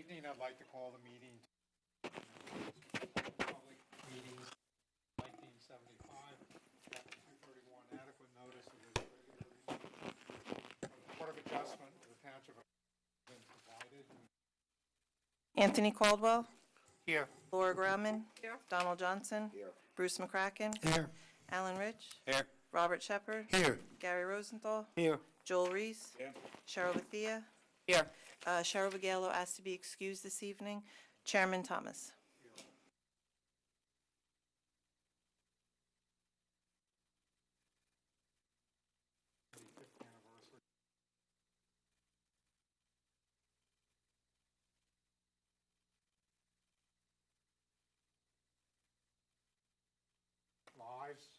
evening. I'd like to call the meeting public meetings 1975, 231 adequate notice of this regular meeting. The Court of Adjustment of the Township has been provided. Anthony Caldwell. Here. Laura Grauman. Here. Donald Johnson. Here. Bruce McCracken. Here. Alan Rich. Here. Robert Shepard. Here. Gary Rosenthal. Here. Joel Reese. Here. Cheryl Bethia. Here. Cheryl Vigalo asked to be excused this evening. Chairman Thomas. Lives.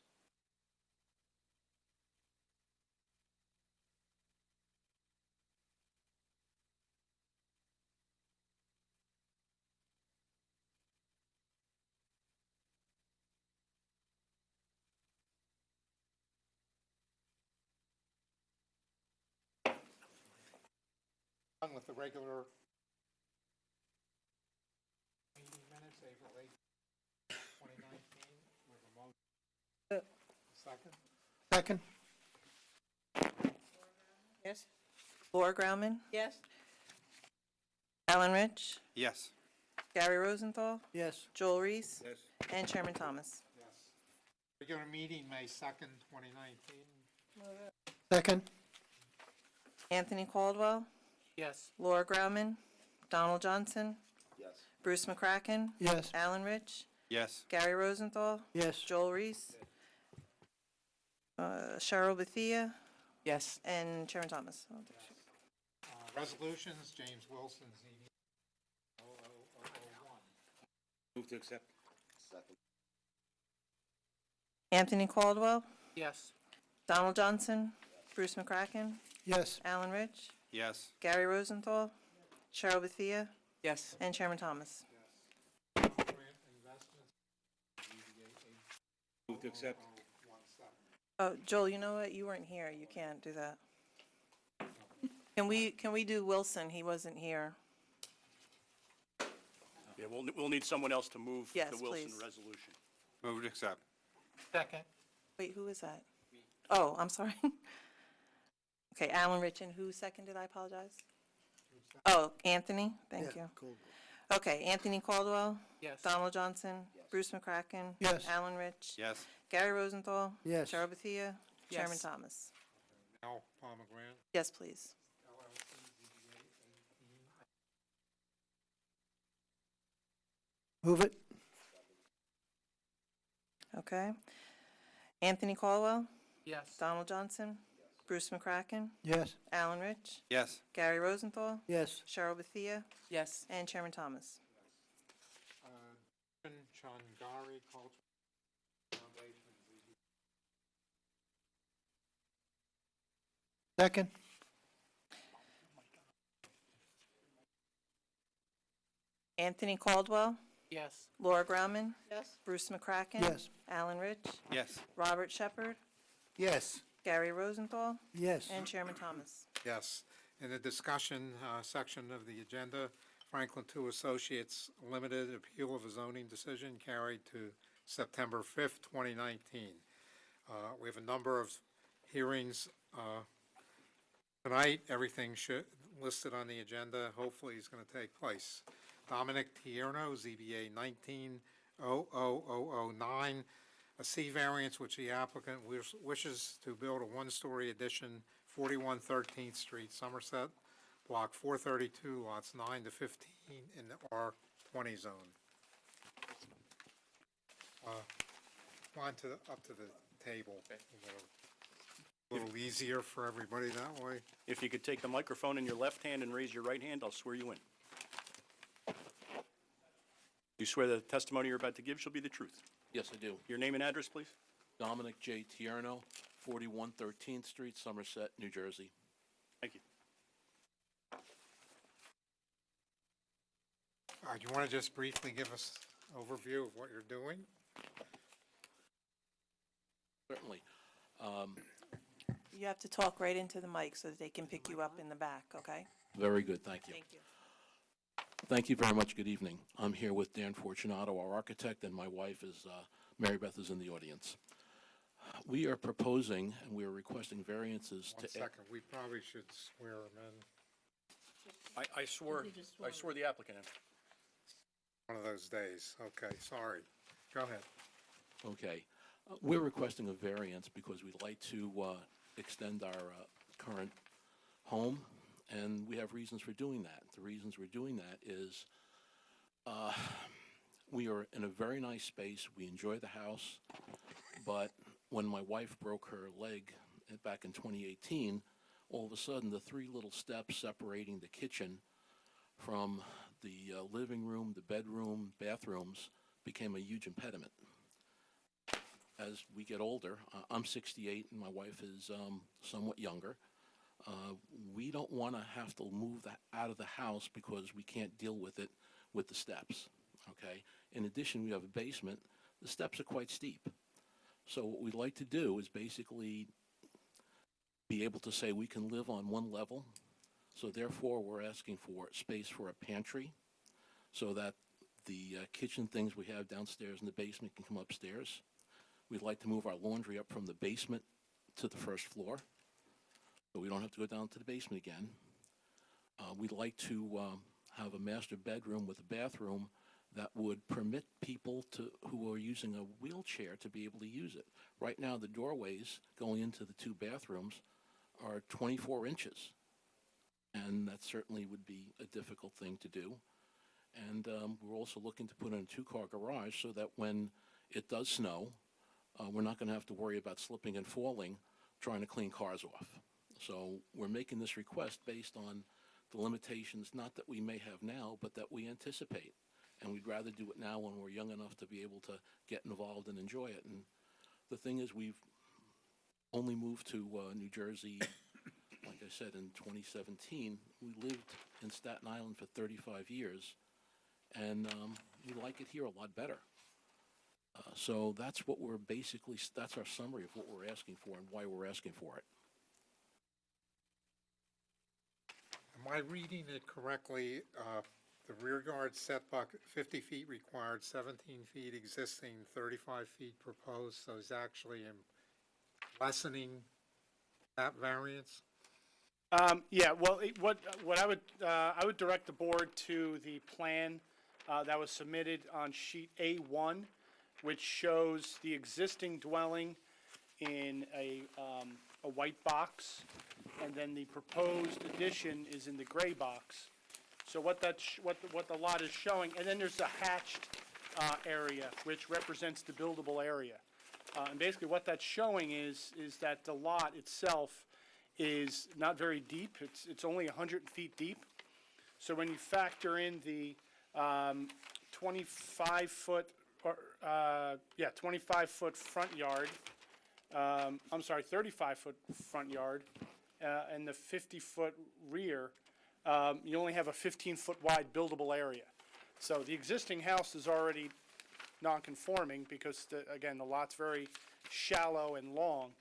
On with the regular meeting minutes, April 8th, 2019, with a motion. Second? Second. Yes. Laura Grauman. Yes. Alan Rich. Yes. Gary Rosenthal. Yes. Joel Reese. Yes. And Chairman Thomas. Yes. Regular meeting, May 2nd, 2019. Second. Anthony Caldwell. Yes. Laura Grauman. Donald Johnson. Yes. Bruce McCracken. Yes. Alan Rich. Yes. Gary Rosenthal. Yes. Joel Reese. Cheryl Bethia. Yes. And Chairman Thomas. Resolutions, James Wilson, ZB 00001. Move to accept. Second. Anthony Caldwell. Yes. Donald Johnson. Bruce McCracken. Yes. Alan Rich. Yes. Gary Rosenthal. Cheryl Bethia. Yes. And Chairman Thomas. Grant investments, ZBA Move to accept. 00017. Oh, Joel, you know what? You weren't here. You can't do that. Can we do Wilson? He wasn't here. Yeah, we'll need someone else to move Yes, the Wilson please. resolution. Move to accept. Second. Wait, who is that? Oh, I'm sorry. Okay, Alan Rich, and who seconded? I apologize. Oh, Anthony, thank you. Cool. Okay, Anthony Caldwell. Yes. Donald Johnson. Bruce McCracken. Yes. Alan Rich. Yes. Gary Rosenthal. Yes. Cheryl Bethia. Yes. Chairman Thomas. Now, Palmer Grant. Yes, please. LLC, ZBA 18. Move it. Okay. Anthony Caldwell. Yes. Donald Johnson. Bruce McCracken. Yes. Alan Rich. Yes. Gary Rosenthal. Yes. Cheryl Bethia. Yes. And Chairman Thomas. Changari Cultural Foundation, ZBA. Second. Anthony Caldwell. Yes. Laura Grauman. Yes. Bruce McCracken. Yes. Alan Rich. Yes. Robert Shepard. Yes. Gary Rosenthal. Yes. And Chairman Thomas. Yes. In the discussion section of the agenda, Franklin Two Associates Limited appeal of a zoning decision carried to September 5th, 2019. We have a number of hearings tonight. Everything listed on the agenda hopefully is going to take place. Dominic Tierno, ZBA 19-00009, a C variance which the applicant wishes to build a one-story addition, 41 13th Street, Somerset, Block 432, lots 9 to 15 in the R20 zone. Up to the table. A little easier for everybody that way. If you could take the microphone in your left hand and raise your right hand, I'll swear you in. You swear that the testimony you're about to give shall be the truth? Yes, I do. Your name and address, please? Dominic J. Tierno, 41 13th Street, Somerset, New Jersey. Thank you. Do you want to just briefly give us an overview of what you're doing? Certainly. You have to talk right into the mic so that they can pick you up in the back, okay? Very good, thank you. Thank you. Thank you very much. Good evening. I'm here with Dan Fortunato, our architect, and my wife is, Mary Beth is in the audience. We are proposing and we are requesting variances One to. second, we probably should swear him in I swore the applicant in. one of those days. Okay, sorry. Go ahead. Okay. We're requesting a variance because we'd like to extend our current home, and we have reasons for doing that. The reasons we're doing that is we are in a very nice space. We enjoy the house, but when my wife broke her leg back in 2018, all of a sudden the three little steps separating the kitchen from the living room, the bedroom, bathrooms became a huge impediment. As we get older, I'm 68 and my wife is somewhat younger. We don't want to have to move that out of the house because we can't deal with it with the steps, okay? In addition, we have a basement. The steps are quite steep. So what we'd like to do is basically be able to say we can live on one level. So therefore, we're asking for space for a pantry so that the kitchen things we have downstairs in the basement can come upstairs. We'd like to move our laundry up from the basement to the first floor, so we don't have to go down to the basement again. We'd like to have a master bedroom with a bathroom that would permit people who are using a wheelchair to be able to use it. Right now, the doorways going into the two bathrooms are 24 inches, and that certainly would be a difficult thing to do. And we're also looking to put in a two-car garage so that when it does snow, we're not going to have to worry about slipping and falling trying to clean cars off. So we're making this request based on the limitations, not that we may have now, but that we anticipate. And we'd rather do it now when we're young enough to be able to get involved and enjoy it. And the thing is, we've only moved to New Jersey, like I said, in 2017. We lived in Staten Island for 35 years, and we like it here a lot better. So that's what we're basically, that's our summary of what we're asking for and why we're asking for it. Am I reading it correctly? The rear yard setback, 50 feet required, 17 feet existing, 35 feet proposed, so it's actually lessening that variance? Yeah, well, what I would direct the board to the plan that was submitted on sheet A1, which shows the existing dwelling in a white box, and then the proposed addition is in the gray box. So what the lot is showing, and then there's a hatched area, which represents the buildable area. And basically what that's showing is that the lot itself is not very deep. It's only 100 feet deep. So when you factor in the 25-foot, 25-foot front yard, 35-foot front yard, and the 50-foot rear, you only have a 15-foot wide buildable area. So the existing house is already non-conforming because, again, the lot's very shallow and long.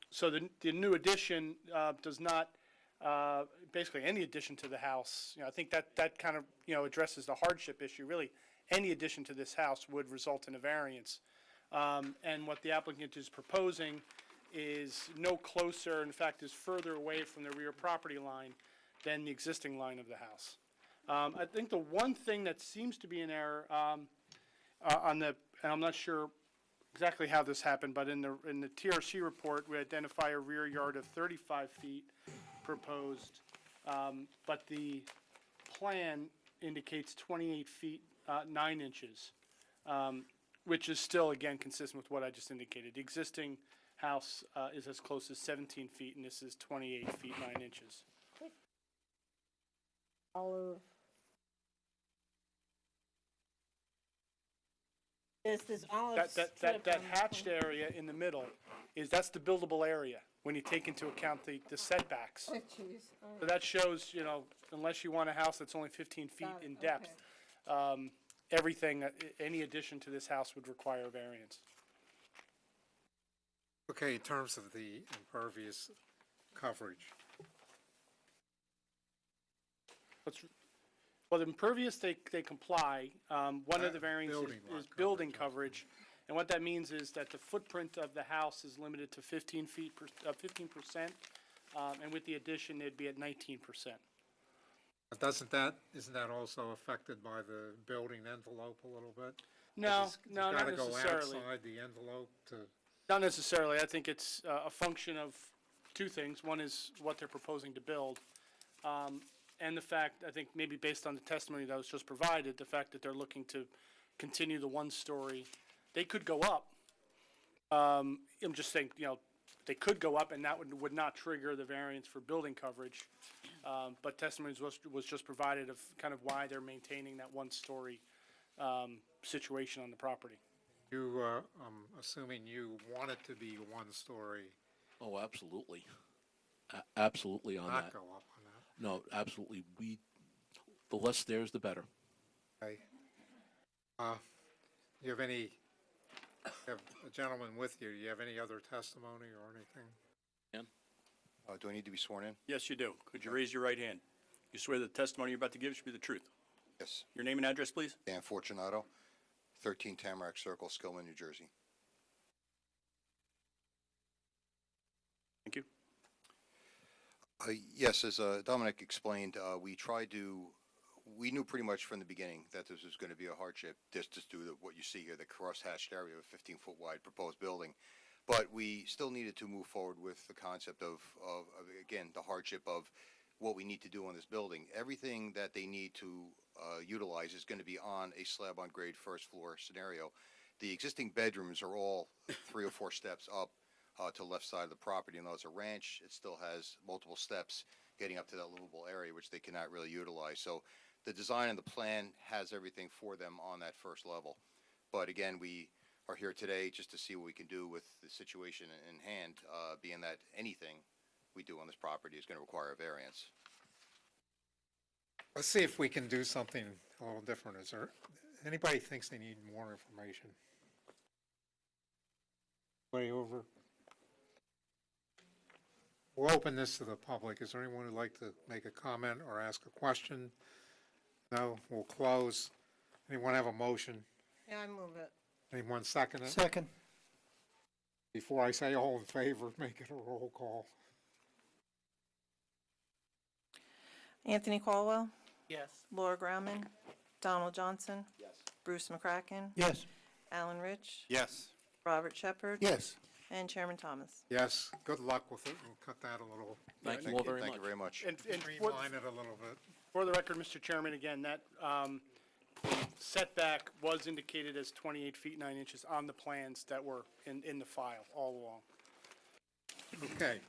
So the new addition does not, basically any addition to the house, I think that kind of, addresses the hardship issue. Really, any addition to this house would result in a variance. And what the applicant is proposing is no closer, in fact, is further away from the rear property line than the existing line of the house. I think the one thing that seems to be an error and I'm not sure exactly how this happened, but in the TRC report, we identify a rear yard of 35 feet proposed, but the plan indicates 28 feet 9 inches, which is still, again, consistent with what I just indicated. The existing house is as close as 17 feet, and this is 28 feet 9 inches. This is olive That strip on the hatched plan. area in the middle that's the buildable area when you take into account the setbacks. Oh, jeez. All So right. that shows, unless you want a house that's only 15 feet Got it, in depth, everything, any addition to this house would require a variance. Okay, in terms of the impervious coverage, Well, the impervious, they comply. One of the variances Building lot is building coverage. coverage. And what that means is that the footprint of the house is limited to 15%, and with the addition, it'd be at 19%. Isn't that also affected by the building envelope a little bit? No, It's no, not necessarily. Got to go outside the envelope to, Not necessarily. I think it's a function of two things. One is what they're proposing to build, and the fact, I think maybe based on the testimony that was just provided, the fact that they're looking to continue the one-story. They could go up. I'm just saying, they could go up, and that would not trigger the variance for building coverage. But testimony was just provided of kind of why they're maintaining that one-story situation on the property. I'm assuming you want it to be one story, Oh, absolutely. Absolutely on not that. go up on that. No, absolutely. The less stairs, the better. Okay. You have a gentleman with you, do you have any other testimony or anything? Do I need to be sworn in? Yes, you do. Could you raise your right hand? You swear the testimony you're about to give should be the truth. Yes. Your name and address, please? Dan Fortunato, 13 Tamarack Circle, Skillman, New Jersey. Thank you. Yes, as Dominic explained, we knew pretty much from the beginning that this was going to be a hardship, just due to what you see here, the cross-hatched area of a 15-foot wide proposed building. But we still needed to move forward with the concept of again, the hardship of what we need to do on this building. Everything that they need to utilize is going to be on a slab-on-grade first-floor scenario. The existing bedrooms are all 3 or 4 steps up to the left side of the property. And though it's a ranch, it still has multiple steps getting up to that livable area, which they cannot really utilize. So the design and the plan has everything for them on that first level. But again, we are here today just to see what we can do with the situation in hand, being that anything we do on this property is going to require a variance. Let's see if we can do something a little different. Is there, anybody thinks they need more information? Way over? We'll open this to the public. Is there anyone who'd like to make a comment or ask a question? No, we'll close. Anyone have a motion? Yeah, I move it. Anyone second it? Second. Before I say all in favor, make it a roll call. Anthony Caldwell, Yes. Laura Grauman, Donald Johnson. Yes. Bruce McCracken, Yes. Alan Rich, Yes. Robert Shepherd. Yes. And Chairman Thomas. Yes, good luck with it. We'll cut that a little, Thank you all very Thank much. you very much. And streamline it a little bit. for the record, Mr. Chairman, again, that setback was indicated as 28 feet 9 inches on the plans that were in the file all along. Okay.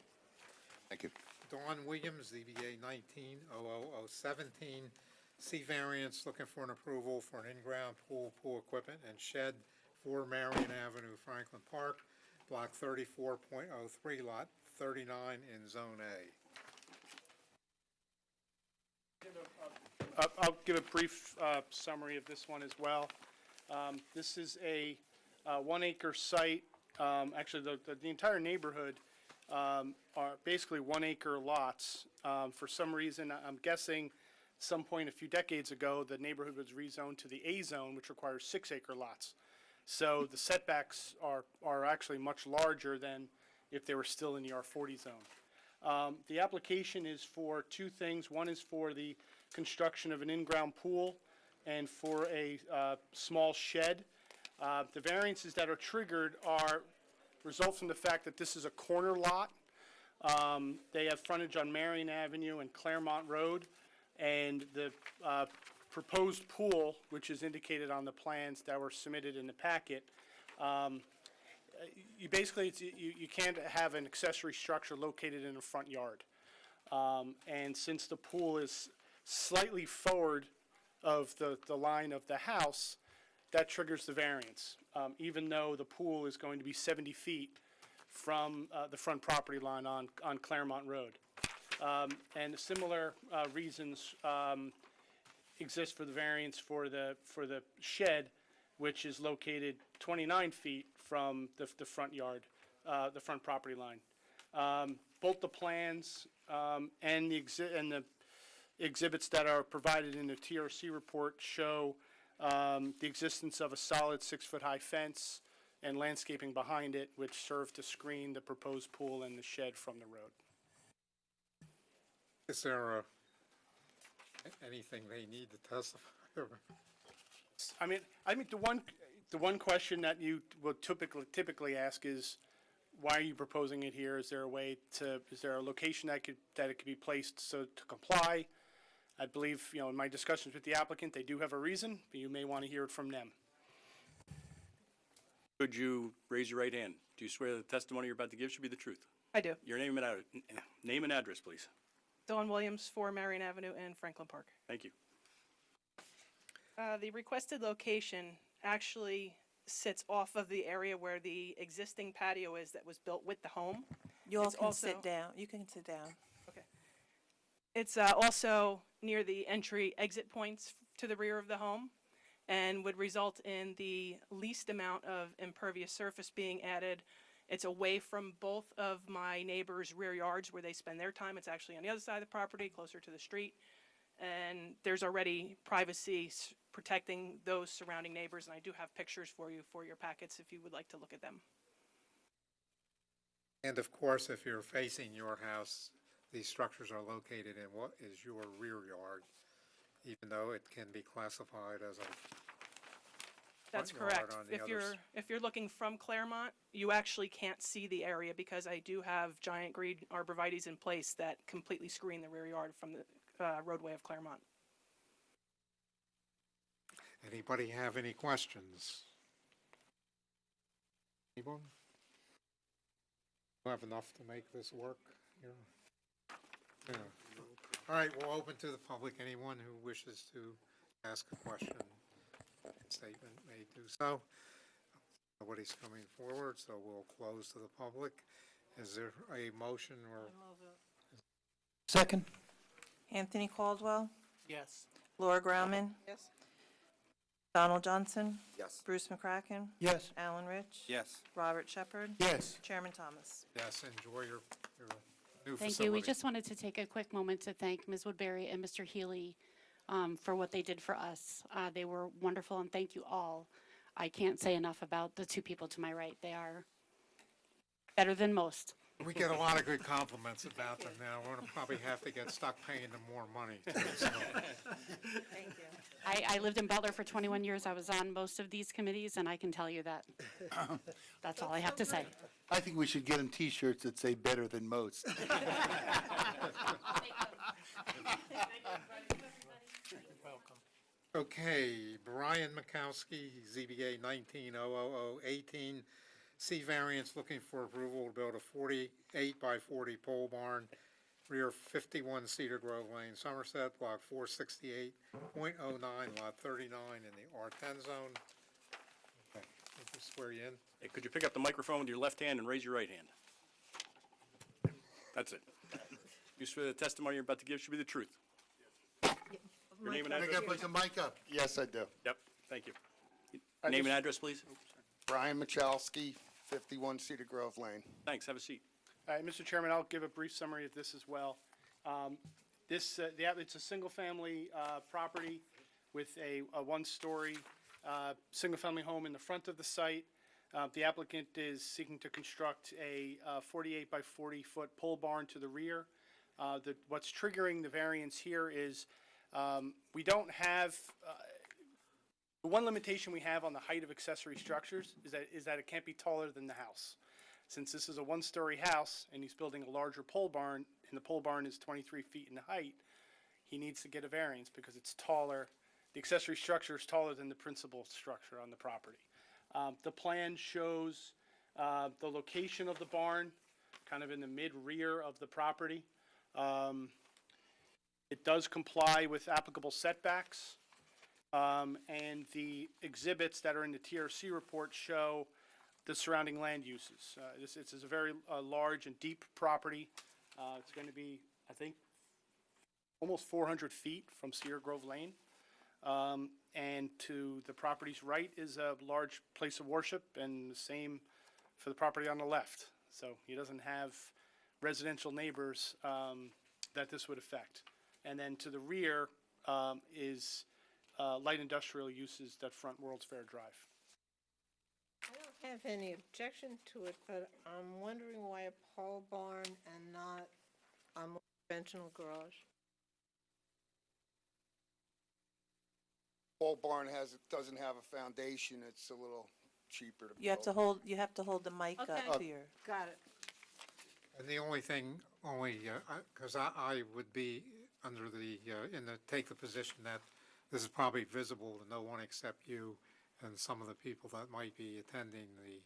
Thank you. Dawn Williams, ZBA 19-00017, C variance, looking for an approval for an in-ground pool equipment and shed, 4 Marion Avenue, Franklin Park, block 34.03, lot 39 in Zone A. I'll give a brief summary of this one as well. This is a 1 acre site. Actually, the entire neighborhood are basically 1 acre lots. For some reason, I'm guessing some point a few decades ago, the neighborhood was rezoned to the A zone, which requires 6 acre lots. So the setbacks are actually much larger than if they were still in the R40 zone. The application is for 2 things. One is for the construction of an in-ground pool and for a small shed. The variances that are triggered result from the fact that this is a corner lot. They have frontage on Marion Avenue and Claremont Road, and the proposed pool, which is indicated on the plans that were submitted in the packet, you basically, you can't have an accessory structure located in a front yard. And since the pool is slightly forward of the line of the house, that triggers the variance, even though the pool is going to be 70 feet from the front property line on Claremont Road. And similar reasons exist for the variance for the shed, which is located 29 feet from the front yard, the front property line. Both the plans and the exhibits that are provided in the TRC report show the existence of a solid 6-foot-high fence and landscaping behind it, which serve to screen the proposed pool and the shed from the road. Is there anything they need to testify? I mean, the one question that you will typically ask is, why are you proposing it here? Is there a location that it could be placed so to comply? I believe, in my discussions with the applicant, they do have a reason, but you may want to hear it from them. Could you raise your right hand? Do you swear the testimony you're about to give should be the truth? I do. Your name and address, please. Dawn Williams, 4 Marion Avenue in Franklin Park. Thank you. The requested location actually sits off of the area where the existing patio is that was built with the home. You all It's can also- sit down. You can sit down. Okay. It's also near the entry-exit points to the rear of the home and would result in the least amount of impervious surface being added. It's away from both of my neighbors' rear yards where they spend their time. It's actually on the other side of the property, closer to the street. And there's already privacy protecting those surrounding neighbors, and I do have pictures for you for your packets if you would like to look at them. And of course, if you're facing your house, these structures are located in what is your rear yard, even though it can be classified as a That's front yard correct. on the If you're looking from Claremont, you actually can't see the area because I do have giant green arborvitaes in place that completely screen the rear yard from the roadway of Claremont. Anybody have any questions? Anyone? You have enough to make this work here? Yeah. All right, we'll open to the public. Anyone who wishes to ask a question, statement may do so. Nobody's coming forward, so we'll close to the public. Is there a motion or? Second? Anthony Caldwell, Yes. Laura Grauman, Yes. Donald Johnson, Yes. Bruce McCracken, Yes. Alan Rich, Yes. Robert Shepherd, Yes. Chairman Thomas. Yes, enjoy your new Thank facility. you. We just wanted to take a quick moment to thank Ms. Woodbury and Mr. Healy for what they did for us. They were wonderful, and thank you all. I can't say enough about the two people to my right. They are better than most. We get a lot of good compliments about them now. We're gonna probably have to get stuck paying them more money, too, so. Thank you. I lived in Butler for 21 years. I was on most of these committees, and I can tell you that. That's all I have to say. I think we should get them T-shirts that say "better than most." Welcome. Okay, Brian Mikowski, ZBA 19-00018, C variance looking for approval to build a 48 by 40 pole barn, rear 51 Cedar Grove Lane, Somerset, block 468.09, lot 39 in the R10 zone. Okay, we'll just swear you in. Hey, could you pick up the microphone with your left hand and raise your right hand? That's it. You swear the testimony you're about to give should be the truth? Your name and I address? gotta put the mic up. Yes, I do. Yep, thank you. Name and address, please? Brian Michalski, 51 Cedar Grove Lane. Thanks, have a seat. Mr. Chairman, I'll give a brief summary of this as well. It's a single-family property with a one-story single-family home in the front of the site. The applicant is seeking to construct a 48 by 40-foot pole barn to the rear. What's triggering the variance here is we don't have, the one limitation we have on the height of accessory structures is that it can't be taller than the house. Since this is a one-story house and he's building a larger pole barn, and the pole barn is 23 feet in height, he needs to get a variance because it's taller. The accessory structure is taller than the principal structure on the property. The plan shows the location of the barn, kind of in the mid-rear of the property. It does comply with applicable setbacks, and the exhibits that are in the TRC report show the surrounding land uses. This is a very large and deep property. It's going to be, I think, almost 400 feet from Cedar Grove Lane. And to the property's right is a large place of worship, and the same for the property on the left. So he doesn't have residential neighbors that this would affect. And then to the rear is light industrial uses that front World's Fair Drive. I don't have any objection to it, but I'm wondering why a pole barn and not a more conventional garage? Pole barn doesn't have a foundation, it's a little cheaper to build. You have to hold the mic Okay. up to your, Got it. And the only thing, because I would be under take the position that this is probably visible to no one except you and some of the people that might be attending the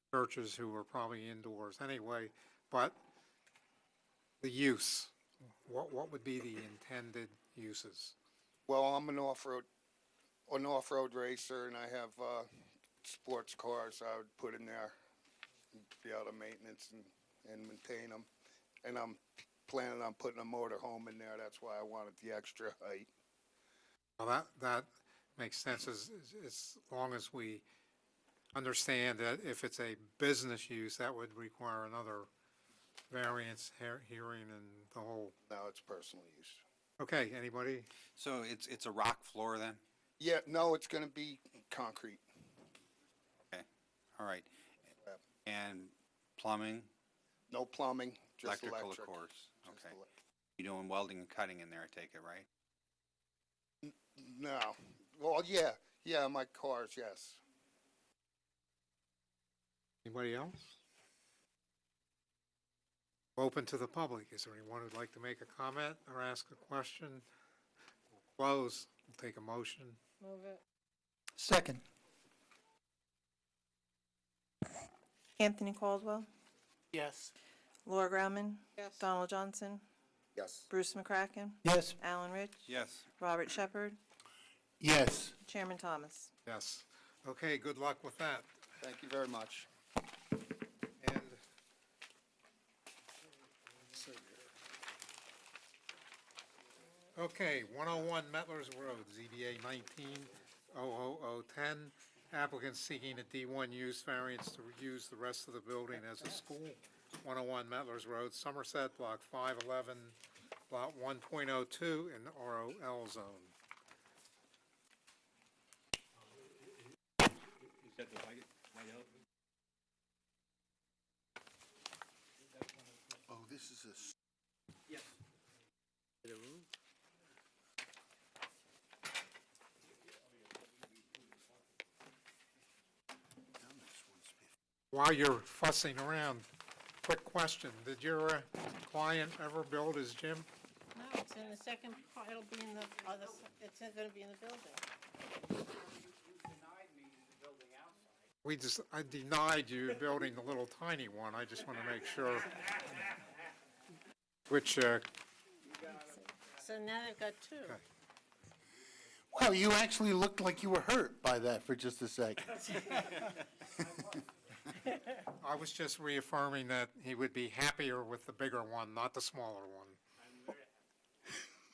churches who are probably indoors anyway, but the use, what would be the intended uses? Well, I'm an off-road racer, and I have sports cars I would put in there, be able to maintenance and maintain them. And I'm planning on putting a motor home in there. That's why I wanted the extra height. Well, that makes sense as long as we understand that if it's a business use, that would require another variance hearing and the whole. No, it's personal use. Okay, anybody? So it's a rock floor then? Yeah, no, it's going to be concrete. Okay, all right. And plumbing, No plumbing, just electrical, electric. of course. Just Okay. You're doing welding and cutting in there, I take it, right? No. Well, yeah, my cars, yes. Anybody else? Open to the public. Is there anyone who'd like to make a comment or ask a question? We'll close. We'll take a motion. Move it. Second. Anthony Caldwell, Yes. Laura Grauman, Yes. Donald Johnson, Yes. Bruce McCracken, Yes. Alan Rich, Yes. Robert Shepherd, Yes. Chairman Thomas. Yes. Okay, good luck with that. Thank you very much. And let's see here. Okay, 101 Metlers Road, ZBA 19-00010. Applicant seeking a D1 use variance to use the rest of the building as a school. 101 Metlers Road, Somerset, Block 511, Lot 1.02 in the ROL zone. Oh, this is a. While you're fussing around, quick question. Did your client ever build his gym? No, it's in the second part, it'll be in the other, it's gonna be in the building. I denied you building the little tiny one. I just want to make sure. Which, So now they've got two. Okay. Well, you actually looked like you were hurt by that for just a second. I was just reaffirming that he would be happier with the bigger one, not the smaller one.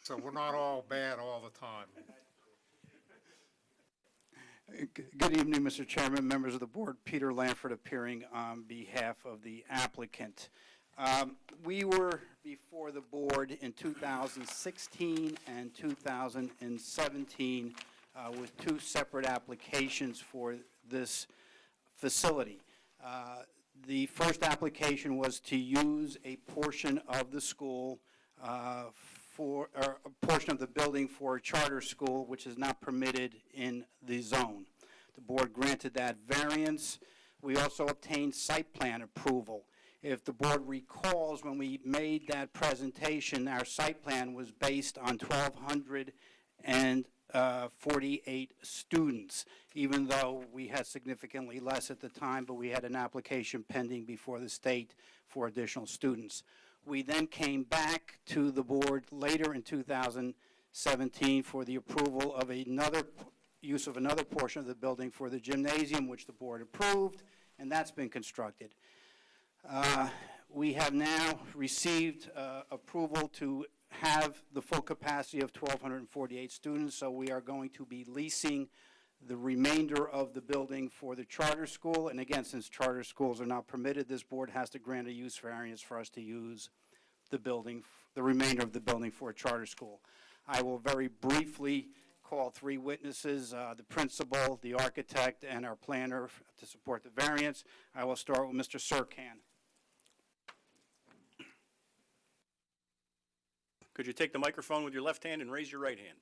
So we're not all bad all the time. Good evening, Mr. Chairman, members of the board. Peter Lanford appearing on behalf of the applicant. We were before the board in 2016 and 2017 with two separate applications for this facility. The first application was to use a portion of the school or a portion of the building for a charter school, which is not permitted in the zone. The board granted that variance. We also obtained site plan approval. If the board recalls, when we made that presentation, our site plan was based on 1,248 students, even though we had significantly less at the time, but we had an application pending before the state for additional students. We then came back to the board later in 2017 for the approval of use of another portion of the building for the gymnasium, which the board approved, and that's been constructed. We have now received approval to have the full capacity of 1,248 students, so we are going to be leasing the remainder of the building for the charter school. And again, since charter schools are not permitted, this board has to grant a use variance for us to use the building the remainder of the building for a charter school. I will very briefly call three witnesses, the principal, the architect, and our planner to support the variance. I will start with Mr. Serkan. Could you take the microphone with your left hand and raise your right hand?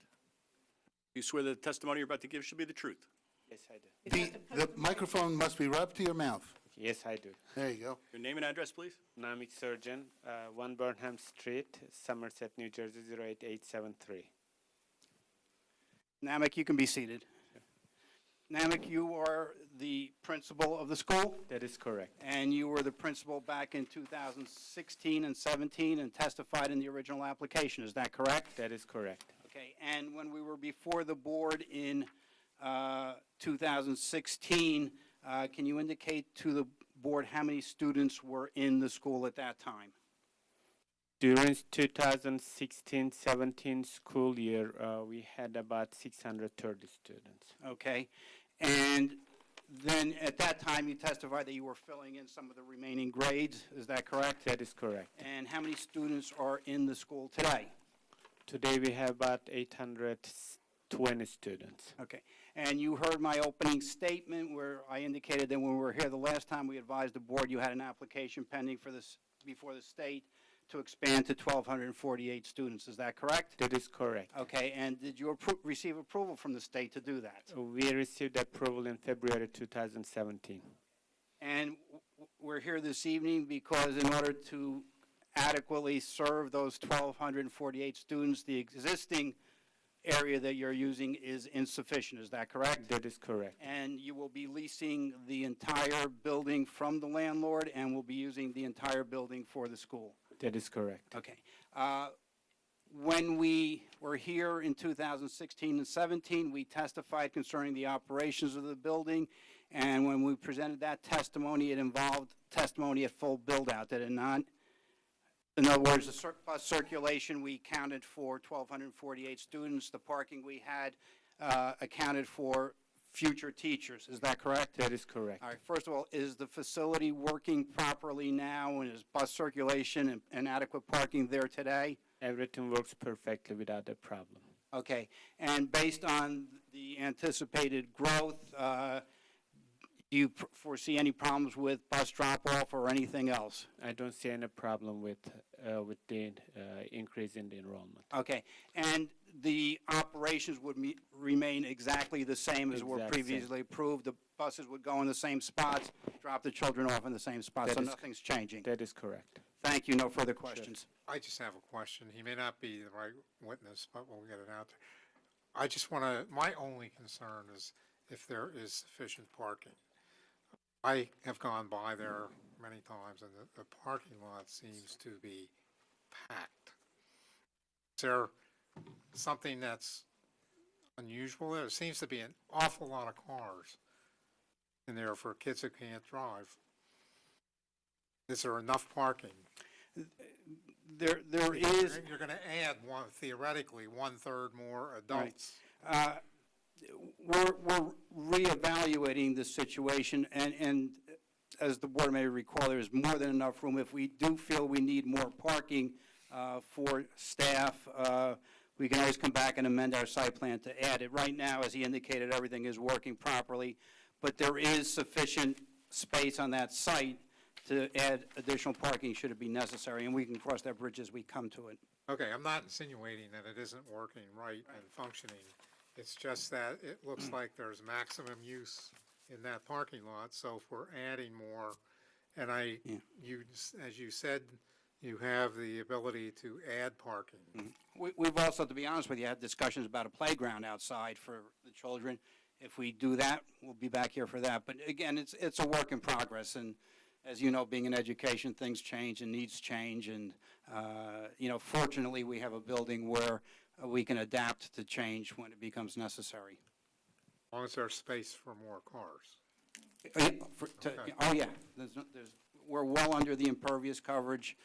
Do you swear that the testimony you're about to give should be the truth? Yes, I do. The microphone must be right up to your mouth. Yes, I do. There you go. Your name and address, please? Namik Surgeon, 1 Burnham Street, Somerset, New Jersey, 08873. Namek, you can be seated. Namek, you are the principal of the school? That is correct. And you were the principal back in 2016 and 17 and testified in the original application, is that correct? That is correct. Okay, and when we were before the board in 2016, can you indicate to the board how many students were in the school at that time? During 2016-17 school year, we had about 630 students. Okay, and then at that time you testified that you were filling in some of the remaining grades, is that correct? That is correct. And how many students are in the school today? Today we have about 820 students. Okay, and you heard my opening statement where I indicated that when we were here the last time, we advised the board you had an application pending for this, before the state to expand to 1,248 students, is that correct? That is correct. Okay, and did you receive approval from the state to do that? We received approval in February 2017. And we're here this evening because in order to adequately serve those 1,248 students, the existing area that you're using is insufficient, is that correct? That is correct. And you will be leasing the entire building from the landlord and will be using the entire building for the school? That is correct. Okay. When we were here in 2016 and 17, we testified concerning the operations of the building, and when we presented that testimony, it involved testimony at full build-out, did it not? In other words, the bus circulation, we counted for 1,248 students. The parking we had accounted for future teachers. Is that correct? That is correct. All right. First of all, is the facility working properly now, and is bus circulation and adequate parking there today? Everything works perfectly without a problem. Okay. And based on the anticipated growth, do you foresee any problems with bus drop-off or anything else? I don't see any problem with the increase in the enrollment. Okay. And the operations would remain exactly the same as were previously approved? The buses would go in the same spots, drop the children off in the same spots, so nothing's changing? That is correct. Thank you. No further questions. I just have a question. He may not be the right witness, but we'll get it out there. I just want to, my only concern is if there is sufficient parking. I have gone by there many times, and the parking lot seems to be packed. Is there something that's unusual there? There seems to be an awful lot of cars in there for kids who can't drive. Is there enough parking? There is. You're going to add theoretically, 1/3 more adults. Right. We're reevaluating the situation, and as the board may recall, there's more than enough room. If we do feel we need more parking for staff, we can always come back and amend our site plan to add it. Right now, as he indicated, everything is working properly, but there is sufficient space on that site to add additional parking should it be necessary, and we can cross that bridge as we come to it. Okay, I'm not insinuating that it isn't working right and functioning. It's just that it looks like there's maximum use in that parking lot, so if we're adding more, and as you said, you have the ability to add parking. We've also, to be honest with you, had discussions about a playground outside for the children. If we do that, we'll be back here for that. But again, it's a work in progress, and as you know, being in education, things change and needs change, and fortunately, we have a building where we can adapt to change when it becomes necessary. As long as there's space for more cars. Oh, yeah. We're well under the impervious coverage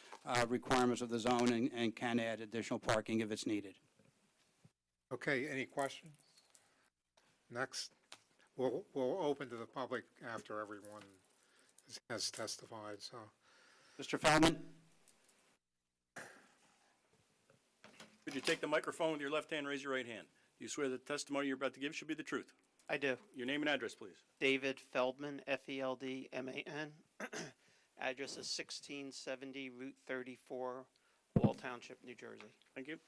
requirements of the zone and can add additional parking if it's needed. Okay, any questions? Next, we'll open to the public after everyone has testified, so. Mr. Feldman? you take the microphone with your left hand, raise your right hand. Do you swear the testimony you're about to give should be the truth? I do. Your name and address, please. David Feldman, Feldman. Address is 1670 Route 34, Wall Township, New Jersey. Thank you.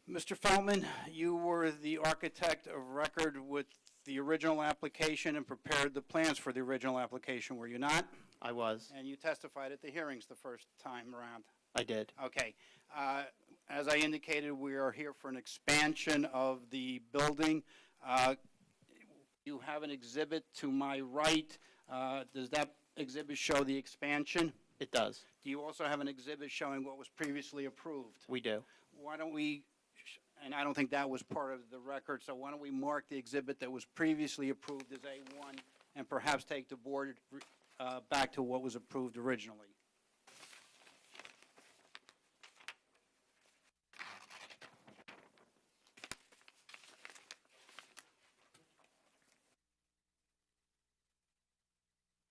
Mr. Feldman, you were the architect of record with the original application and prepared the plans for the original application, were you not? I was. And you testified at the hearings the first time around. I did. Okay. As I indicated, we are here for an expansion of the building. You have an exhibit to my right. Does that exhibit show the expansion? It does. Do you also have an exhibit showing what was previously approved? We do. Why don't we, and I don't think that was part of the record, so why don't we mark the exhibit that was previously approved as A1 and perhaps take the board back to what was approved originally?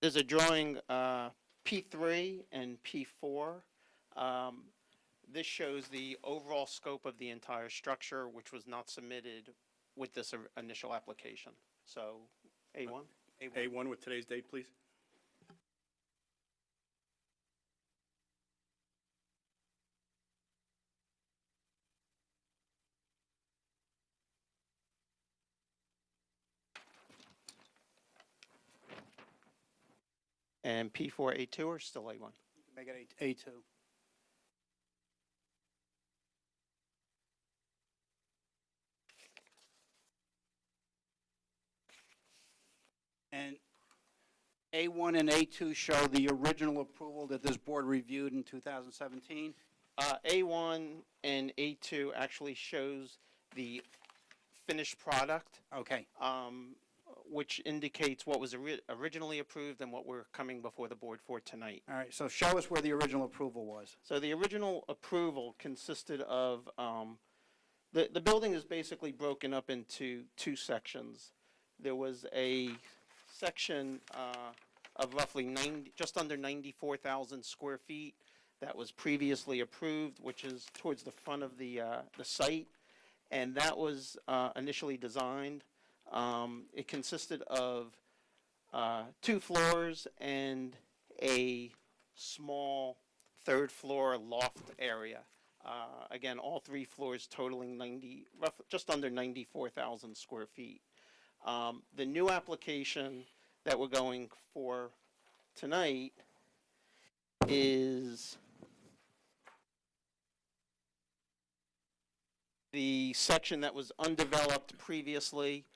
There's a drawing P3 and P4. This shows the overall scope of the entire structure, which was not submitted with this initial application. So, A1? A1 with today's date, please. And P4, A2, or still A1? Make it A2. And A1 and A2 show the original approval that this board reviewed in 2017? A1 and A2 actually shows the finished product. Okay. Which indicates what was originally approved and what we're coming before the board for tonight. All right, so show us where the original approval was. So the original approval consisted of, the building is basically broken up into two sections. There was a section of roughly just under 94,000 square feet that was previously approved, which is towards the front of the site, and that was initially designed. It consisted of 2 floors and a small third floor loft area. Again, all 3 floors totaling just under 94,000 square feet. The new application that we're going for tonight is the section that was undeveloped previously,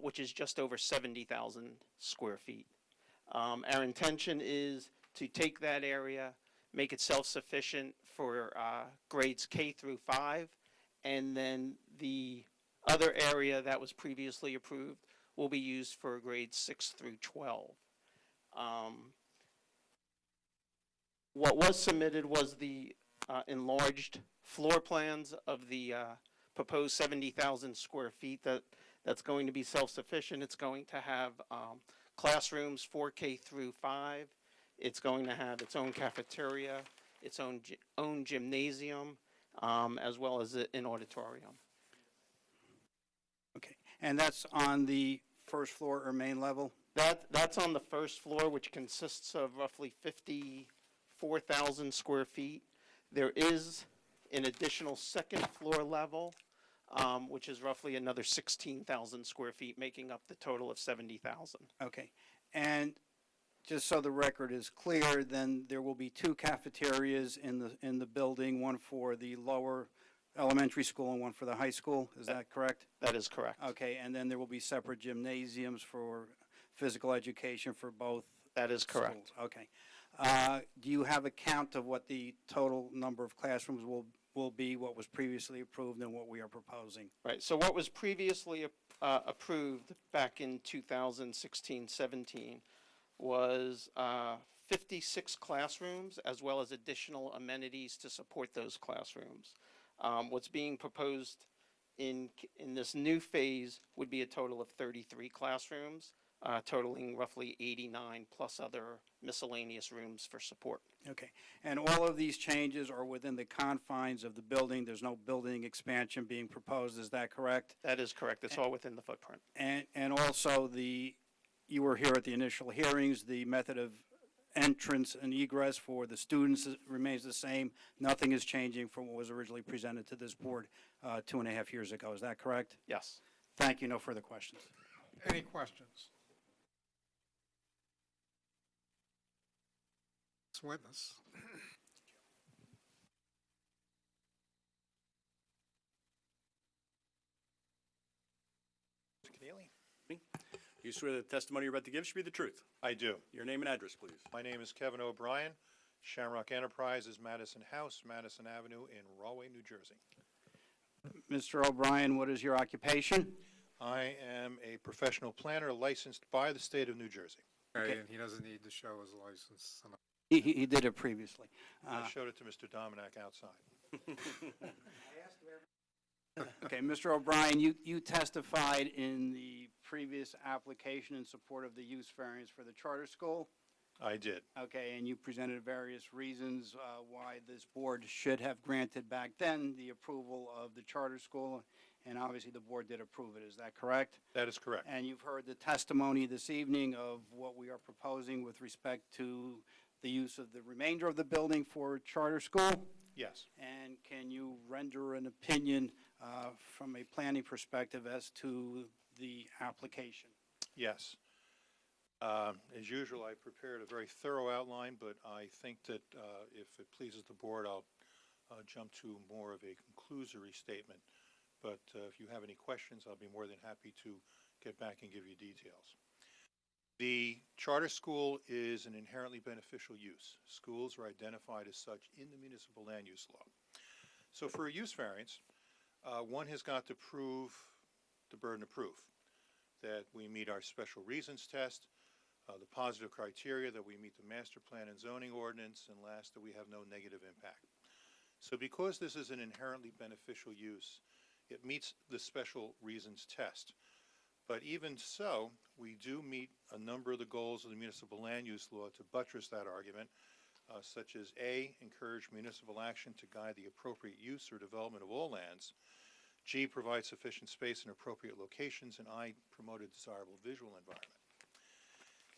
which is just over 70,000 square feet. Our intention is to take that area, make it self-sufficient for grades K through 5, and then the other area that was previously approved will be used for grades 6 through 12. What was submitted was the enlarged floor plans of the proposed 70,000 square feet that's going to be self-sufficient. It's going to have classrooms 4K through 5. It's going to have its own cafeteria, its own gymnasium, as well as an auditorium. Okay, and that's on the first floor or main level? That's on the first floor, which consists of roughly 54,000 square feet. There is an additional second floor level, which is roughly another 16,000 square feet, making up the total of 70,000. Okay, and just so the record is clear, then there will be 2 cafeterias in the building, one for the lower elementary school and one for the high school. Is that correct? That is correct. Okay, and then there will be separate gymnasiums for physical education for both. That is correct. Schools. Okay. Do you have a count of what the total number of classrooms will be, what was previously approved and what we are proposing? Right, so what was previously approved back in 2016-17 was 56 classrooms, as well as additional amenities to support those classrooms. What's being proposed in this new phase would be a total of 33 classrooms, totaling roughly 89 plus other miscellaneous rooms for support. Okay. And all of these changes are within the confines of the building? There's no building expansion being proposed, is that correct? That is correct. It's all within the footprint. And also you were here at the initial hearings, the method of entrance and egress for the students remains the same. Nothing is changing from what was originally presented to this board 2.5 years ago. Is that correct? Yes. Thank you. No further questions. Any questions? Witness. Mr. Keneally? You swear that the testimony you're about to give should be the truth? I do. Your name and address, please. My name is Kevin O'Brien, Shamrock Enterprises, Madison House, Madison Avenue in Rahway, New Jersey. Mr. O'Brien, what is your occupation? I am a professional planner licensed by the state of New Jersey. Okay, and he doesn't need to show his license. He did it previously. I showed it to Mr. Dominic outside. Okay, Mr. O'Brien, you testified in the previous application in support of the use variance for the charter school. I did. Okay, and you presented various reasons why this board should have granted back then the approval of the charter school, and obviously the board did approve it. Is that correct? That is correct. And you've heard the testimony this evening of what we are proposing with respect to the use of the remainder of the building for charter school? Yes. And can you render an opinion from a planning perspective as to the application? Yes. As usual, I prepared a very thorough outline, but I think that if it pleases the board, I'll jump to more of a conclusory statement. But if you have any questions, I'll be more than happy to get back and give you details. The charter school is an inherently beneficial use. Schools are identified as such in the municipal land use law. So for a use variance, one has got to prove the burden of proof, that we meet our special reasons test, the positive criteria, that we meet the master plan and zoning ordinance, and last, that we have no negative impact. So because this is an inherently beneficial use, it meets the special reasons test. But even so, we do meet a number of the goals of the municipal land use law to buttress that argument, such as A, encourage municipal action to guide the appropriate use or development of all lands, G, provide sufficient space in appropriate locations, and I, promote a desirable visual environment.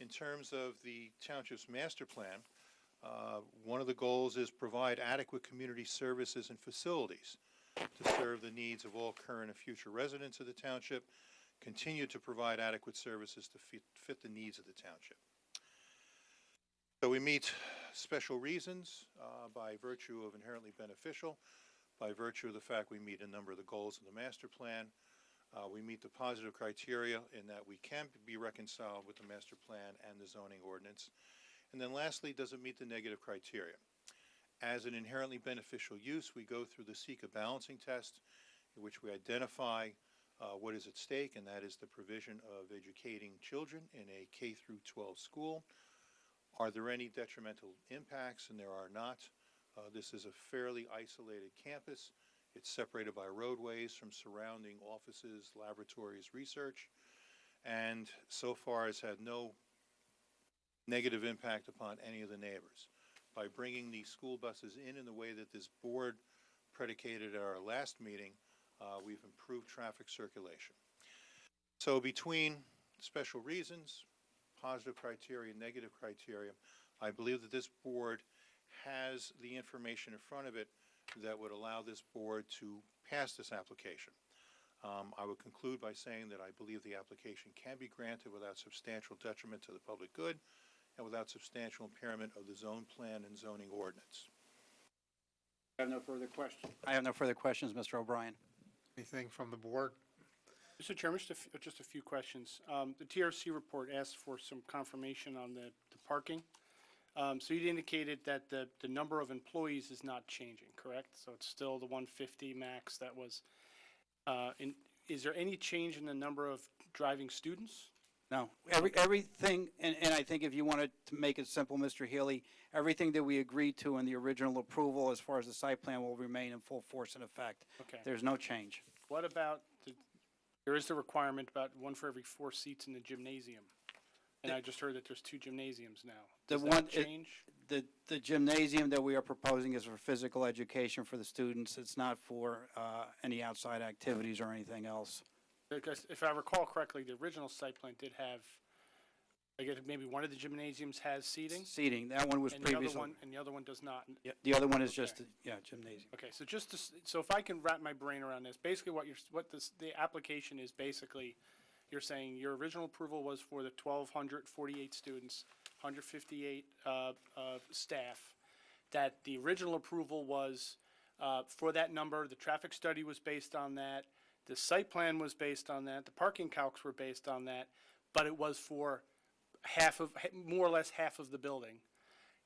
In terms of the township's master plan, one of the goals is provide adequate community services and facilities to serve the needs of all current and future residents of the township, continue to provide adequate services to fit the needs of the township. So we meet special reasons by virtue of inherently beneficial, by virtue of the fact we meet a number of the goals of the master plan. We meet the positive criteria in that we can be reconciled with the master plan and the zoning ordinance. And then lastly, does it meet the negative criteria? As an inherently beneficial use, we go through the SECA balancing test, in which we identify what is at stake, and that is the provision of educating children in a K through 12 school. Are there any detrimental impacts? And there are not. This is a fairly isolated campus. It's separated by roadways from surrounding offices, laboratories, research, and so far has had no negative impact upon any of the neighbors. By bringing the school buses in the way that this board predicated at our last meeting, we've improved traffic circulation. So between special reasons, positive criteria, negative criteria, I believe that this board has the information in front of it that would allow this board to pass this application. I would conclude by saying that I believe the application can be granted without substantial detriment to the public good and without substantial impairment of the zone plan and zoning ordinance. I have no further questions. I have no further questions, Mr. O'Brien. Anything from the board? Mr. Chairman, just a few questions. The TRC report asked for some confirmation on the parking. So you indicated that the number of employees is not changing, correct? So it's still the 150 max that was. Is there any change in the number of driving students? No, everything, and I think if you wanted to make it simple, Mr. Healy, everything that we agreed to in the original approval as far as the site plan will remain in full force and effect. Okay. There's no change. What about, there is the requirement about one for every 4 seats in the gymnasium. And I just heard that there's 2 gymnasiums now. The Does one, that change? the gymnasium that we are proposing is for physical education for the students. It's not for any outside activities or anything else. Because if I recall correctly, the original site plan did have, I guess maybe one of the gymnasiums has seating? Seating, that one was And the other previously. one, and the other one does not. Yeah, the other one is Okay. just, gymnasium. Okay, so just to, so if I can wrap my brain around this, basically the application is basically, you're saying your original approval was for the 1,248 students, 158 staff, that the original approval was for that number, the traffic study was based on that, the site plan was based on that, the parking calcs were based on that, but it was for more or less half of the building.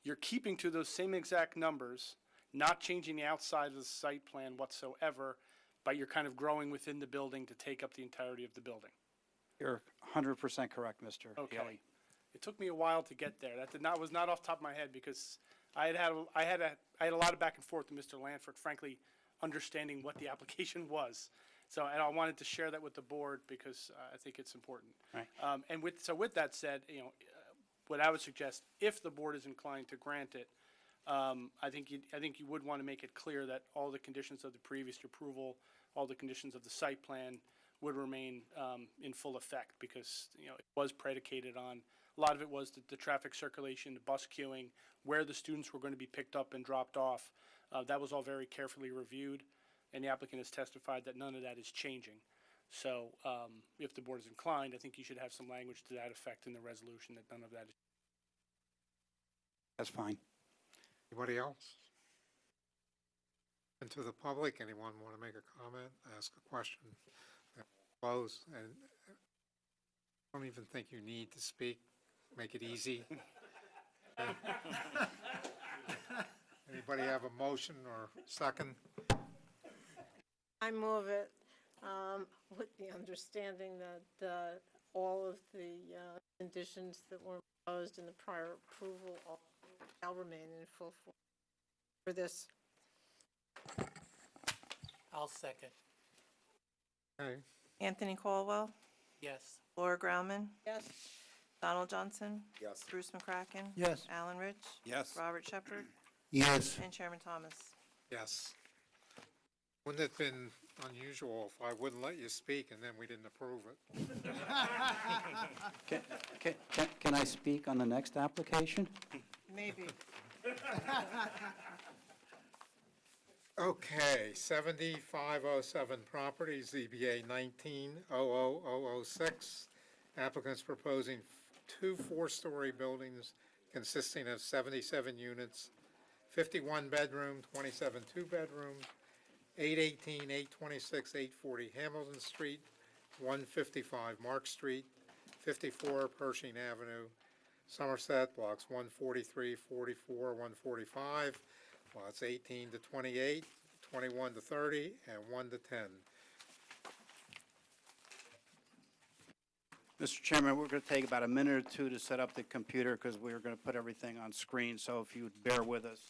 You're keeping to those same exact numbers, not changing the outside of the site plan whatsoever, but you're kind of growing within the building to take up the entirety of the building. You're 100% correct, Mr. Okay. Haley. It took me a while to get there. That was not off the top of my head because I had a lot of back and forth with Mr. Lanford, frankly, understanding what the application was. So, and I wanted to share that with the board because I think it's important. Right. And with that said, what I would suggest, if the board is inclined to grant it, I think you would want to make it clear that all the conditions of the previous approval, all the conditions of the site plan would remain in full effect because, it was predicated on, a lot of it was the traffic circulation, the bus queuing, where the students were going to be picked up and dropped off. That was all very carefully reviewed, and the applicant has testified that none of that is changing. So if the board is inclined, I think you should have some language to that effect in the resolution that none of that is. That's fine. Anybody else? And to the public, anyone want to make a comment, ask a question? Close, and I don't even think you need to speak. Make it easy. Anybody have a motion or second? I move it with the understanding that all of the conditions that were imposed in the prior approval shall remain in full force for this. I'll second. Okay, Anthony Caldwell, Yes. Laura Grauman, Yes. Donald Johnson, Yes. Bruce McCracken. Yes. Alan Rich. Yes. Robert Shepherd, Yes. and Chairman Thomas. yes. Wouldn't it have been unusual if I wouldn't let you speak and then we didn't approve it? Can I speak on the next application? Maybe. Okay, 7507 Properties, ZBA 19-00006. Applicants proposing 2 4-story buildings consisting of 77 units, 51 bedroom, 27 2-bedroom, 818, 826, 840 Hamilton Street, 155 Mark Street, 54 Pershing Avenue, Somerset, blocks 143, 44, 145, lots 18 to 28, 21 to 30, and 1 to 10. Mr. Chairman, we're going to take about a minute or two to set up the computer because we're going to put everything on screen, so if you would bear with us.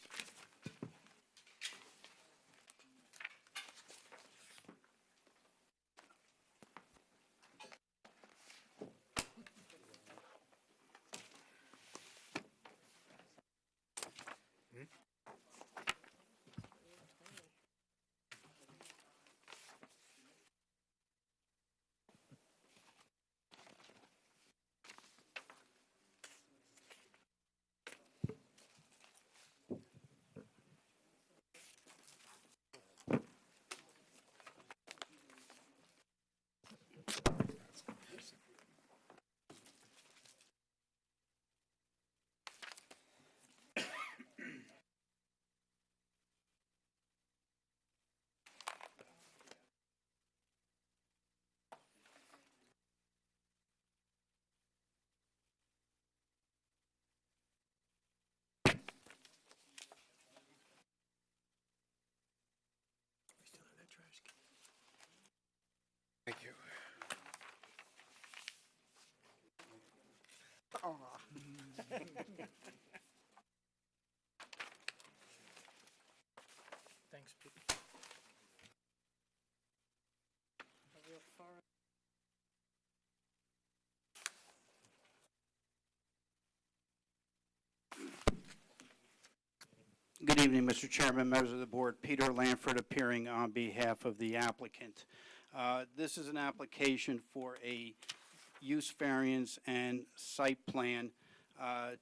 Thank you. Thanks, Pete. evening, Mr. Chairman, members of the board. Peter Lanford appearing on behalf of the applicant. This is an application for a use variance and site plan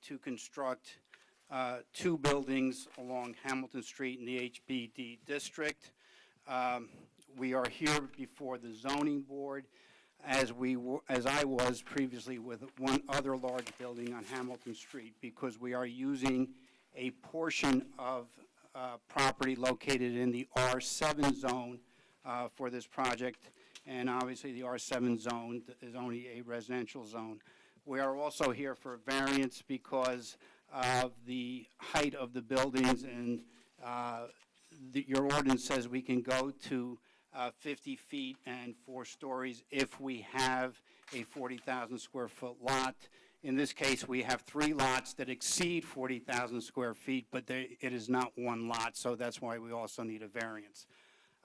to construct two buildings along Hamilton Street in the HBD district. We are here before the zoning board as I was previously with one other large building on Hamilton Street, because we are using a portion of property located in the R7 zone for this project, and obviously the R7 zone is only a residential zone. We are also here for a variance because of the height of the buildings, and your ordinance says we can go to 50 feet and 4 stories if we have a 40,000 square foot lot. In this case, we have 3 lots that exceed 40,000 square feet, but it is not one lot, so that's why we also need a variance.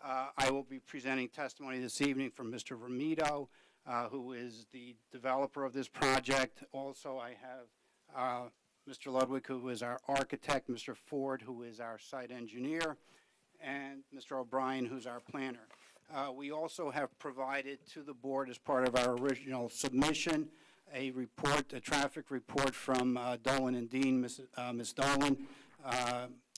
I will be presenting testimony this evening from Mr. Romito, who is the developer of this project. Also, I have Mr. Ludwig, who is our architect, Mr. Ford, who is our site engineer, and Mr. O'Brien, who's our planner. We also have provided to the board, as part of our original submission, a report, a traffic report from Dolan and Dean, Ms. Dolan.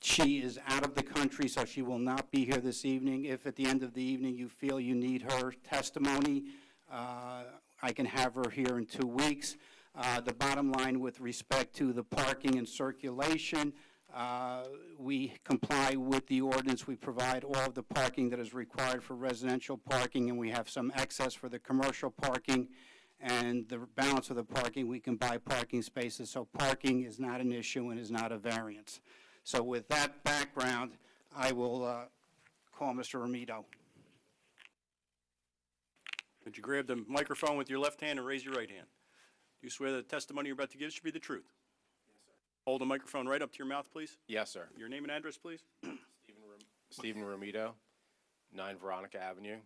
She is out of the country, so she will not be here this evening. If at the end of the evening you feel you need her testimony, I can have her here in 2 weeks. The bottom line with respect to the parking and circulation, we comply with the ordinance. We provide all of the parking that is required for residential parking, and we have some excess for the commercial parking. And the balance of the parking, we can buy parking spaces. So parking is not an issue and is not a variance. So with that background, I will call Mr. Romito. Would you grab the microphone with your left hand and raise your right hand? Do you swear that the testimony you're about to give should be the truth? Yes, sir. Hold the microphone right up to your mouth, please. Yes, sir. Your name and address, please. Stephen Romito, 9 Veronica Avenue,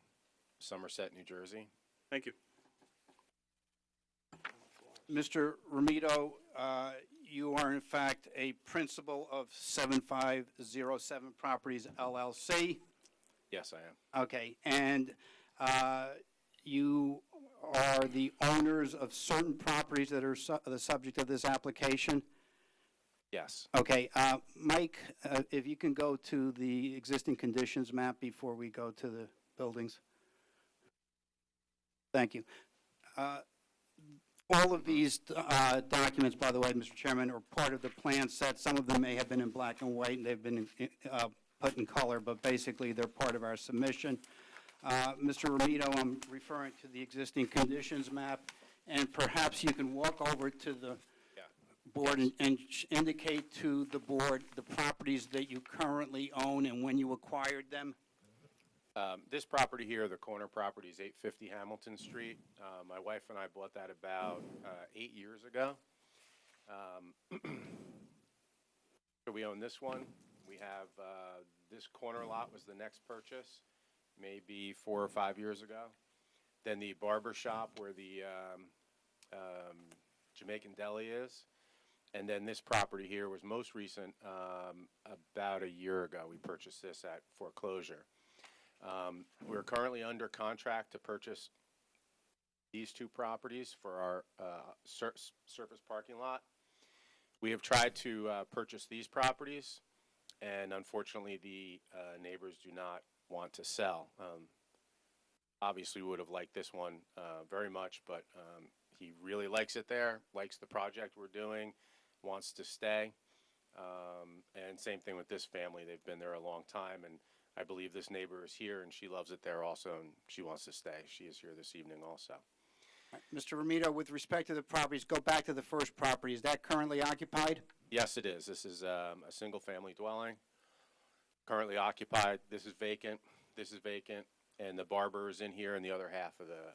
Somerset, New Jersey. Thank you. Mr. Romito, you are in fact a principal of 7507 Properties LLC. Yes, I am. Okay, and you are the owners of certain properties that are the subject of this application? Yes. Okay, Mike, if you can go to the existing conditions map before we go to the buildings. Thank you. All of these documents, by the way, Mr. Chairman, are part of the plan set. Some of them may have been in black and white, and they've been put in color, but basically they're part of our submission. Mr. Romito, I'm referring to the existing conditions map, and perhaps you can walk over to the board and indicate to the board the properties that you currently own and when you acquired them. This property here, the corner property, is 850 Hamilton Street. My wife and I bought that about 8 years ago. So we own this one. We have this corner lot was the next purchase, maybe 4 or 5 years ago. Then the barber shop where the Jamaican deli is. And then this property here was most recent, about a year ago. We purchased this at foreclosure. We're currently under contract to purchase these 2 properties for our surface parking lot. We have tried to purchase these properties, and unfortunately the neighbors do not want to sell. Obviously we would have liked this one very much, but he really likes it there, likes the project we're doing, wants to stay. And same thing with this family. They've been there a long time, and I believe this neighbor is here, and she loves it there also, and she wants to stay. She is here this evening also. Mr. Romito, with respect to the properties, go back to the first property. Is that currently occupied? Yes, it is. This is a single-family dwelling, currently occupied. This is vacant. This is vacant, and the barber is in here, and the other half of the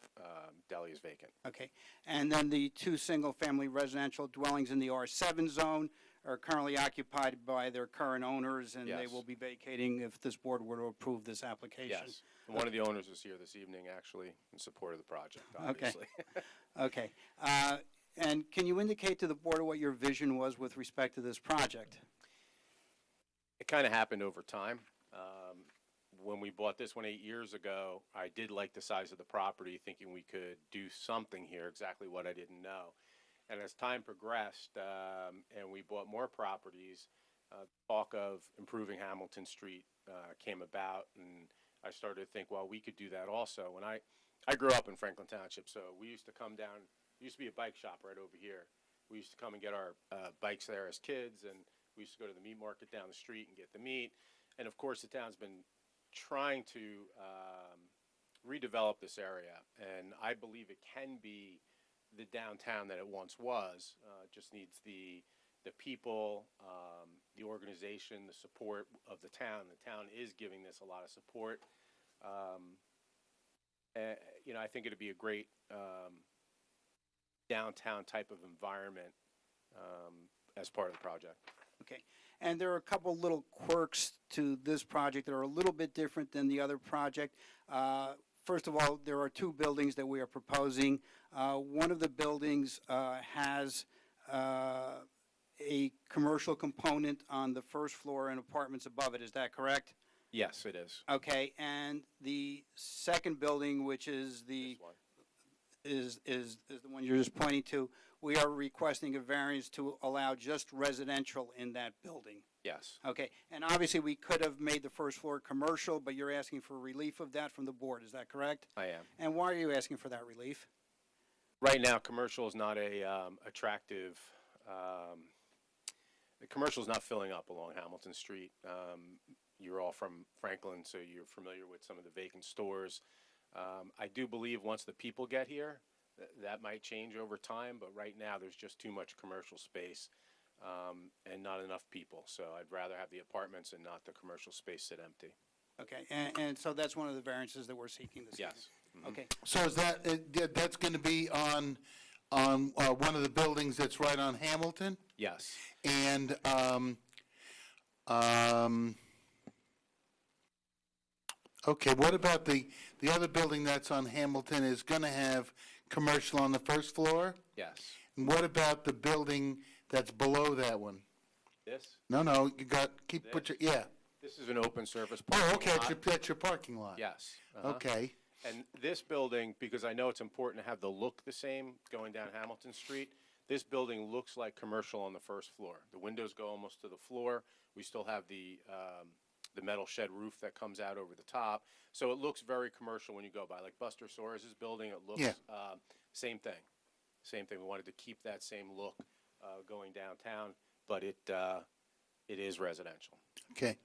deli is vacant. Okay. And then the 2 single-family residential dwellings in the R7 zone are currently occupied by their current owners, and they will be vacating if this board were to approve this application. Yes. And one of the owners is here this evening, actually, in support of the project, obviously. Okay. Okay. And can you indicate to the board what your vision was with respect to this project? It kind of happened over time. When we bought this one 8 years ago, I did like the size of the property, thinking we could do something here, exactly what I didn't know. And as time progressed, and we bought more properties, talk of improving Hamilton Street came about, and I started to think, well, we could do that also. When I grew up in Franklin Township, so we used to come down, there used to be a bike shop right over here. We used to come and get our bikes there as kids, and we used to go to the meat market down the street and get the meat. And of course, the town's been trying to redevelop this area, and I believe it can be the downtown that it once was. Just needs the people, the organization, the support of the town. The town is giving this a lot of support. You know, I think it'd be a great downtown type of environment as part of the project. Okay. And there are a couple little quirks to this project that are a little bit different than the other project. First of all, there are two buildings that we are proposing. One of the buildings has a commercial component on the first floor and apartments above it. Is that correct? Yes, it is. Okay. And the second building, which is the is the one you're just pointing to, we are requesting a variance to allow just residential in that building. Yes. Okay, and obviously, we could have made the first floor commercial, but you're asking for relief of that from the board, is that correct? I am. And why are you asking for that relief? Right now, commercial is not a attractive. The commercial is not filling up along Hamilton Street. You're all from Franklin, so you're familiar with some of the vacant stores. I do believe once the people get here, that might change over time, but right now there's just too much commercial space and not enough people. So I'd rather have the apartments and not the commercial space sit empty. Okay, and so that's one of the variances that we're seeking this evening? Yes. Okay. So is that's going to be on one of the buildings that's right on Hamilton? Yes. And okay, what about the other building that's on Hamilton is going to have commercial on the first floor? Yes. And what about the building that's below that one? This? No, you got, put your, yeah. This is an open surface Oh, parking okay, lot. that's your parking lot. Yes. Okay. And this building, because I know it's important to have the look the same going down Hamilton Street, this building looks like commercial on the first floor. The windows go almost to the floor. We still have the metal shed roof that comes out over the top. So it looks very commercial when you go by. Like Buster Soares' building, it looks, same thing. Same thing. We wanted to keep that same look going downtown, but it is residential. Okay.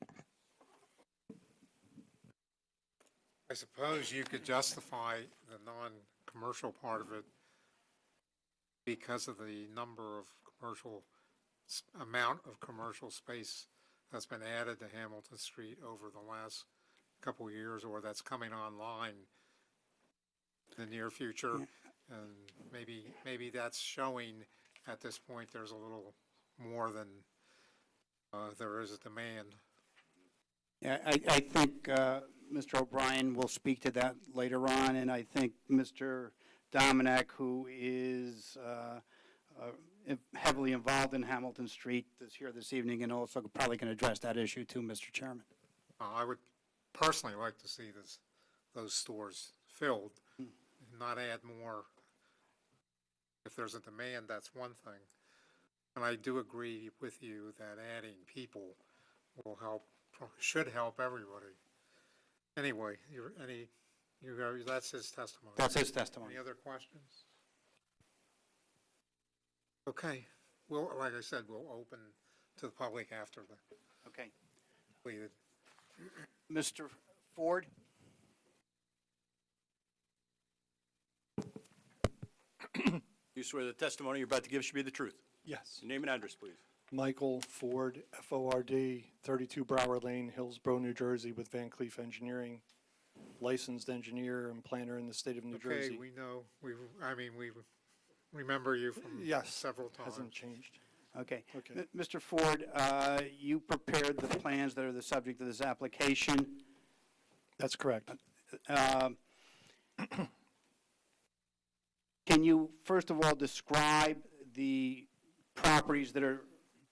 I suppose you could justify the non-commercial part of it because of the number of amount of commercial space that's been added to Hamilton Street over the last couple of years, or that's coming online in the near future. And maybe that's showing at this point there's a little more than there is a demand. Yeah, I think Mr. O'Brien will speak to that later on, and I think Mr. Dominic, who is heavily involved in Hamilton Street, is here this evening and also probably can address that issue too, Mr. Chairman. I would personally like to see those stores filled, not add more. If there's a demand, that's one thing. And I do agree with you that adding people will help, should help everybody. Anyway, that's his testimony. That's his testimony. Any other questions? Okay. Like I said, we'll open to the public after the. Okay. Completed. Mr. Ford? You swear the testimony you're about to give should be the truth? Yes. Your name and address, please. Michael Ford, Ford, 32 Broward Lane, Hillsborough, New Jersey, with Van Cleef Engineering, licensed engineer and planner in the state of New Jersey. Okay, we know, we remember you from several times. Hasn't changed. Okay. Mr. Ford, you prepared the plans that are the subject of this application. That's correct. Can you, first of all, describe the properties that are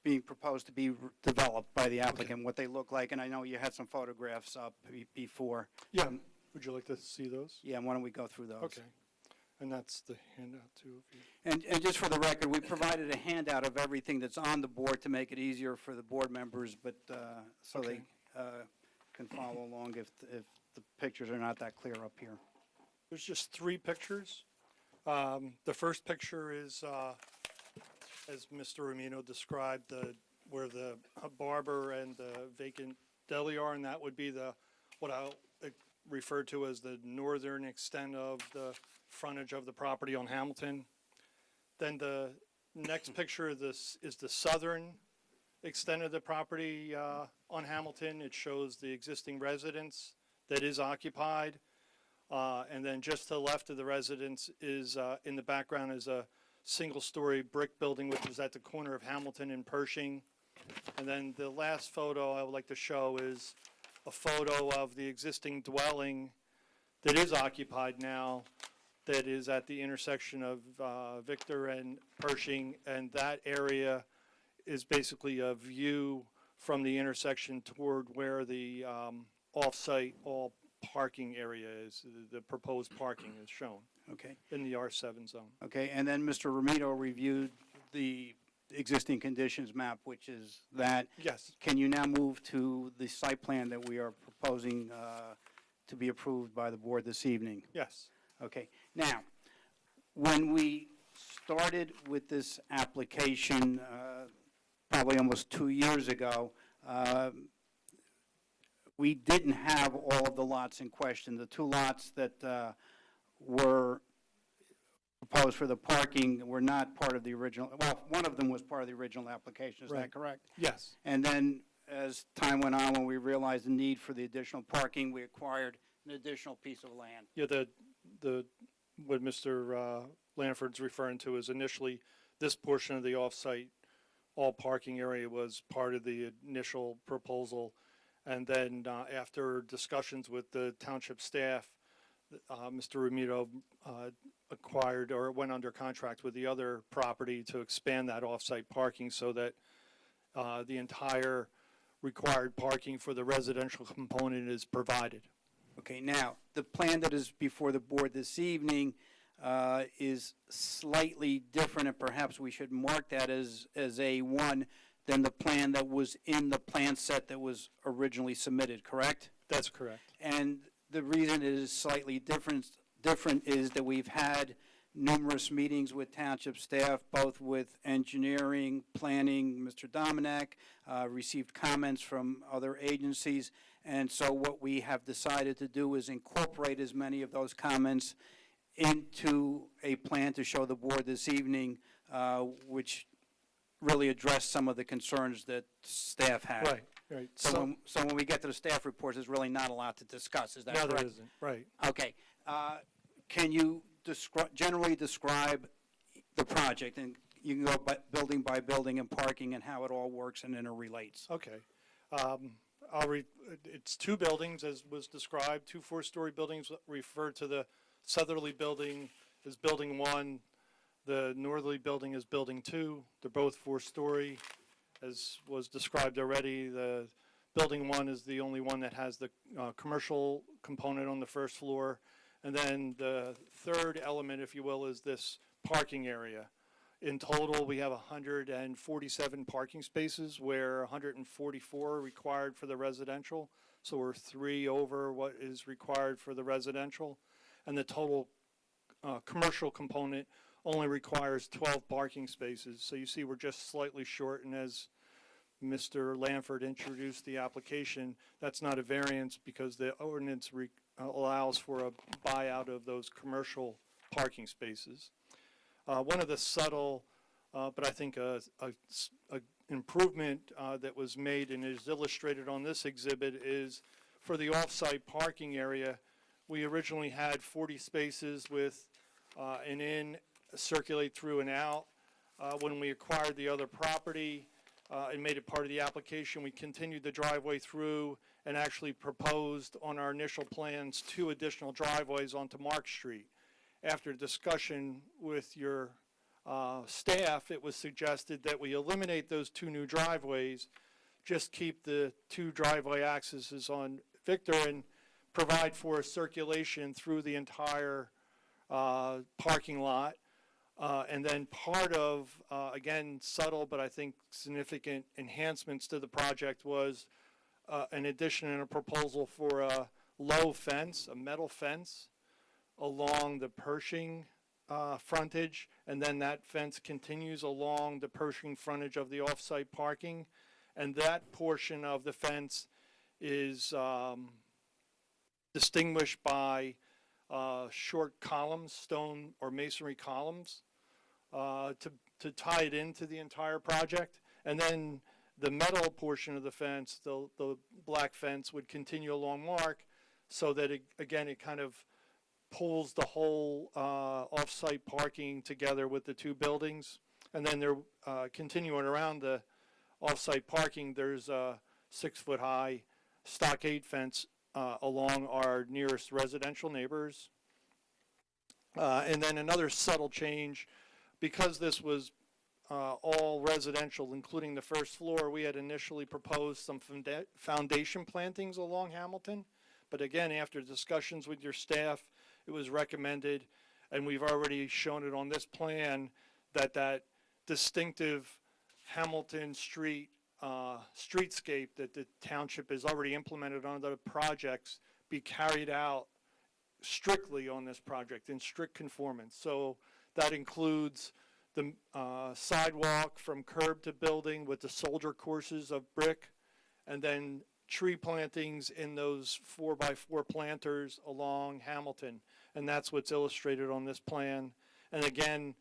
being proposed to be developed by the applicant, what they look like, and I know you had some photographs up before. Yeah, would you like to see those? Yeah, why don't we go through those? Okay. And that's the handout too. If you- And just for the record, we provided a handout of everything that's on the board to make it easier for the board members, but, so Okay. they can follow along if the pictures are not that clear up here. There's just 3 pictures. The first picture is, as Mr. Romino described, where the barber and the vacant deli are, and that would be what I'll refer to as the northern extent of the frontage of the property on Hamilton. Then the next picture of this is the southern extent of the property on Hamilton. It shows the existing residence that is occupied. And then just to the left of the residence is, in the background, is a single-story brick building, which is at the corner of Hamilton and Pershing. And then the last photo I would like to show is a photo of the existing dwelling that is occupied now, that is at the intersection of Victor and Pershing, and that area is basically a view from the intersection toward where the off-site all parking area is, the proposed parking is shown. Okay. In the R7 zone. Okay, and then Mr. Romito reviewed the existing conditions map, which is that. Yes. Can you now move to the site plan that we are proposing to be approved by the board this evening? Yes. Okay. Now, when we started with this application, probably almost 2 years ago, we didn't have all of the lots in question. The 2 lots that were proposed for the parking were not part of the original, well, one of them was part of the original application, is that Right. correct? Yes. And then, as time went on, when we realized the need for the additional parking, we acquired an additional piece of land. Yeah, what Mr. Lanford's referring to is initially, this portion of the off-site, all parking area was part of the initial proposal. And then after discussions with the township staff, Mr. Romito acquired or went under contract with the other property to expand that off-site parking so that the entire required parking for the residential component is provided. Okay, now, the plan that is before the board this evening is slightly different, and perhaps we should mark that as A1 than the plan that was in the plan set that was originally submitted, correct? That's correct. And the reason it is slightly different is that we've had numerous meetings with township staff, both with engineering, planning, Mr. Dominack, received comments from other agencies, and so what we have decided to do is incorporate as many of those comments into a plan to show the board this evening, which really address some of the concerns that staff had. Right, right. So when we get to the staff reports, there's really not a lot to discuss, is that correct? No, there isn't, right. Okay. Can you generally describe the project, and you can go building by building and parking and how it all works and interrelates? Okay. It's 2 buildings, as was described, 2 4-story buildings. Refer to the southerly building as Building 1. The northerly building is Building 2. They're both 4-story. As was described already, the Building 1 is the only one that has the commercial component on the first floor. And then the third element, if you will, is this parking area. In total, we have 147 parking spaces, where 144 are required for the residential. So we're 3 over what is required for the residential. And the total commercial component only requires 12 parking spaces. So you see we're just slightly short, and as Mr. Lanford introduced the application, that's not a variance because the ordinance allows for a buyout of those commercial parking spaces. One of the subtle, but I think a improvement that was made and is illustrated on this exhibit is for the off-site parking area, we originally had 40 spaces with an in, circulate through and out. When we acquired the other property and made it part of the application, we continued the driveway through and actually proposed on our initial plans 2 additional driveways onto Mark Street. After discussion with your staff, it was suggested that we eliminate those 2 new driveways, just keep the 2 driveway accesses on Victor and provide for circulation through the entire parking lot. And then part of, again, subtle but I think significant enhancements to the project was an addition and a proposal for a low fence, a metal fence, along the Pershing frontage, and then that fence continues along the Pershing frontage of the off-site parking, and that portion of the fence is distinguished by short columns, stone or masonry columns, to tie it into the entire project. And then the metal portion of the fence, the black fence, would continue along Mark, so that, again, it kind of pulls the whole off-site parking together with the 2 buildings. And then they're continuing around the off-site parking, there's a 6-foot-high stockade fence along our nearest residential neighbors. And then another subtle change, because this was all residential, including the first floor, we had initially proposed some foundation plantings along Hamilton. But again, after discussions with your staff, it was recommended, and we've already shown it on this plan, that that distinctive Hamilton street streetscape that the township has already implemented on the projects be carried out strictly on this project in strict conformance. So that includes the sidewalk from curb to building with the soldier courses of brick, and then tree plantings in those 4x4 planters along Hamilton. And that's what's illustrated on this plan. And again,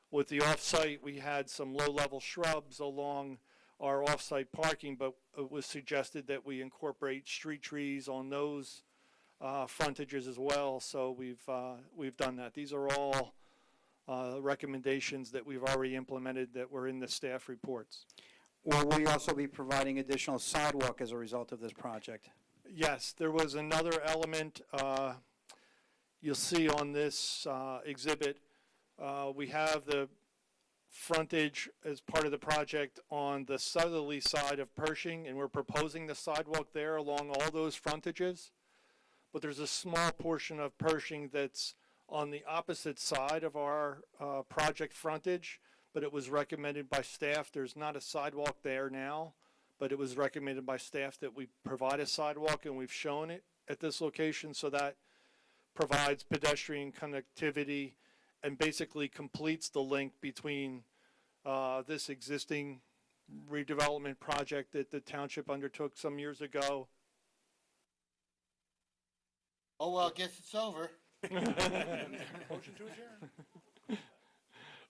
with the off-site, we had some low-level shrubs along our off-site parking, but it was suggested that we incorporate street trees on those frontages as well. So we've done that. These are all recommendations that we've already implemented that were in the staff reports. Will we also be providing additional sidewalk as a result of this project? Yes, there was another element you'll see on this exhibit. We have the frontage as part of the project on the southerly side of Pershing, and we're proposing the sidewalk there along all those frontages. But there's a small portion of Pershing that's on the opposite side of our project frontage, but it was recommended by staff. There's not a sidewalk there now, but it was recommended by staff that we provide a sidewalk, and we've shown it at this location, so that provides pedestrian connectivity and basically completes the link between this existing redevelopment project that the township undertook some years ago. Oh, well, I guess it's over. Motion to adjourn.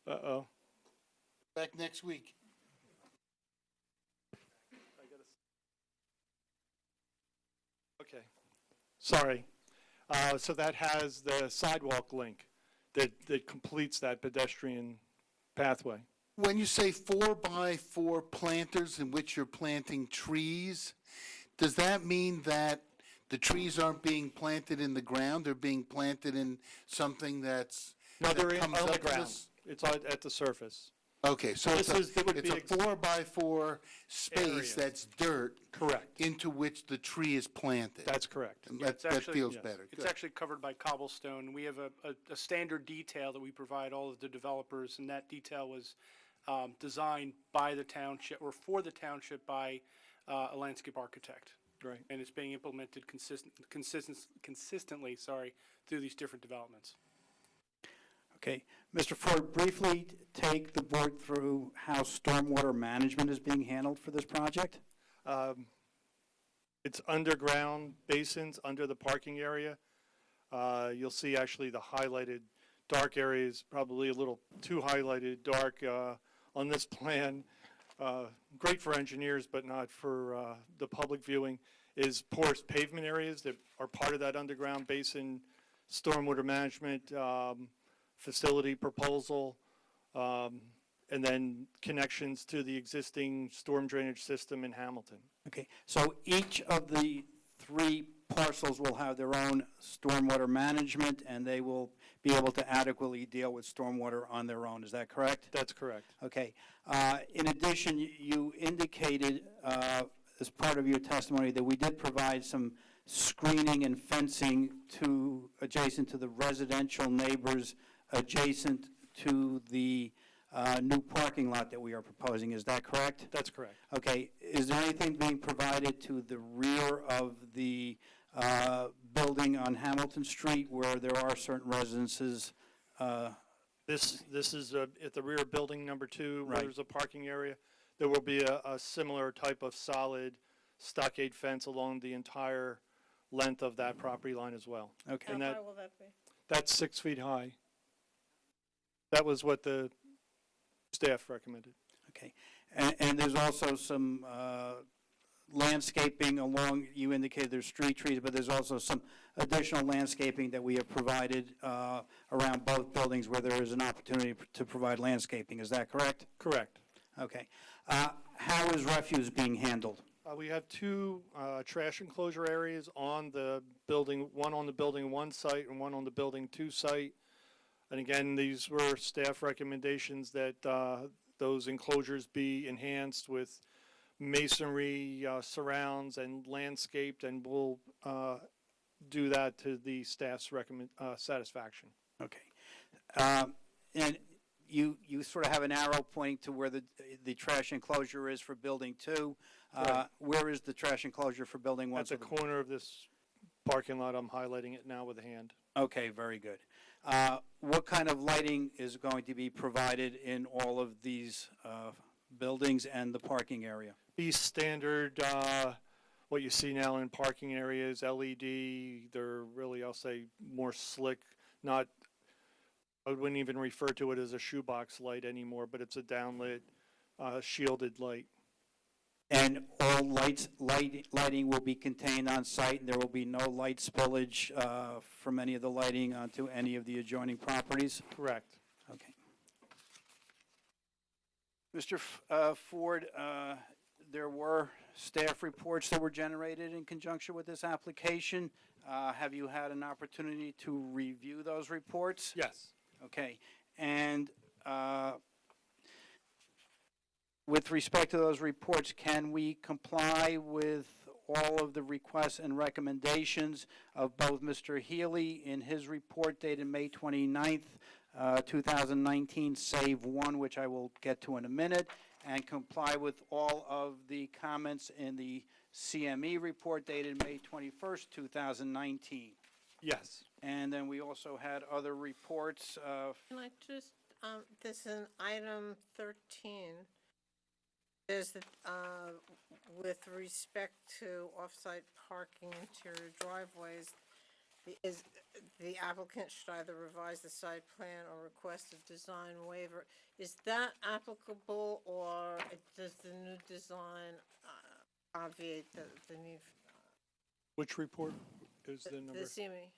Uh-oh. Back next week. Okay. Sorry. So that has the sidewalk link that completes that pedestrian pathway. When you say 4x4 planters in which you're planting trees, does that mean that the trees aren't being planted in the ground? They're being planted in something that's... No, they're comes on up the to ground. this? It's at the surface. Okay, so This it's it would a be 4x4 space Area. that's dirt Correct. into which the tree is planted. That's correct. And It's that actually- feels yes. better. It's Good. actually covered by cobblestone. We have a standard detail that we provide all of the developers, and that detail was designed by the township, or for the township by a landscape architect. Right. And it's being implemented consistently, through these different developments. Okay. Mr. Ford, briefly take the board through how stormwater management is being handled for this project? It's underground basins under the parking area. You'll see actually the highlighted dark areas, probably a little too highlighted dark on this plan. Great for engineers, but not for the public viewing, is porous pavement areas that are part of that underground basin stormwater management facility proposal, and then connections to the existing storm drainage system in Hamilton. Okay, so each of the 3 parcels will have their own stormwater management, and they will be able to adequately deal with stormwater on their own. Is that correct? That's correct. Okay. In addition, you indicated as part of your testimony that we did provide some screening and fencing adjacent to the residential neighbors adjacent to the new parking lot that we are proposing. Is that correct? That's correct. Okay. Is there anything being provided to the rear of the building on Hamilton Street where there are certain residences? This is at the rear of building number 2, where Right. there's a parking area. There will be a similar type of solid stockade fence along the entire length of that property line as well. Okay. And How high will that be? that's 6 feet high. That was what the staff recommended. Okay. And there's also some landscaping along, you indicated there's street trees, but there's also some additional landscaping that we have provided around both buildings where there is an opportunity to provide landscaping. Is that correct? Correct. Okay. How is refuse being handled? We have 2 trash enclosure areas on the building, one on the building 1 site and one on the building 2 site. And again, these were staff recommendations that those enclosures be enhanced with masonry surrounds and landscaped, and we'll do that to the staff's satisfaction. Okay. And you sort of have an arrow pointing to where the trash enclosure is for building 2. Right. Where is the trash enclosure for building 1? At the corner of this parking lot, I'm highlighting it now with a hand. Okay, very good. What kind of lighting is going to be provided in all of these buildings and the parking area? Be standard, what you see now in parking areas, LED. They're really, I'll say, more slick, not, I wouldn't even refer to it as a shoebox light anymore, but it's a downlit, shielded light. And all lighting will be contained on site, and there will be no light spillage from any of the lighting onto any of the adjoining properties? Correct. Okay. Mr. Ford, there were staff reports that were generated in conjunction with this application. Have you had an opportunity to review those reports? Yes. Okay. And with respect to those reports, can we comply with all of the requests and recommendations of both Mr. Healy in his report dated May 29th, 2019, save one, which I will get to in a minute, and comply with all of the comments in the CME report dated May 21st, 2019? Yes. And then we also had other reports. Can I just, this is item 13. There's the, with respect to off-site parking interior driveways, is the applicant should either revise the site plan or request a design waiver. Is that applicable, or does the new design obviate the need? Which report is the number? The CME,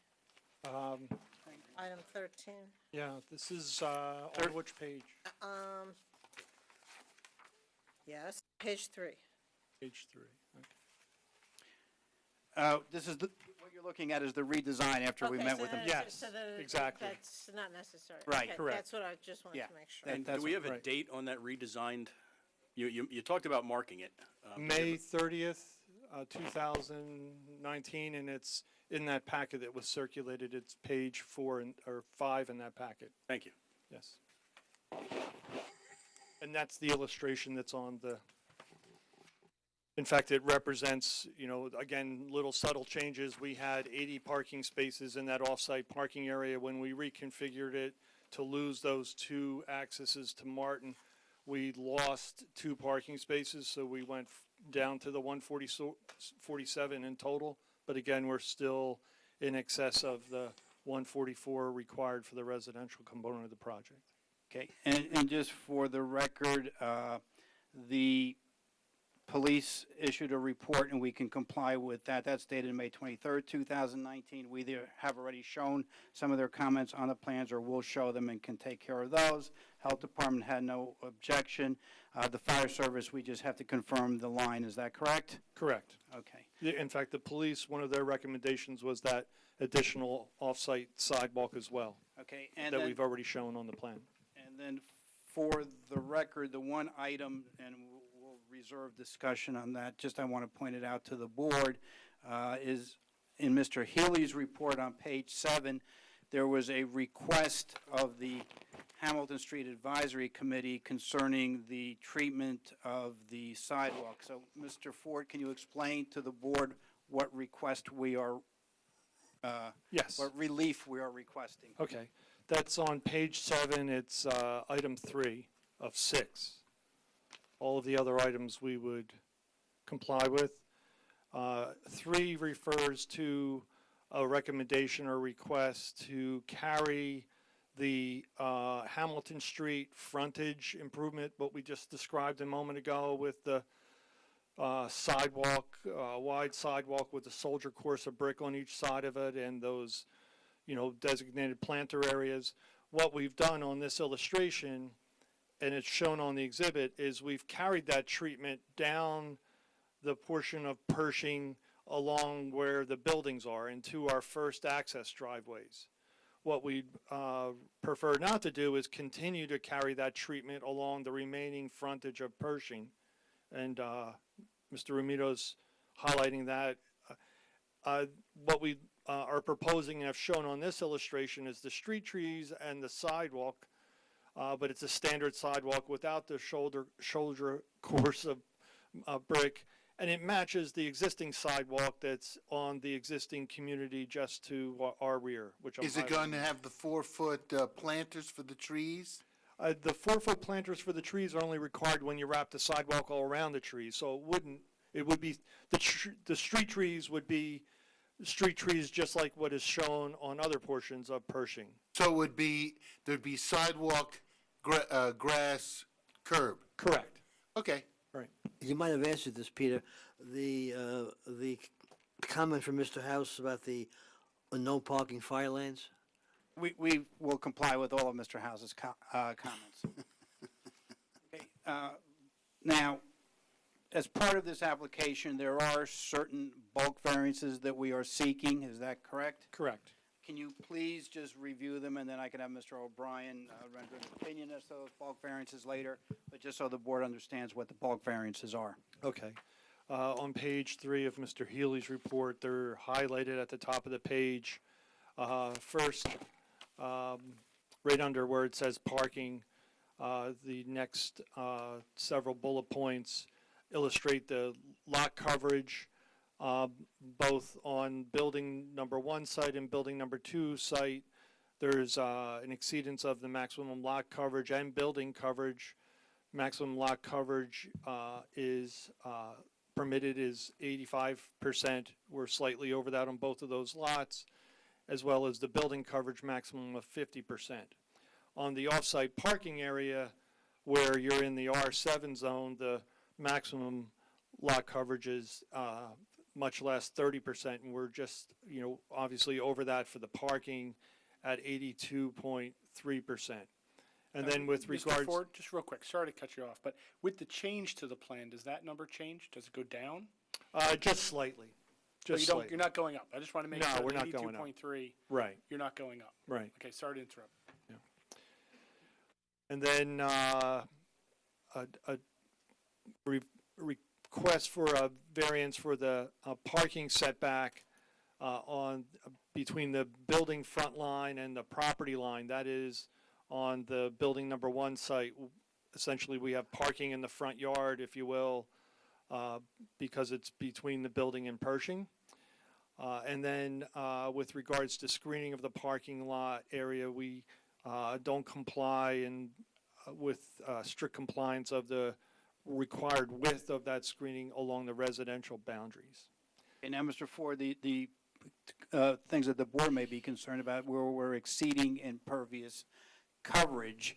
item 13. Yeah, this is on which page? Yes, page 3. Page 3. Okay. This is what you're looking at is the redesign after we Okay, met so with them. that- Yes, so that- exactly. That's not necessary. Right, Okay, correct. That's what I just wanted Yeah. to make sure. And that's do we have a right. date on that redesigned? You talked about marking it. May 30th, 2019, and it's in that packet that was circulated. It's page 4 or 5 in that packet. Thank you. Yes. And that's the illustration that's on the, in fact, it represents, again, little subtle changes. We had 80 parking spaces in that off-site parking area. When we reconfigured it to lose those 2 accesses to Martin, we lost 2 parking spaces, so we went down to the 147 in total. But again, we're still in excess of the 144 required for the residential component of the project. Okay, and just for the record, the police issued a report, and we can comply with that. That's dated May 23rd, 2019. We either have already shown some of their comments on the plans, or will show them and can take care of those. Health Department had no objection. The fire service, we just have to confirm the line. Is that correct? Correct. Okay. In fact, the police, one of their recommendations was that additional off-site sidewalk as well. Okay, and that then- we've already shown on the plan. And then for the record, the one item, and we'll reserve discussion on that, just I want to point it out to the board, is in Mr. Healy's report on page 7, there was a request of the Hamilton Street Advisory Committee concerning the treatment of the sidewalk. So, Mr. Ford, can you explain to the board what request we are, Yes. what relief we are requesting? Okay. That's on page 7. It's item 3 of 6. All of the other items we would comply with. 3 refers to a recommendation or request to carry the Hamilton Street frontage improvement, what we just described a moment ago with the sidewalk, wide sidewalk with a soldier course of brick on each side of it, and those, designated planter areas. What we've done on this illustration, and it's shown on the exhibit, is we've carried that treatment down the portion of Pershing along where the buildings are into our first access driveways. What we prefer not to do is continue to carry that treatment along the remaining frontage of Pershing. And Mr. Romito's highlighting that. What we are proposing and have shown on this illustration is the street trees and the sidewalk, but it's a standard sidewalk without the shoulder course of brick, and it matches the existing sidewalk that's on the existing community just to our rear, which I'm Is it going to have the 4-foot planters for the trees? The 4-foot planters for the trees are only required when you wrap the sidewalk all around the trees, so it would be, the street trees would be street trees just like what is shown on other portions of Pershing. So there'd be sidewalk, grass, curb? Correct. Okay. Right. You might have answered this, Peter. The comment from Mr. House about the no parking fire lanes? We will comply with all of Mr. House's comments. Okay, now, as part of this application, there are certain bulk variances that we are seeking. Is that correct? Correct. Can you please just review them, and then I can have Mr. O'Brien render an opinion as to those bulk variances later, but just so the board understands what the bulk variances are. Okay. On page 3 of Mr. Healy's report, they're highlighted at the top of the page. First, right under where it says parking, the next several bullet points illustrate the lot coverage, both on building number 1 site and building number 2 site. There's an exceedance of the maximum lot coverage and building coverage. Maximum lot coverage is permitted is 85%. We're slightly over that on both of those lots, as well as the building coverage maximum of 50%. On the off-site parking area, where you're in the R7 zone, the maximum lot coverage is much less, 30%, and we're just, obviously over that for the parking at 82.3%. And then with regards... Mr. Ford, just real quick, sorry to cut you off, but with the change to the plan, does that number change? Does it go down? Just slightly. So Just you're slightly. not going up. I just want to make No, sure we're that not going up. 82.3, Right. you're not going up. Right. Okay, sorry to interrupt. And then a request for a variance for the parking setback on between the building front line and the property line. That is on the building number 1 site. Essentially, we have parking in the front yard, if you will, because it's between the building and Pershing. And then with regards to screening of the parking lot area, we don't comply with strict compliance of the required width of that screening along the residential boundaries. And now, Mr. Ford, the things that the board may be concerned about, where we're exceeding impervious coverage,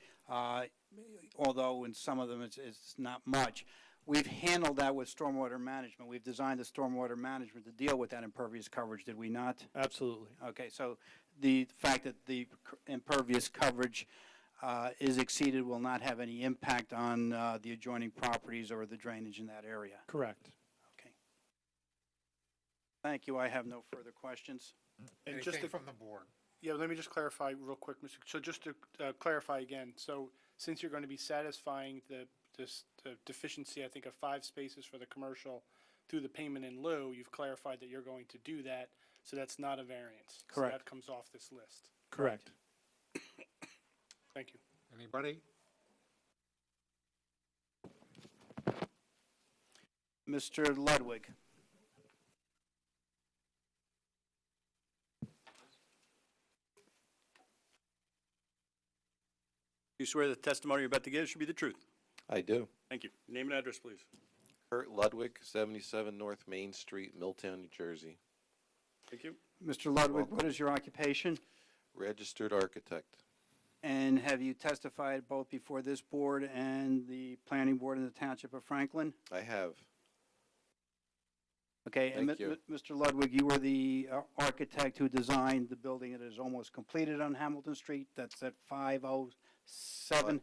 although in some of them it's not much. we've handled that with stormwater management. We've designed the stormwater management to deal with that impervious coverage, did we not? Absolutely. Okay, so the fact that the impervious coverage is exceeded will not have any impact on the adjoining properties or the drainage in that area? Correct. Okay. Thank you. I have no further questions. And just Anything to, from the board? yeah, let me just clarify real quick, Mr. So just to clarify again, so since you're going to be satisfying the deficiency, I think, of 5 spaces for the commercial through the payment in lieu, you've clarified that you're going to do that, so that's not a variance. Correct. So that comes off this list. Correct. Thank you. Anybody? Mr. Ludwig? Do you swear the testimony you're about to give should be the truth? I do. Thank you. Name and address, please. Kurt Ludwig, 77 North Main Street, Milltown, New Jersey. Thank you. Mr. Ludwig, what is your occupation? Registered architect. And have you testified both before this board and the planning board in the Township of Franklin? I have. Okay, and Thank you. Mr. Ludwig, you were the architect who designed the building that is almost completed on Hamilton Street. That's at 507?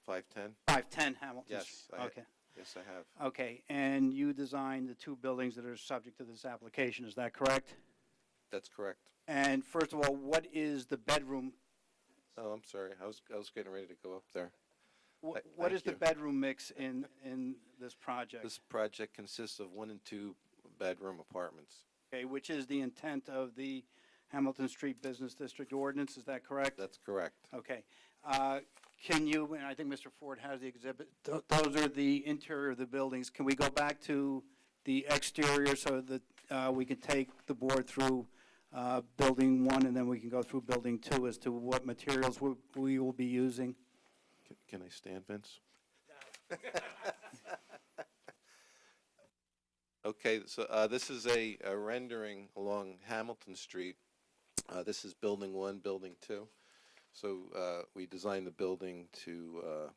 510? 510 Hamilton Yes. Street. Okay. Yes, I have. Okay, and you designed the 2 buildings that are subject to this application, is that correct? That's correct. And first of all, what is the bedroom, Oh, I'm sorry. I was getting ready to go up there. what Thank is the you. bedroom mix in this project? This project consists of 1 and 2 bedroom apartments. Okay, which is the intent of the Hamilton Street Business District ordinance, is that correct? That's correct. Okay. Can you, and I think Mr. Ford has the exhibit, those are the interior of the buildings. Can we go back to the exterior so that we can take the board through building 1 and then we can go through building 2 as to what materials we will be using? Can I stand, Vince? Okay, so this is a rendering along Hamilton Street. This is building 1, building 2. So we designed the building to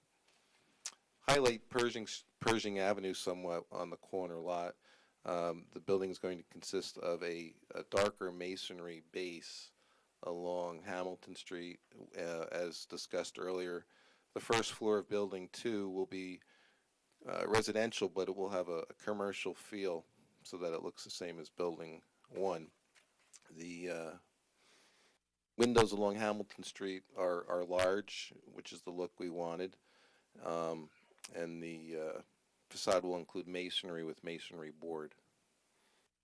highlight Pershing Avenue somewhat on the corner lot. The building is going to consist of a darker masonry base along Hamilton Street. As discussed earlier, the first floor of building 2 will be residential, but it will have a commercial feel so that it looks the same as building 1. The windows along Hamilton Street are large, which is the look we wanted, and the facade will include masonry with masonry board.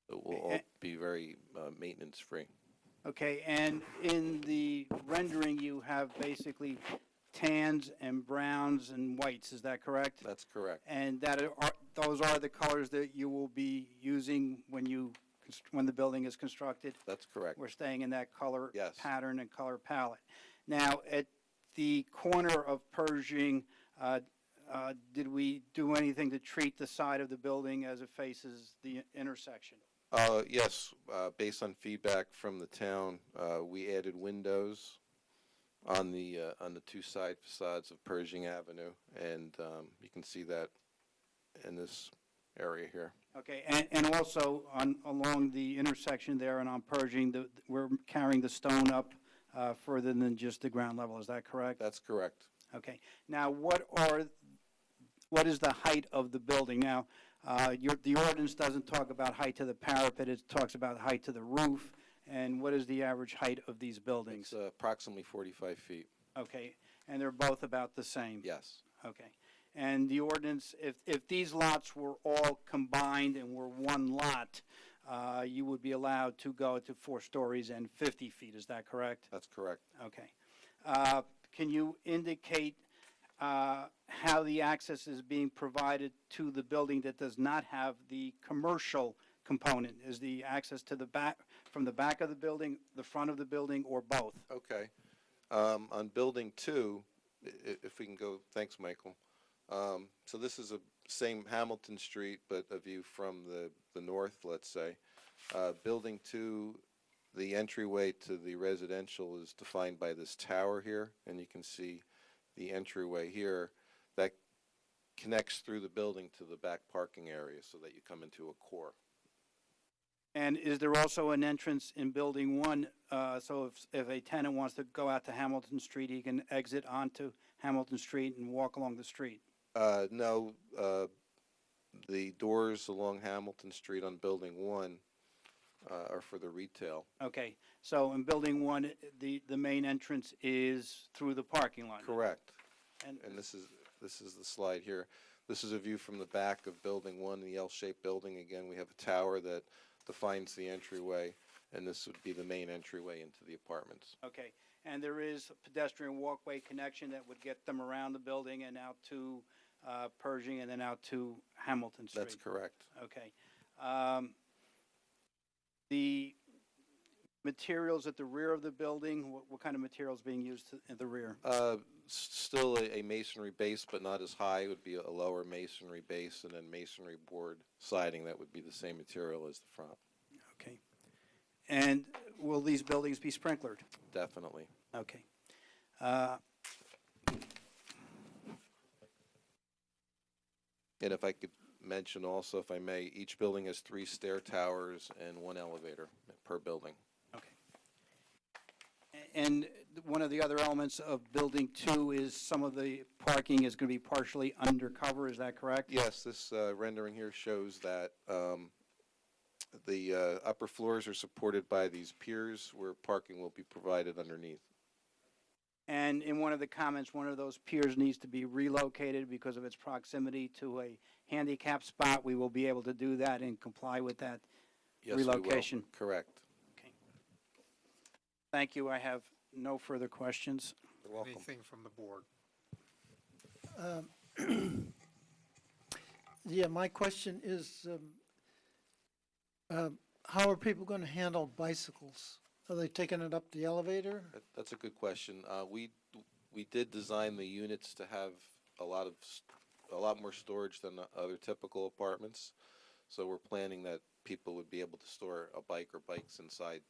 It will all be very maintenance-free. Okay, and in the rendering, you have basically tans and browns and whites, is that correct? That's correct. And those are the colors that you will be using when the building is constructed? That's correct. We're staying in that color Yes. pattern and color palette. Now, at the corner of Pershing, did we do anything to treat the side of the building as it faces the intersection? Yes, based on feedback from the town, we added windows on the 2 side facades of Pershing Avenue, and you can see that in this area here. Okay, and also along the intersection there and on Pershing, we're carrying the stone up further than just the ground level, is that correct? That's correct. Okay, now what is the height of the building? Now, the ordinance doesn't talk about height to the parapet, it talks about height to the roof, and what is the average height of these buildings? It's approximately 45 feet. Okay, and they're both about the same? Yes. Okay. And the ordinance, if these lots were all combined and were one lot, you would be allowed to go to 4 stories and 50 feet, is that correct? That's correct. Okay. Can you indicate how the access is being provided to the building that does not have the commercial component? Is the access to the back, from the back of the building, the front of the building, or both? Okay. On building 2, if we can go, thanks, Michael. So this is a same Hamilton Street, but a view from the north, let's say. Building 2, the entryway to the residential is defined by this tower here, and you can see the entryway here. That connects through the building to the back parking area so that you come into a core. And is there also an entrance in Building 1, so if a tenant wants to go out to Hamilton Street, he can exit onto Hamilton Street and walk along the street? No, the doors along Hamilton Street on Building 1 are for the retail. Okay, so in Building 1, the main entrance is through the parking lot? Correct. And this is the slide here. This is a view from the back of Building 1, the L-shaped building. Again, we have a tower that defines the entryway, and this would be the main entryway into the apartments. Okay, and there is a pedestrian walkway connection that would get them around the building and out to Pershing and then out to Hamilton Street? That's correct. Okay. The materials at the rear of the building, what kind of materials being used at the rear? Still a masonry base, but not as high. It would be a lower masonry base and then masonry board siding that would be the same material as the front. Okay. And will these buildings be sprinklered? Definitely. Okay. And if I could mention also, if I may, each building has 3 stair towers and 1 elevator per building. And one of the other elements of Building 2 is some of the parking is going to be partially undercover, is that correct? Yes, this rendering here shows that the upper floors are supported by these piers where parking will be provided underneath. And in one of the comments, one of those piers needs to be relocated because of its proximity to a handicap spot. We will be able to do that and comply with that Yes, we will. relocation. Correct. Thank you. I have no further questions. You're welcome. Anything from the board? Yeah, my question is, how are people going to handle bicycles? Are they taking it up the elevator? That's a good question. We did design the units to have a lot more storage than the other typical apartments. So we're planning that people would be able to store a bike or bikes inside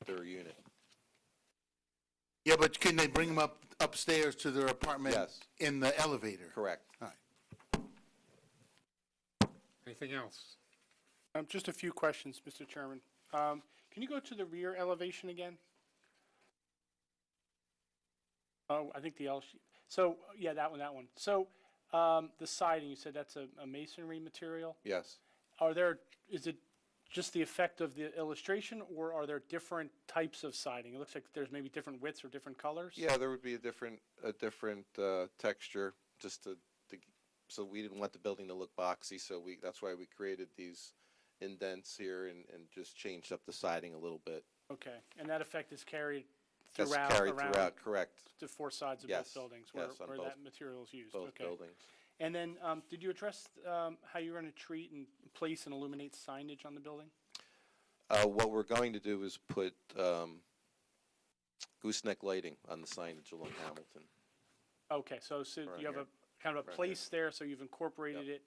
their unit. Yeah, but can they bring them upstairs to their apartment? Yes. In the elevator? Correct. All right. Anything else? Just a few questions, Mr. Chairman. Can you go to the rear elevation again? Oh, I think the L sheet. So, yeah, that one. So, the siding, you said that's a masonry material? Yes. Is it just the effect of the illustration, or are there different types of siding? It looks like there's maybe different widths or different colors? Yeah, there would be a different texture, just so we didn't want the building to look boxy, so that's why we created these indents here and just changed up the siding a little bit. Okay, and that effect is carried That's throughout, carried around throughout, correct. the 4 sides of Yes, both buildings yes, where on both- that material is used? Both Okay. buildings. And then, did you address how you're going to treat and place and illuminate signage on the building? What we're going to do is put gooseneck lighting on the signage along Hamilton. Okay, so Right you have here. a kind of a Right place there, so you've incorporated it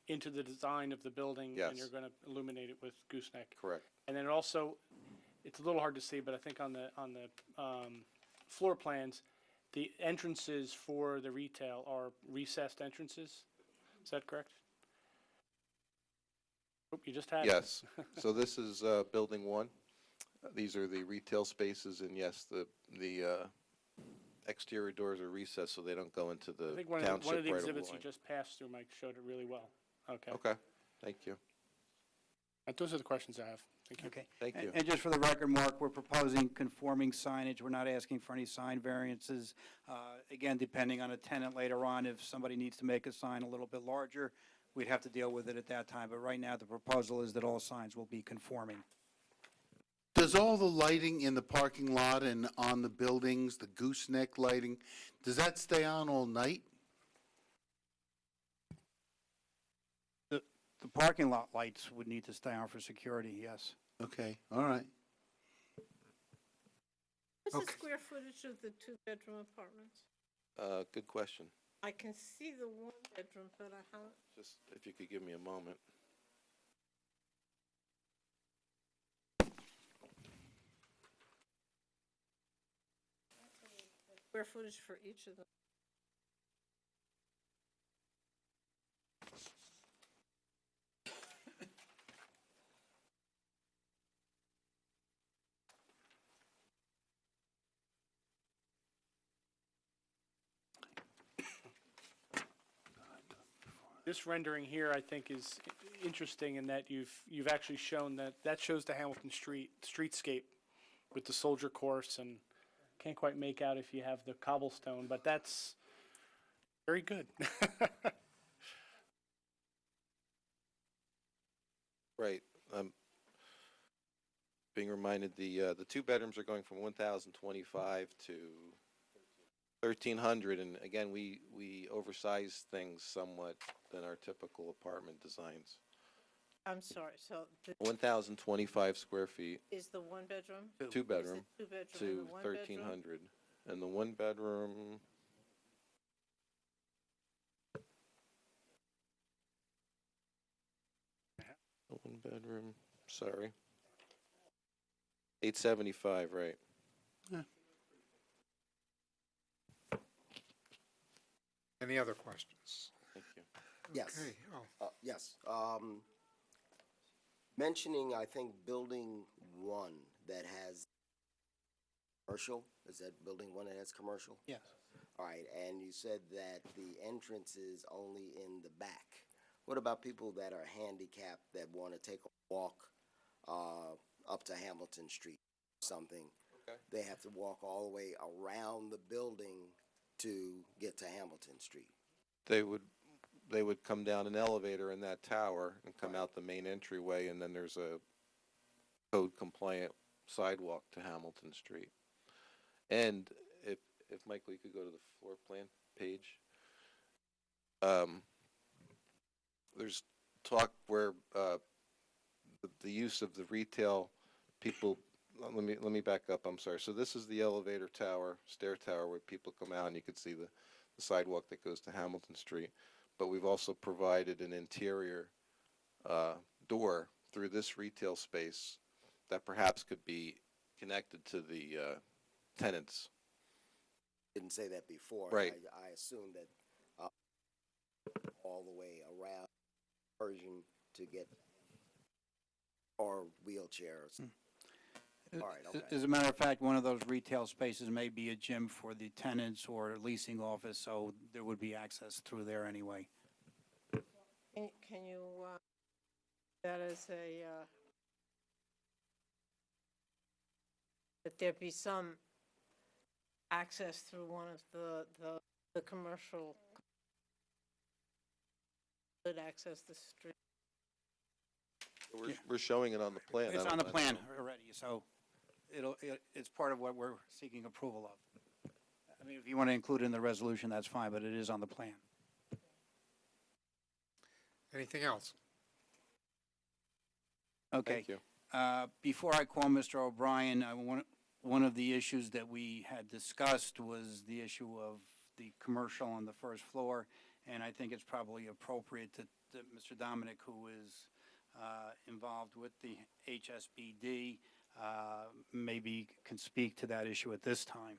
into the design of the building, Yes. and you're going to illuminate it with gooseneck. Correct. And then also, it's a little hard to see, but I think on the floor plans, the entrances for the retail are recessed entrances. Is that correct? Oop, you just had it. Yes. So this is Building 1. These are the retail spaces, and yes, the exterior doors are recessed so they don't go into the I think one township of the right of exhibits you line. just passed through, Mike, showed it really well. Okay. Okay, thank you. Those are the questions I have. Thank you. Okay. Thank you. And just for the record, Mark, we're proposing conforming signage. We're not asking for any sign variances. Again, depending on a tenant later on, if somebody needs to make a sign a little bit larger, we'd have to deal with it at that time. But right now, the proposal is that all signs will be conforming. Does all the lighting in the parking lot and on the buildings, the gooseneck lighting, does that stay on all night? The parking lot lights would need to stay on for security, yes. Okay, all right. What's the square footage of the 2-bedroom apartments? Good question. I can see the 1-bedroom, but I haven't. Just if you could give me a moment. Square footage for each of them. This rendering here, I think, is interesting in that you've actually shown that shows the Hamilton streetscape with the soldier course, and can't quite make out if you have the cobblestone, but that's very good. Right. Being reminded, the two bedrooms are going from 1,025 to 1,300, and again, we oversize things somewhat than our typical apartment designs. I'm sorry, so 1,025 square feet, is the one bedroom? two bedroom, Two bedroom to and the one bedroom? 1,300, and the one bedroom. The one bedroom, sorry. 875, right. Any other questions? Thank you. Yes. Okay, Yes. Mentioning, I think, building one that has commercial, is that building one that has commercial? Yes. All right, and you said that the entrance is only in the back. What about people that are handicapped that want to take a walk up to Hamilton Street, something? Okay. They have to walk all the way around the building to get to Hamilton Street. They would come down an elevator in that tower and come out the main entryway, and then there's a code-compliant sidewalk to Hamilton Street. And if Michael, you could go to the floor plan page. There's talk where the use of the retail people. Let me back up. I'm sorry. So this is the elevator tower, stair tower, where people come out and you can see the sidewalk that goes to Hamilton Street. But we've also provided an interior door through this retail space that perhaps could be connected to the tenants. Didn't say that before. Right. I assume that all the way around Pershing to get, or wheelchairs. All right, okay. As a matter of fact, one of those retail spaces may be a gym for the tenants or a leasing office, so there would be access through there anyway. Can you, that as a, that there be some access through one of the commercial, could access the street? We're showing it on the plan. It's on the plan already, so it's part of what we're seeking approval of. I mean, if you want to include it in the resolution, that's fine, but it is on the plan. anything else? Okay. Thank you. Before I call Mr. O'Brien, one of the issues that we had discussed was the issue of the commercial on the first floor, and I think it's probably appropriate that Mr. Dominic, who is involved with the HSBD, maybe can speak to that issue at this time.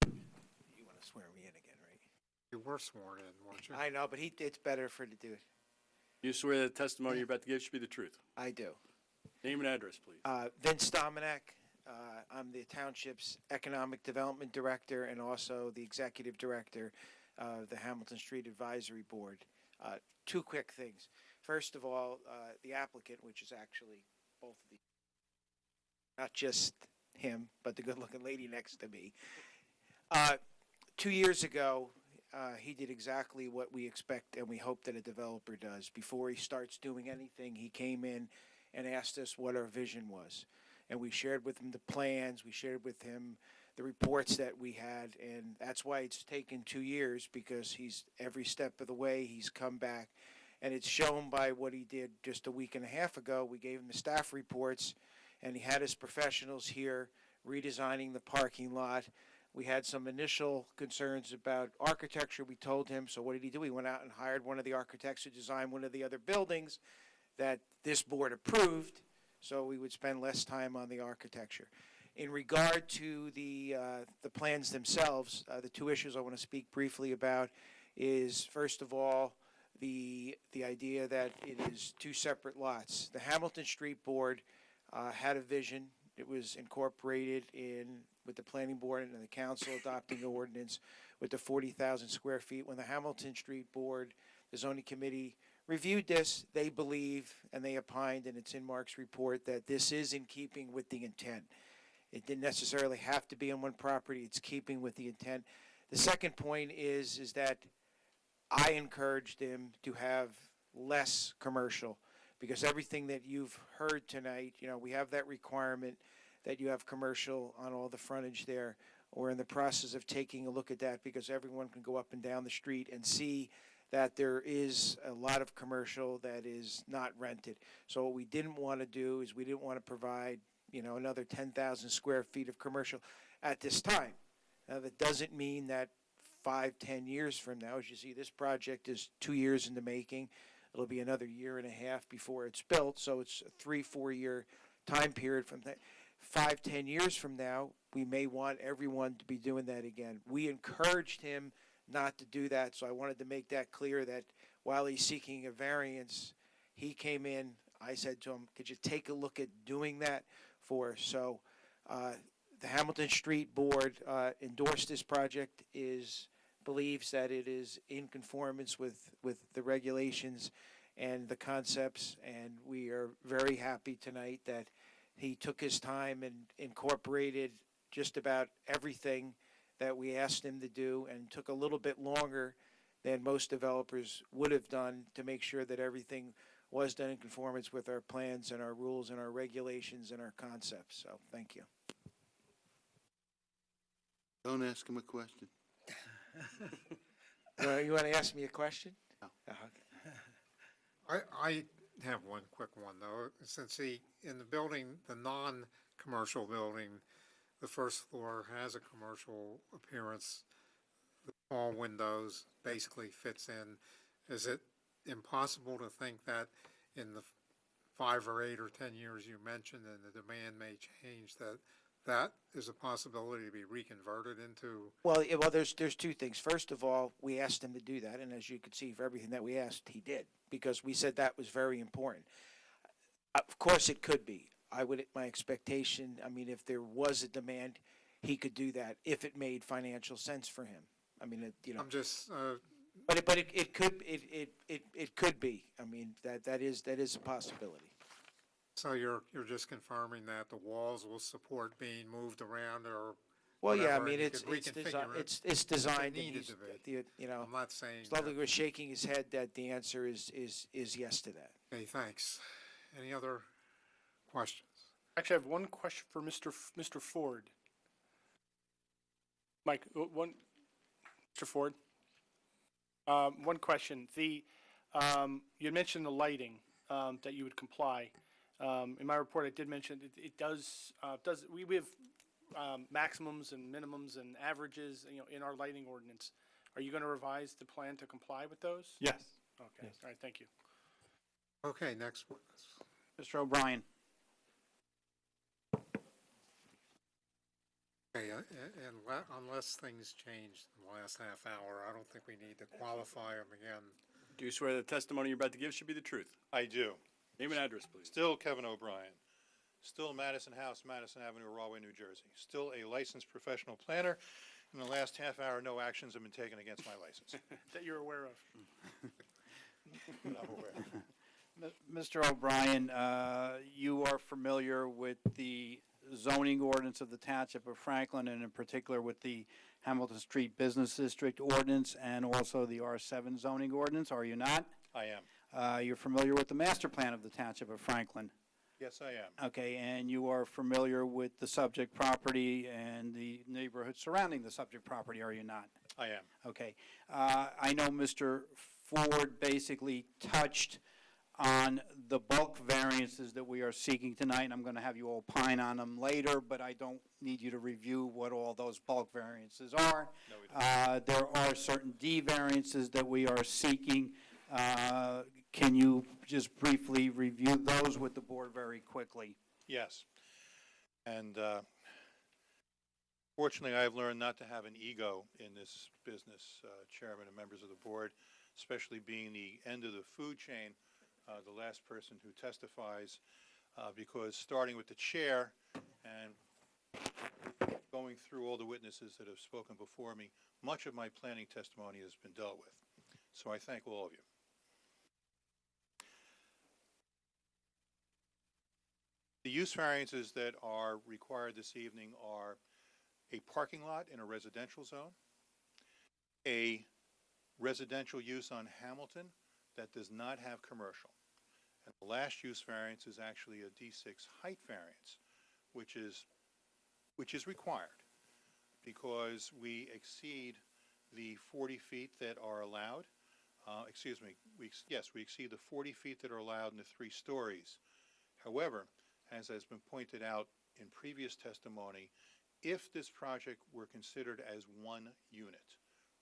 You want to swear me in again, right? You were sworn in, weren't you? I know, but it's better for to do it. You swear that the testimony you're about to give should be the truth. I do. Name and address, please. Vince Dominic. I'm the Township's Economic Development Director and also the Executive Director of the Hamilton Street Advisory Board. Two quick things. First of all, the applicant, which is actually both of these, not just him, but the good-looking lady next to me. 2 years ago, he did exactly what we expect and we hope that a developer does. Before he starts doing anything, he came in and asked us what our vision was. And we shared with him the plans, we shared with him the reports that we had, and that's why it's taken 2 years, because he's every step of the way he's come back. And it's shown by what he did just a week and a half ago. We gave him the staff reports, and he had his professionals here redesigning the parking lot. We had some initial concerns about architecture. We told him, so what did he do? He went out and hired one of the architects to design one of the other buildings that this board approved, so we would spend less time on the architecture. In regard to the plans themselves, the two issues I want to speak briefly about is, first of all, the idea that it is two separate lots. The Hamilton Street Board had a vision. It was incorporated in with the planning board and the council adopting the ordinance. with the 40,000 square feet. When the Hamilton Street Board, the zoning committee reviewed this, they believe, and they opined, and it's in Mark's report, that this is in keeping with the intent. It didn't necessarily have to be on one property. It's keeping with the intent. The second point is that I encouraged him to have less commercial, because everything that you've heard tonight, we have that requirement that you have commercial on all the frontage there. We're in the process of taking a look at that, because everyone can go up and down the street and see that there is a lot of commercial that is not rented. So what we didn't want to do is we didn't want to provide, another 10,000 square feet of commercial at this time. Now, that doesn't mean that 5-10 years from now, as you see, this project is 2 years in the making. It'll be another year and a half before it's built, so it's a 3-4 year time period from that. 5-10 years from now, we may want everyone to be doing that again. We encouraged him not to do that, so I wanted to make that clear, that while he's seeking a variance, he came in, I said to him, could you take a look at doing that for us? So the Hamilton Street Board endorsed this project, believes that it is in conformance with the regulations and the concepts, and we are very happy tonight that he took his time and incorporated just about everything that we asked him to do, and took a little bit longer than most developers would have done to make sure that everything was done in conformance with our plans and our rules and our regulations and our concepts. So thank you. Don't ask him a question. You want to ask me a question? No. Okay. I have one quick one, though. Since in the building, the non-commercial building, the first floor has a commercial appearance. The small windows basically fits in. Is it impossible to think that in the 5 or 8 or 10 years you mentioned, and the demand may change, that is a possibility to be reconverted into? Well, there's two things. First of all, we asked him to do that, and as you could see, for everything that we asked, he did, because we said that was very important. Of course, it could be. My expectation, if there was a demand, he could do that if it made financial sense for him. I'm just. But it could be. That is a possibility. So you're just confirming that the walls will support being moved around, or? Well, yeah, whatever, and you it's could reconfigure it it's designed. if it needed to be. I'm not saying. It's lovely we're shaking his head that the answer is yes to that. Okay, thanks. Any other questions? Actually, I have one question for Mr. Ford. Mike, Mr. Ford. One question. You had mentioned the lighting, that you would comply. In my report, I did mention it does we have maximums and minimums and averages, in our lighting ordinance. Are you going to revise the plan to comply with those? Yes. Okay. All right. Thank you. Okay, next witness. Mr. O'Brien. Okay, unless things changed in the last half hour, I don't think we need to qualify them again. Do you swear the testimony you're about to give should be the truth? I do. Name and address, please. Still Kevin O'Brien. Still Madison House, Madison Avenue, Rahway, New Jersey. Still a licensed professional planner. In the last half hour, no actions have been taken against my license. That you're aware of. I'm aware. Mr. O'Brien, you are familiar with the zoning ordinance of the Township of Franklin, and in particular with the Hamilton Street Business District ordinance and also the R7 zoning ordinance, are you not? I am. You're familiar with the master plan of the Township of Franklin? Yes, I am. Okay, and you are familiar with the subject property and the neighborhood surrounding the subject property, are you not? I am. Okay. I know Mr. Ford basically touched on the bulk variances that we are seeking tonight, and I'm going to have you opine on them later, but I don't need you to review what all those bulk variances are. No, we don't. There are certain D variances that we are seeking. Can you just briefly review those with the board very quickly? Yes. And fortunately, I've learned not to have an ego in this business, Chairman and members of the board, especially being the end of the food chain, the last person who testifies, because starting with the chair and going through all the witnesses that have spoken before me, much of my planning testimony has been dealt with. So I thank all of you. The use variances that are required this evening are a parking lot in a residential zone, a residential use on Hamilton that does not have commercial. And the last use variance is actually a D6 height variance, which is required because we exceed the 40 feet that are allowed. We exceed the 40 feet that are allowed in the 3 stories. However, as has been pointed out in previous testimony, if this project were considered as one unit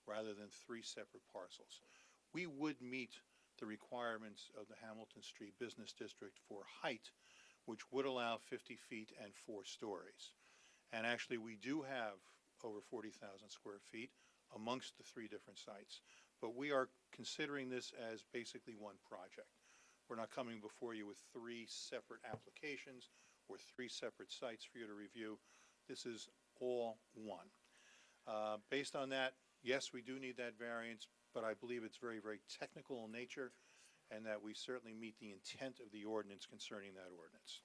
rather than 3 separate parcels, we would meet the requirements of the Hamilton Street Business District for height, which would allow 50 feet and 4 stories. And actually, we do have over 40,000 square feet amongst the 3 different sites. But we are considering this as basically one project. We're not coming before you with 3 separate applications or 3 separate sites for you to review. This is all one. Based on that, yes, we do need that variance, but I believe it's very, very technical in nature, and that we certainly meet the intent of the ordinance concerning that ordinance.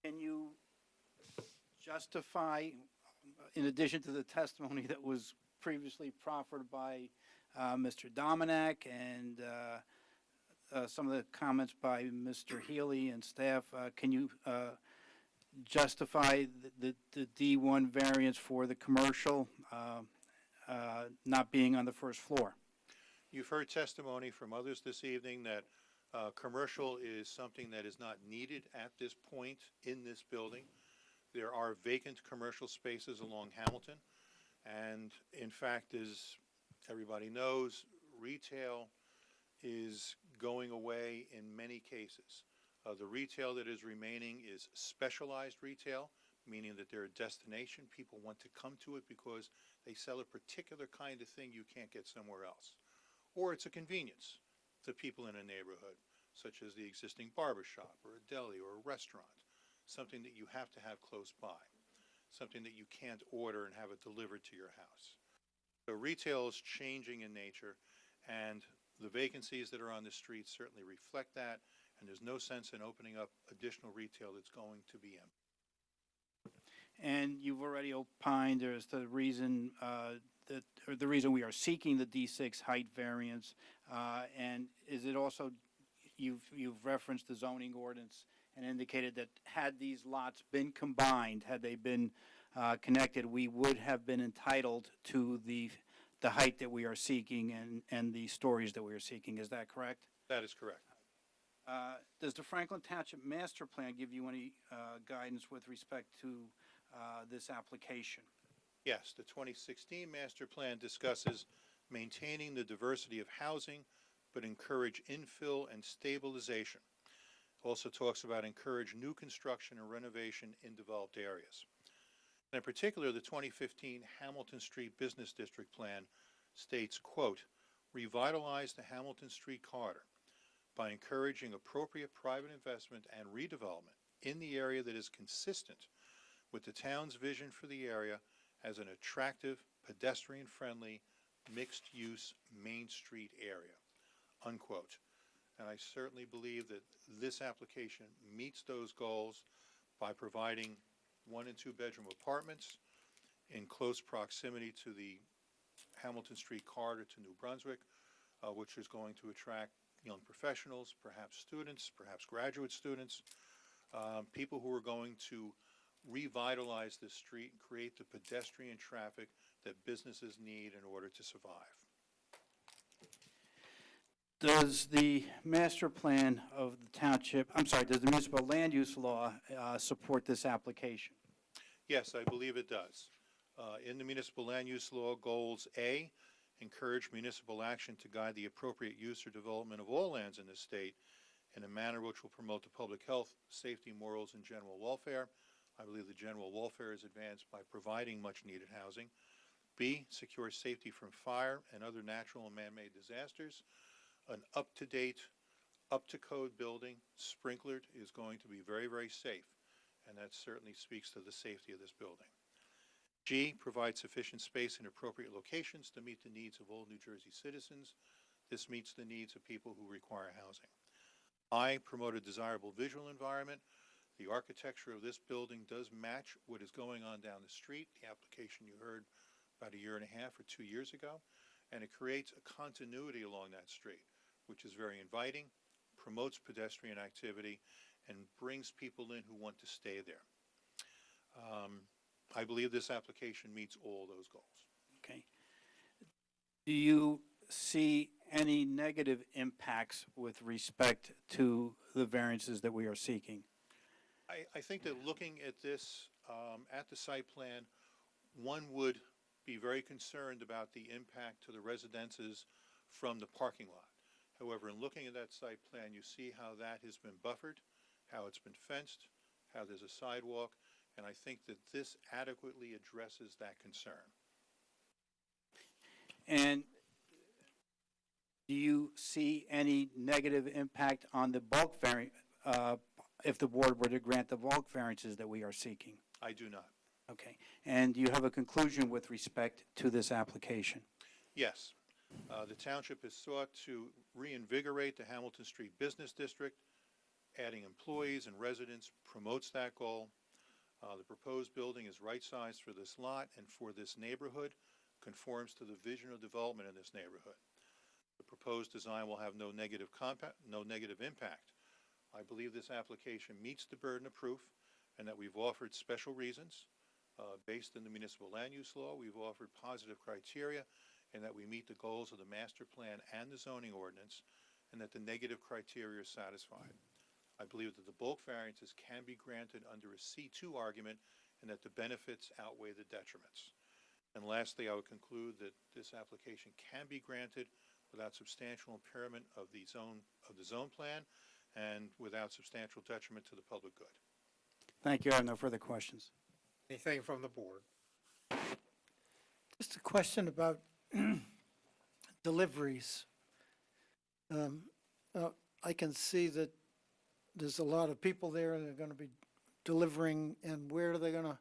Can you justify, in addition to the testimony that was previously proffered by Mr. Dominic and some of the comments by Mr. Healy and staff, can you justify the D1 variance for the commercial not being on the first floor? You've heard testimony from others this evening that commercial is something that is not needed at this point in this building. There are vacant commercial spaces along Hamilton, and in fact, as everybody knows, retail is going away in many cases. The retail that is remaining is specialized retail, meaning that they're a destination. People want to come to it because they sell a particular kind of thing you can't get somewhere else. Or it's a convenience to people in a neighborhood, such as the existing barber shop or a deli or a restaurant, something that you have to have close by, something that you can't order and have it delivered to your house. So retail is changing in nature, and the vacancies that are on the street certainly reflect that, and there's no sense in opening up additional retail that's going to be empty. And you've already opined as to the reason the reason we are seeking the D6 height variance, and is it also you've referenced the zoning ordinance and indicated that had these lots been combined, had they been connected, we would have been entitled to the height that we are seeking and the stories that we are seeking. Is that correct? That is correct. Does the Franklin Township Master Plan give you any guidance with respect to this application? Yes, the 2016 Master Plan discusses maintaining the diversity of housing, but encourage infill and stabilization. Also talks about encourage new construction and renovation in developed areas. And in particular, the 2015 Hamilton Street Business District Plan states, quote, revitalize the Hamilton Street corridor by encouraging appropriate private investment and redevelopment in the area that is consistent with the town's vision for the area as an attractive, pedestrian-friendly, mixed-use Main Street area, unquote. And I certainly believe that this application meets those goals by providing 1- and 2-bedroom apartments in close proximity to the Hamilton Street corridor to New Brunswick, which is going to attract young professionals, perhaps students, perhaps graduate students, people who are going to revitalize this street and create the pedestrian traffic that businesses need in order to survive. Does the master plan of the township, does the municipal land use law support this application? Yes, I believe it does. In the municipal land use law, goals A, encourage municipal action to guide the appropriate use or development of all lands in the state in a manner which will promote the public health, safety, morals, and general welfare. I believe the general welfare is advanced by providing much-needed housing. B, secure safety from fire and other natural and man-made disasters. An up-to-date up-to-code building, sprinklered, is going to be very, very safe, and that certainly speaks to the safety of this building. G, provide sufficient space in appropriate locations to meet the needs of all New Jersey citizens. This meets the needs of people who require housing. I, promote a desirable visual environment. The architecture of this building does match what is going on down the street, the application you heard about a year and a half or 2 years ago, and it creates a continuity along that street, which is very inviting, promotes pedestrian activity, and brings people in who want to stay there. I believe this application meets all those goals. Okay. Do you see any negative impacts with respect to the variances that we are seeking? I think that looking at this, at the site plan, one would be very concerned about the impact to the residences from the parking lot. However, in looking at that site plan, you see how that has been buffered, how it's been fenced, how there's a sidewalk, and I think that this adequately addresses that concern. And do you see any negative impact on the bulk variant, if the board were to grant the bulk variances that we are seeking? I do not. Okay. And do you have a conclusion with respect to this application? Yes. The township has sought to reinvigorate the Hamilton Street Business District. Adding employees and residents promotes that goal. The proposed building is right-sized for this lot and for this neighborhood, conforms to the vision of development in this neighborhood. The proposed design will have no negative impact. I believe this application meets the burden of proof, and that we've offered special reasons based in the municipal land use law. We've offered positive criteria, and that we meet the goals of the master plan and the zoning ordinance, and that the negative criteria are satisfied. I believe that the bulk variances can be granted under a C2 argument, and that the benefits outweigh the detriments. And lastly, I would conclude that this application can be granted without substantial impairment of the zone plan and without substantial detriment to the public good. Thank you. I have no further questions. Anything from the board? Just a question about deliveries. I can see that there's a lot of people there and they're going to be delivering, and where are they going to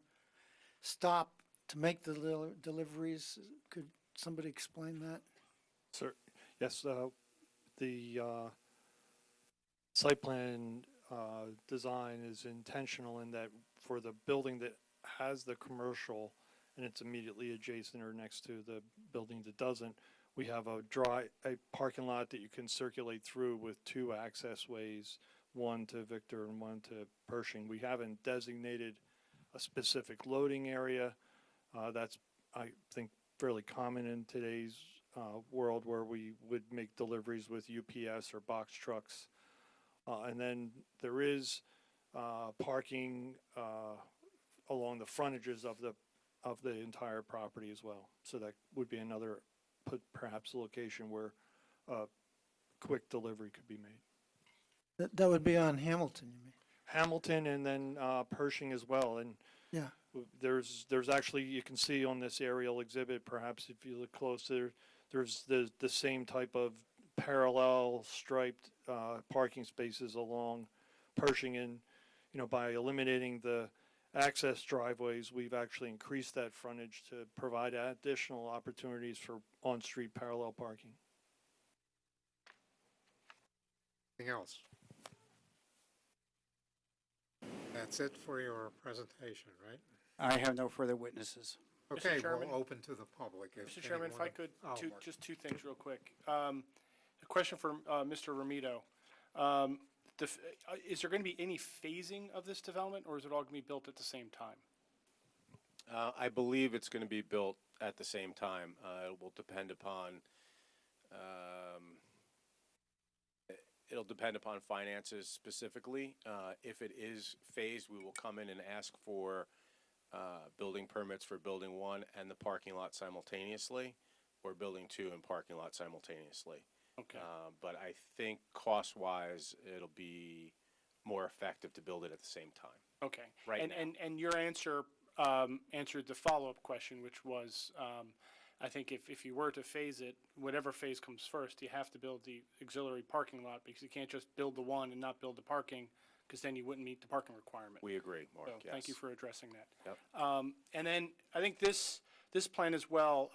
stop to make the deliveries? Could somebody explain that? Sir, yes, the site plan design is intentional in that for the building that has the commercial and it's immediately adjacent or next to the building that doesn't, we have a parking lot that you can circulate through with two access ways, one to Victor and one to Pershing. We haven't designated a specific loading area. That's, I think, fairly common in today's world, where we would make deliveries with UPS or box trucks. And then there is parking along the frontages of the entire property as well. So that would be another, perhaps a location where quick delivery could be made. That would be on Hamilton, you mean? Hamilton and then Pershing as well. And Yeah. there's actually, you can see on this aerial exhibit, perhaps if you look closer, there's the same type of parallel striped parking spaces along Pershing. And, by eliminating the access driveways, we've actually increased that frontage to provide additional opportunities for on-street parallel parking. Anything else? That's it for your presentation, right? I have no further witnesses. Okay, Mr. Chairman? we'll open to the public. Mr. Chairman, if I could, Mark. just two things real quick. A question for Mr. Romito. Is there going to be any phasing of this development, or is it all going to be built at the same time? I believe it's going to be built at the same time. It will depend upon, it'll depend upon finances specifically. If it is phased, we will come in and ask for building permits for building 1 and the parking lot simultaneously, or building 2 and parking lot simultaneously. Okay. But I think cost-wise, it'll be more effective to build it at the same time. Okay. Right And your answer answered the follow-up question, which was I think if you were to phase it, whatever phase comes first, you have to build the auxiliary parking lot, because you can't just build the one and not build the parking, because then you wouldn't meet the parking requirement. We agree, Mark, So yes. thank you for addressing that. Yep. And then I think this plan as well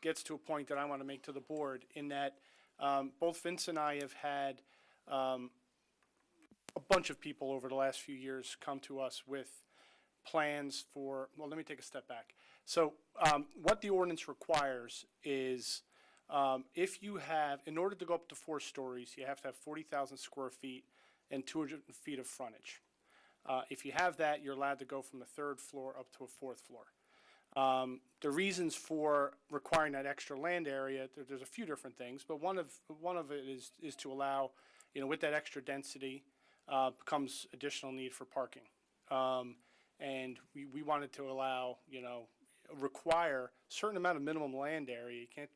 gets to a point that I want to make to the board, in that both Vince and I have had a bunch of people over the last few years come to us with plans for, well, let me take a step back. So what the ordinance requires is, if you have, in order to go up to 4 stories, you have to have 40,000 square feet and 200 feet of frontage. If you have that, you're allowed to go from the 3rd floor up to a 4th floor. The reasons for requiring that extra land area, there's a few different things, but one of it is to allow, with that extra density, becomes additional need for parking. And we wanted to allow, require a certain amount of minimum land area. You can't,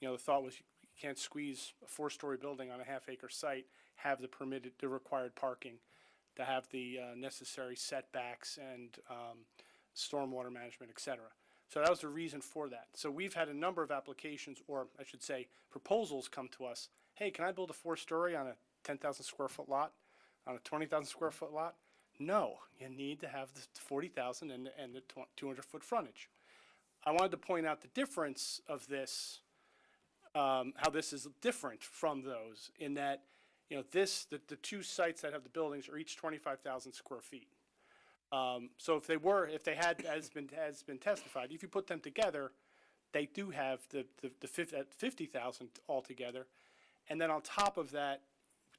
the thought was you can't squeeze a 4-story building on a half-acre site, have the required parking, to have the necessary setbacks and stormwater management, et cetera. So that was the reason for that. So we've had a number of applications, or I should say proposals, come to us. Hey, can I build a 4-story on a 10,000 square foot lot, on a 20,000 square foot lot? No, you need to have the 40,000 and the 200 foot frontage. I wanted to point out the difference of this, how this is different from those, in that, the 2 sites that have the buildings are each 25,000 square feet. So if they had, as been testified, if you put them together, they do have the 50,000 altogether. And then on top of that,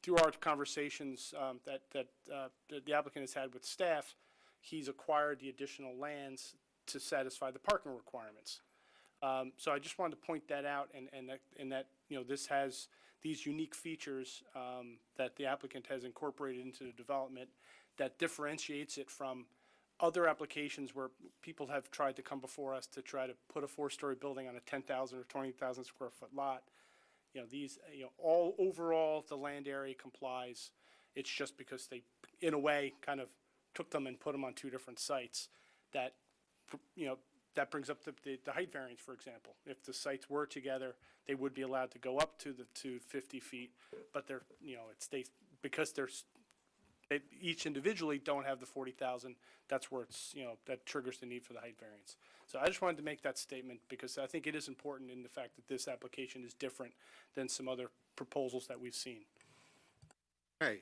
through our conversations that the applicant has had with staff, he's acquired the additional lands to satisfy the parking requirements. So I just wanted to point that out, and that this has these unique features that the applicant has incorporated into the development that differentiates it from other applications where people have tried to come before us to try to put a 4-story building on a 10,000 or 20,000 square foot lot. All overall, the land area complies. It's just because they, in a way, kind of took them and put them on 2 different sites that, that brings up the height variance, for example. If the sites were together, they would be allowed to go up to 50 feet, but they're, because they each individually don't have the 40,000, that's where it's, that triggers the need for the height variance. So I just wanted to make that statement, because I think it is important in the fact that this application is different than some other proposals that we've seen. Okay.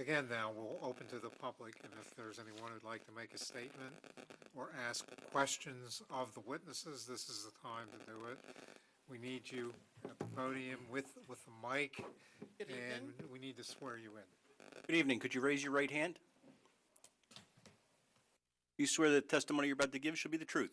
Again, now, we'll open to the public, and if there's anyone who'd like to make a statement or ask questions of the witnesses, this is the time to do it. We need you at the podium with the mic, and we need to swear you in. Good evening. Could you raise your right hand? You swear that the testimony you're about to give should be the truth?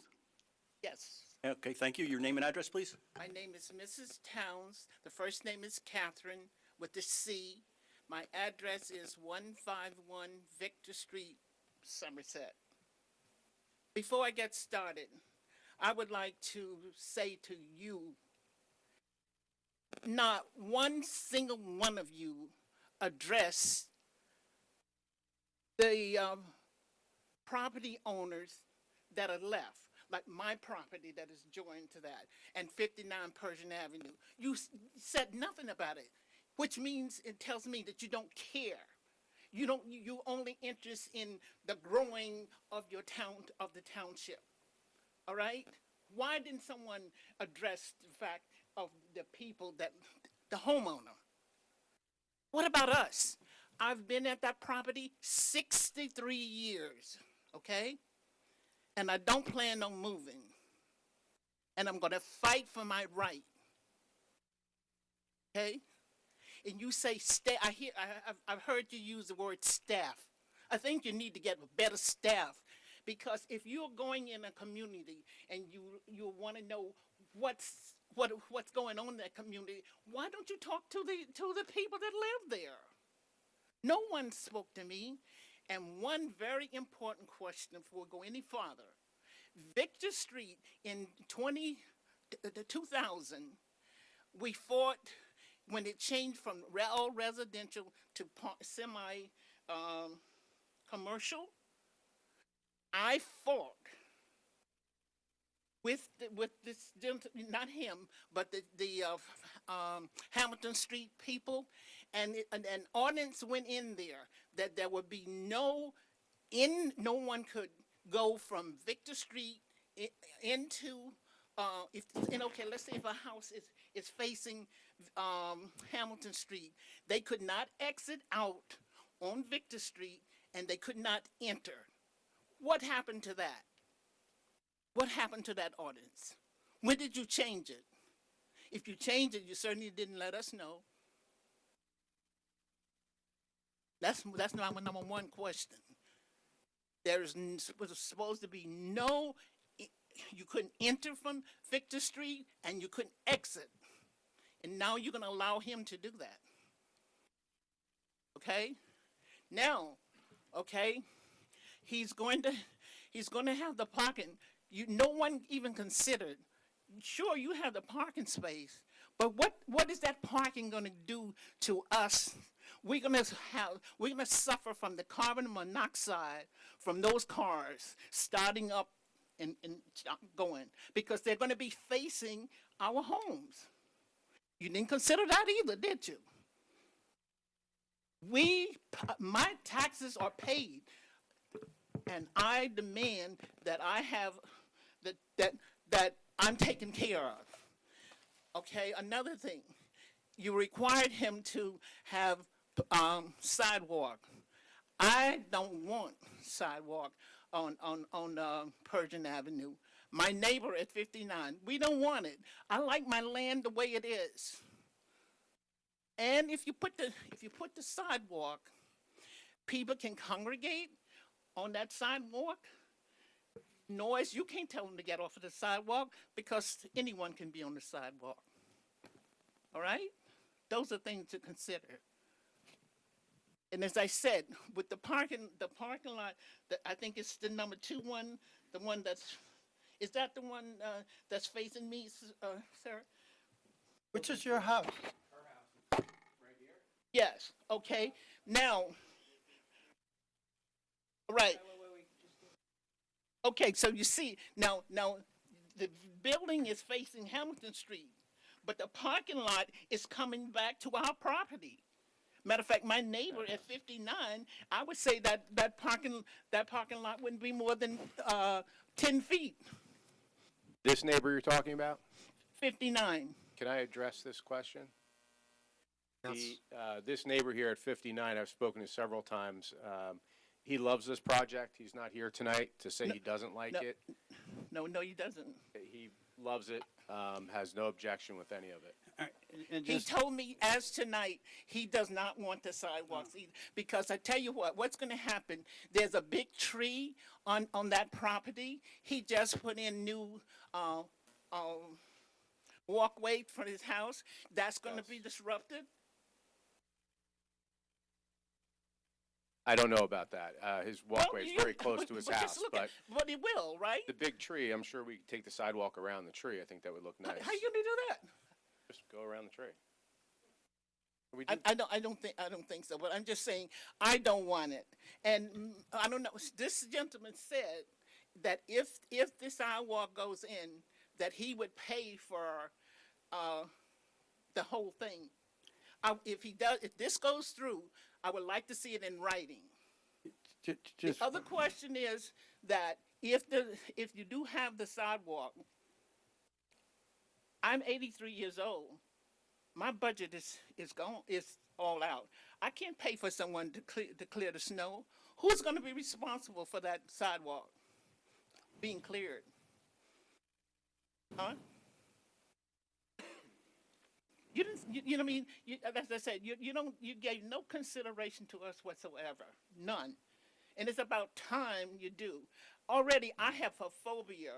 Yes. Okay, thank you. Your name and address, please? My name is Mrs. Towns. The first name is Catherine with the C. My address is 151 Victor Street, Somerset. Before I get started, I would like to say to you, not one single one of you address the property owners that are left, like my property that is joined to that, and 59 Persian Avenue. You said nothing about it, which means, it tells me that you don't care. You only interest in the growing of your town, of the township. All right? Why didn't someone address the fact of the people that, the homeowner? What about us? I've been at that property 63 years, okay? And I don't plan on moving. And I'm gonna fight for my right. Okay? And you say I've heard you use the word staff. I think you need to get better staff, because if you're going in a community and you want to know what's going on in that community, why don't you talk to the people that live there? No one spoke to me. And one very important question before we go any farther. Victor Street in 2000, we fought when it changed from all residential to semi-commercial. I fought with this gentleman, not him, but the Hamilton Street people, and an ordinance went in there that there would be no one could go from Victor Street into okay, let's say if a house is facing Hamilton Street, they could not exit out on Victor Street, and they could not enter. What happened to that? What happened to that ordinance? When did you change it? If you changed it, you certainly didn't let us know. That's my number one question. There was supposed to be no, you couldn't enter from Victor Street and you couldn't exit. And now you're going to allow him to do that. Okay? Now, okay, he's going to have the parking. No one even considered. Sure, you have the parking space, but what is that parking going to do to us? We're going to suffer from the carbon monoxide from those cars starting up and going, because they're going to be facing our homes. You didn't consider that either, did you? My taxes are paid, and I demand that I have that I'm taken care of. Okay, another thing, you required him to have sidewalk. I don't want sidewalk on Persian Avenue. My neighbor at 59, we don't want it. I like my land the way it is. And if you put the sidewalk, people can congregate on that sidewalk. Noise, you can't tell them to get off of the sidewalk, because anyone can be on the sidewalk. All right? Those are things to consider. And as I said, with the parking lot, I think it's the number 2 one, the one is that the one that's facing me, sir? Which is your house? Yes, okay. Now, right. Okay, so you see, now the building is facing Hamilton Street, but the parking lot is coming back to our property. Matter of fact, my neighbor at 59, I would say that parking lot wouldn't be more than 10 feet. This neighbor you're talking about? 59. Can I address this question? Yes. This neighbor here at 59, I've spoken to several times. He loves this project. He's not here tonight to say he doesn't like it. No, he doesn't. He loves it, has no objection with any of it. He told me as tonight he does not want the sidewalks either, because I tell you what's going to happen, there's a big tree on that property. He just put in new walkway for his house. That's going to be disrupted. I don't know about that. His walkway is very close to his house, but he will, right? the big tree, I'm sure we could take the sidewalk around the tree. I think that would look nice. How are you going to do that? Just go around the tree. I don't think so. But I'm just saying I don't want it. And I don't know. This gentleman said that if the sidewalk goes in, that he would pay for the whole thing. If this goes through, I would like to see it in writing. The other question is that if you do have the sidewalk, I'm 83 years old. My budget is gone. It's all out. I can't pay for someone to clear the snow. Who's going to be responsible for that sidewalk being cleared? Huh? You didn't. You know what I mean? As I said, you gave no consideration to us whatsoever. None. And it's about time you do. Already, I have a phobia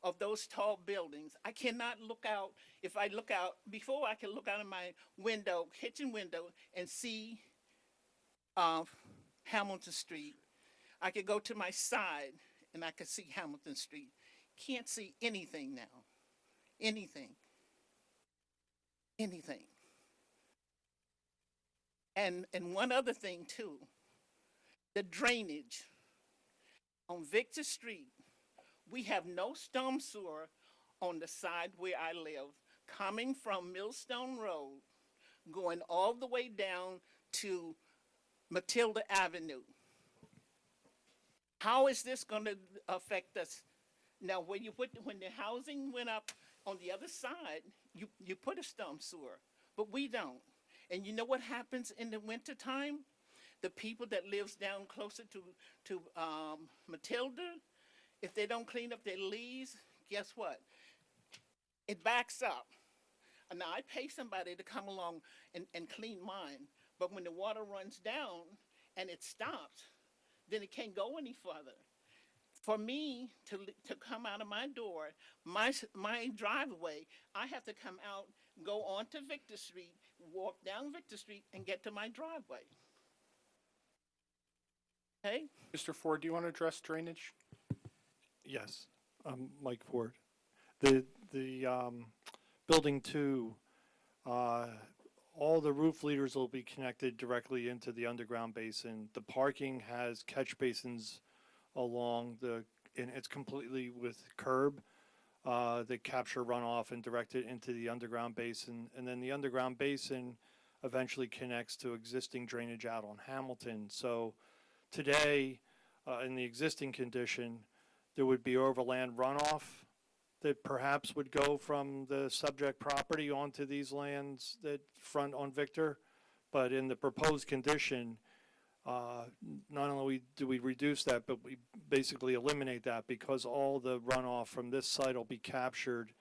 of those tall buildings. I cannot look out. If I look out, before I can look out of my window, kitchen window, and see Hamilton Street. I could go to my side and I could see Hamilton Street. Can't see anything now. Anything. And one other thing too, the drainage on Victor Street. We have no storm sewer on the side where I live, coming from Millstone Road, going all the way down to Matilda Avenue. How is this going to affect us? Now, when the housing went up on the other side, you put a storm sewer, but we don't. And you know what happens in the wintertime? The people that lives down closer to Matilda, if they don't clean up their leaves, guess what? It backs up. And now I pay somebody to come along and clean mine, but when the water runs down and it stops, then it can't go any further. For me to come out of my door, my driveway, I have to come out, go onto Victor Street, walk down Victor Street, and get to my driveway. Okay? Mr. Ford, do you want to address drainage? Yes, Mike Ford. The building 2, all the roof leaders will be connected directly into the underground basin. The parking has catch basins along and it's completely with curb. They capture runoff and direct it into the underground basin. And then the underground basin eventually connects to existing drainage out on Hamilton. So today, in the existing condition, there would be overland runoff that perhaps would go from the subject property onto these lands that front on Victor. But in the proposed condition, not only do we reduce that, but we basically eliminate that because all the runoff from this site will be captured,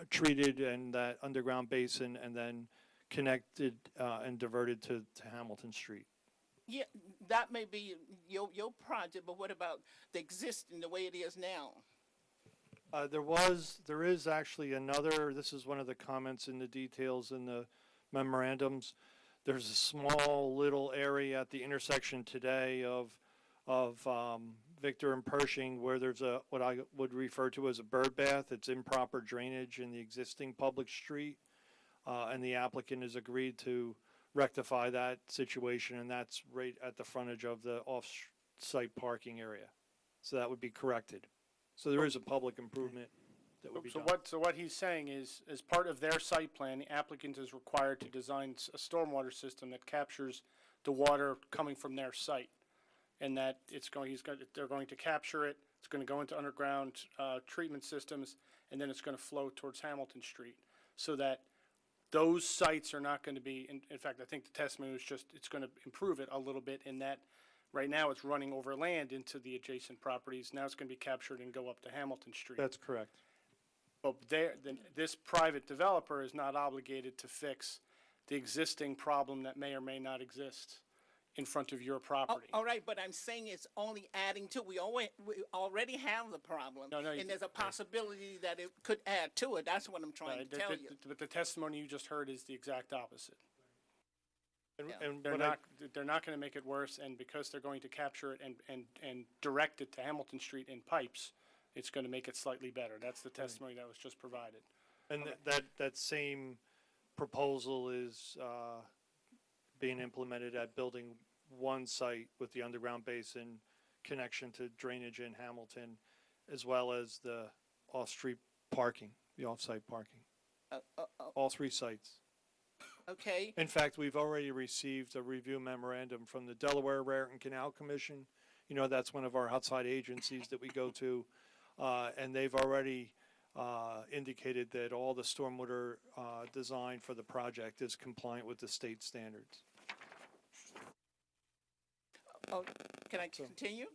treated in that underground basin, and then connected and diverted to Hamilton Street. Yeah, that may be your project, but what about the existing, the way it is now? There is actually another, this is one of the comments in the details in the memorandums. There's a small little area at the intersection today of Victor and Pershing where there's what I would refer to as a bird bath. It's improper drainage in the existing public street, and the applicant has agreed to rectify that situation, and that's right at the frontage of the off-site parking area. So that would be corrected. So there is a public improvement that would be done. So what he's saying is, as part of their site plan, the applicant is required to design a stormwater system that captures the water coming from their site, and that they're going to capture it. It's going to go into underground treatment systems, and then it's going to flow towards Hamilton Street, so that those sites are not going to be. In fact, I think the testimony was just it's going to improve it a little bit in that. Right now, it's running over land into the adjacent properties. Now it's going to be captured and go up to Hamilton Street. That's correct. But this private developer is not obligated to fix the existing problem that may or may not exist in front of your property. All right, but I'm saying it's only adding to. We already have the problem, and there's a possibility that it could add to it. That's what I'm trying to tell you. But the testimony you just heard is the exact opposite. And they're not going to make it worse, and because they're going to capture it and direct it to Hamilton Street in pipes, it's going to make it slightly better. That's the testimony that was just provided. And that same proposal is being implemented at Building 1 site with the underground basin connection to drainage in Hamilton, as well as the off-street parking, the off-site parking. All 3 sites. Okay. In fact, we've already received a review memorandum from the Delaware Raritan Canal Commission. You know, that's one of our outside agencies that we go to, and they've already indicated that all the stormwater design for the project is compliant with the state standards. Oh, can I continue?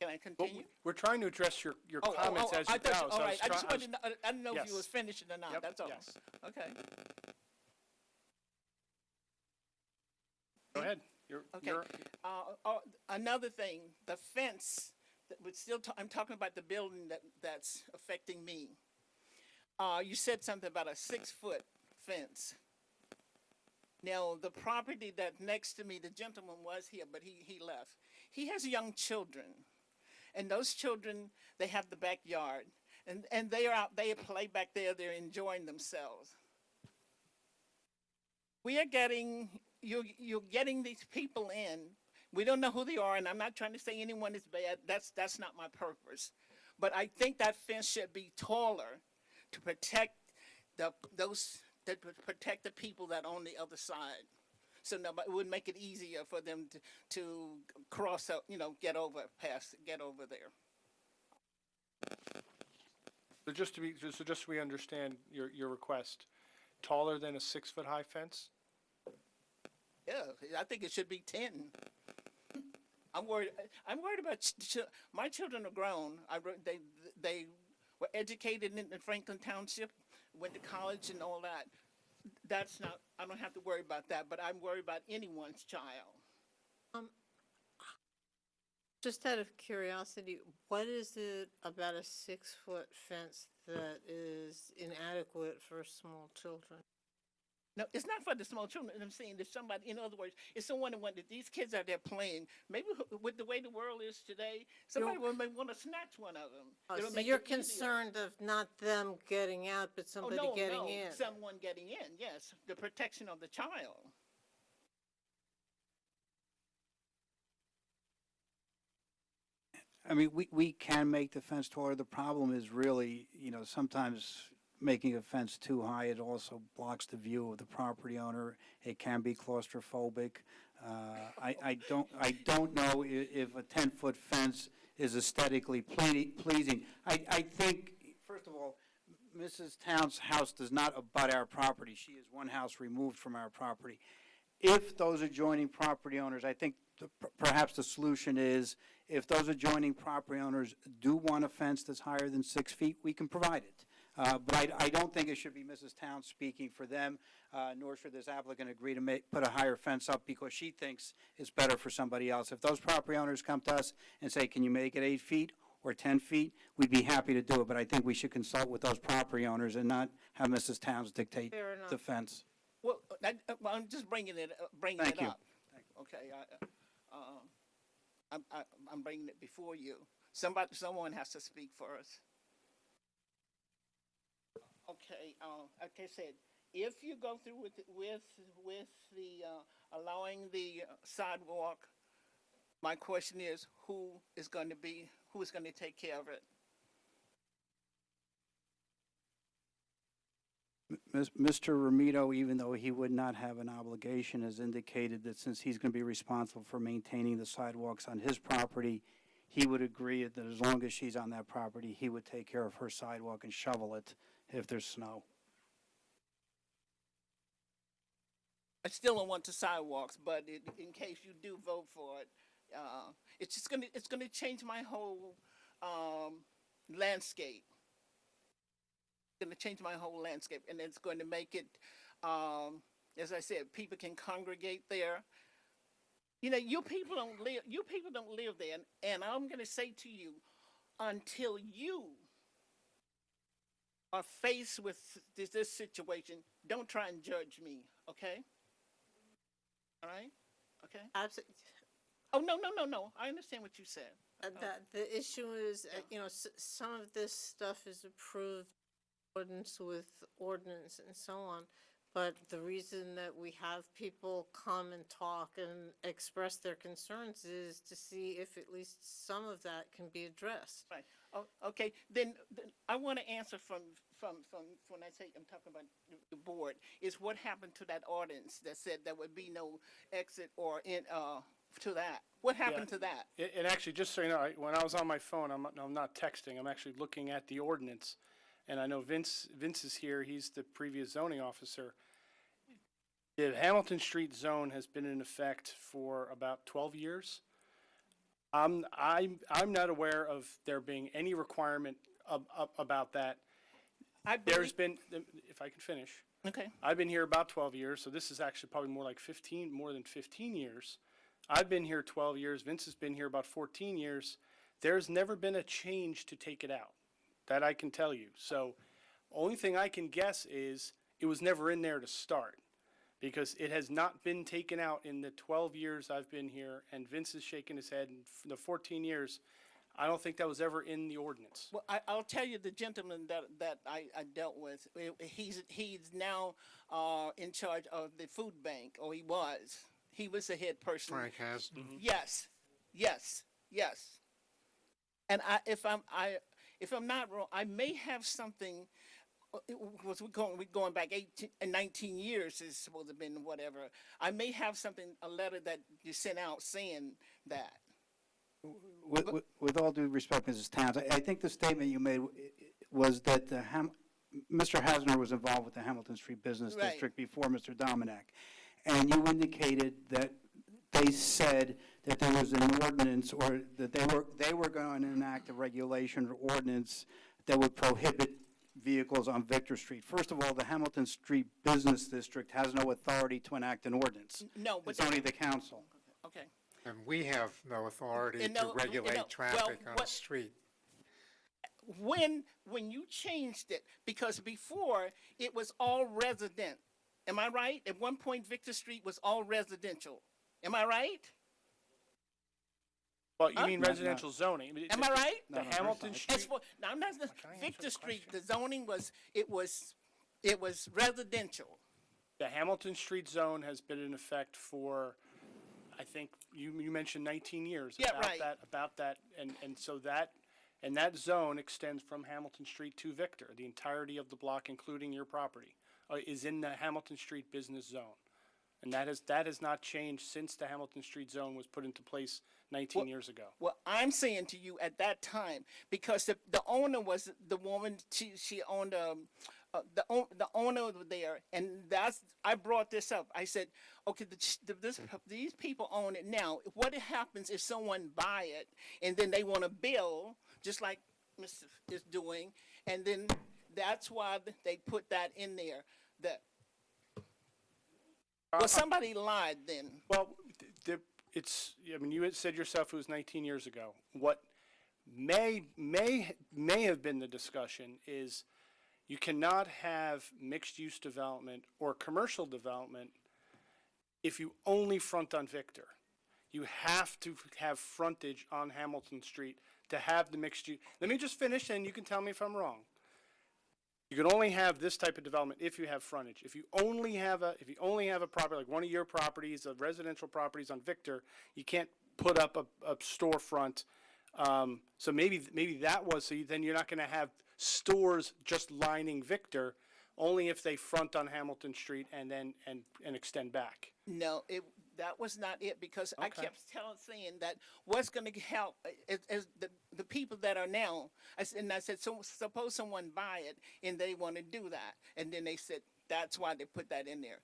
Can I continue? We're trying to address your comments as you go. All right, I just wanted to know, I didn't know if you was finishing or not, Yep, that's all. yes. Okay. Go ahead. Okay. Another thing, the fence, I'm talking about the building that's affecting me. You said something about a 6-foot fence. Now, the property that next to me, the gentleman was here, but he left. He has young children, and those children, they have the backyard, and they are out, they play back there, they're enjoying themselves. You're getting these people in. We don't know who they are, and I'm not trying to say anyone is bad. That's not my purpose. But I think that fence should be taller to protect protect the people that on the other side. So nobody, it would make it easier for them to cross out, get over there. So just so we understand your request, taller than a 6-foot high fence? Yeah, I think it should be 10. I'm worried about my children are grown. They were educated in Franklin Township, went to college and all that. That's not. I don't have to worry about that. But I'm worried about anyone's child. Just out of curiosity, what is it about a 6-foot fence that is inadequate for small children? No, it's not for the small children. I'm saying there's somebody. In other words, it's someone that wanted these kids out there playing. Maybe with the way the world is today, somebody may want to snatch one of them. So you're concerned of not them getting out, but somebody getting in. Someone getting in. Yes, the protection of the child. I mean, we can make the fence taller. The problem is really, sometimes making a fence too high, it also blocks the view of the property owner. It can be claustrophobic. I don't know if a 10-foot fence is aesthetically pleasing. I think, first of all, Mrs. Towns' house does not abut our property. She is one house removed from our property. If those adjoining property owners, I think perhaps the solution is, if those adjoining property owners do want a fence that's higher than 6 feet, we can provide it. But I don't think it should be Mrs. Towns speaking for them, nor should this applicant agree to put a higher fence up because she thinks it's better for somebody else. If those property owners come to us and say, can you make it 8 feet or 10 feet, we'd be happy to do it. But I think we should consult with those property owners and not have Mrs. Towns dictate the fence. Well, I'm just bringing it up. Thank you. Okay, I'm bringing it before you. Someone has to speak for us. Okay, like I said, if you go through with the allowing the sidewalk, my question is, who is going to take care of it? Mr. Ramito, even though he would not have an obligation, has indicated that since he's going to be responsible for maintaining the sidewalks on his property, he would agree that as long as she's on that property, he would take care of her sidewalk and shovel it if there's snow. I still don't want the sidewalks, but in case you do vote for it, it's gonna change my whole landscape. It's gonna change my whole landscape, and it's going to make it, as I said, people can congregate there. You people don't live there, and I'm gonna say to you, until you are faced with this situation, don't try and judge me, okay? All right? Okay? Absolutely. Oh, no. I understand what you said. The issue is, some of this stuff is approved in accordance with ordinance and so on. But the reason that we have people come and talk and express their concerns is to see if at least some of that can be addressed. Right. Oh, okay. Then I want to answer from when I say I'm talking about the board, is what happened to that ordinance that said there would be no exit or in to that? What happened to that? And actually, just so you know, when I was on my phone, I'm not texting. I'm actually looking at the ordinance. And I know Vince is here. He's the previous zoning officer. The Hamilton Street zone has been in effect for about 12 years. I'm not aware of there being any requirement about that. There's been, if I can finish. Okay. I've been here about 12 years, so this is actually probably more than 15 years. I've been here 12 years. Vince has been here about 14 years. There's never been a change to take it out. That I can tell you. So, only thing I can guess is it was never in there to start, because it has not been taken out in the 12 years I've been here, and Vince is shaking his head. In the 14 years, I don't think that was ever in the ordinance. Well, I'll tell you the gentleman that I dealt with. He's now in charge of the food bank, or he was. He was the head person. Frank has. Yes. And if I'm not wrong, I may have something, we're going back 18 and 19 years is supposed to have been whatever. I may have something, a letter that you sent out saying that. With all due respect, Mrs. Towns, I think the statement you made was that Mr. Hasner was involved with the Hamilton Street Business Right. District before Mr. Dominic. And you indicated that they said that there was an ordinance, or that they were going to enact a regulation or ordinance that would prohibit vehicles on Victor Street. First of all, the Hamilton Street Business District has no authority to enact an ordinance. No, but It's only the council. Okay. And we have no authority And to no- regulate well, traffic on the what- street. When you changed it, because before it was all resident. Am I right? At one point, Victor Street was all residential. Am I right? Well, you Huh? mean No, residential zoning. Am I right? The Hamilton Street. As for, now, I'm not, Victor Street, the zoning was residential. The Hamilton Street zone has been in effect for, I think, you mentioned 19 years. Yeah, about right. About that, and so that zone extends from Hamilton Street to Victor. The entirety of the block, including your property, is in the Hamilton Street business zone. And that has not changed since the Hamilton Street zone was put into place 19 years ago. Well, I'm saying to you at that time, because the owner was the woman, she owned the owner was there, and I brought this up. I said, okay, these people own it now. What happens if someone buy it and then they want to build, just like Mr. is doing, and then that's why they put that in there. Well, somebody lied then. Well, I mean, you had said yourself it was 19 years ago. What may have been the discussion is you cannot have mixed-use development or commercial development if you only front on Victor. You have to have frontage on Hamilton Street to have the mixed-use. Let me just finish, and you can tell me if I'm wrong. You can only have this type of development if you have frontage. If you only have a property, like one of your properties, of residential properties on Victor, you can't put up a storefront. So maybe that was, then you're not going to have stores just lining Victor, only if they front on Hamilton Street and then and extend back. No, that was not it, because I kept saying that what's going to help is the people that are now. I said, so suppose someone buy it and they want to do that, and then they said that's why they put that in there,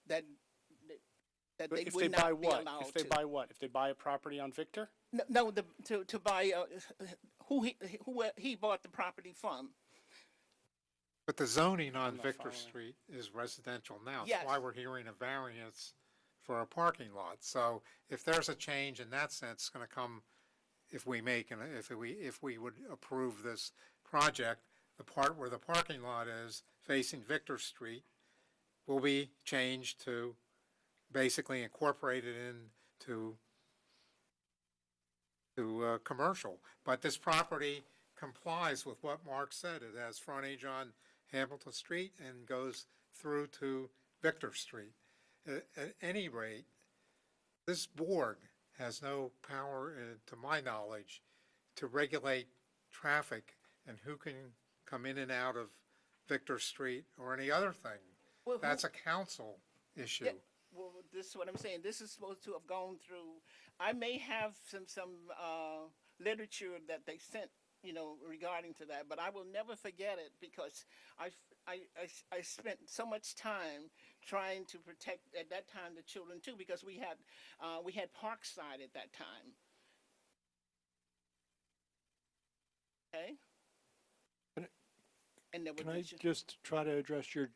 that But they if would they not buy be what? allowed If they to. buy what? If they buy a property on Victor? No, to buy who he bought the property from. But the zoning on not Victor following. Street is residential now. Yes. That's why we're hearing a variance for a parking lot. So if there's a change in that sense, it's going to come if we would approve this project, the part where the parking lot is facing Victor Street will be changed to basically incorporated into commercial. But this property complies with what Mark said. It has frontage on Hamilton Street and goes through to Victor Street. At any rate, this board has no power, to my knowledge, to regulate traffic and who can come in and out of Victor Street or any other thing. Well, That's a council issue. Yeah, well, this is what I'm saying. This is supposed to have gone through. I may have some literature that they sent, regarding to that, but I will never forget it, because I spent so much time trying to protect at that time the children too, because we had Parkside at that time. Okay. And there Can was I just try to address your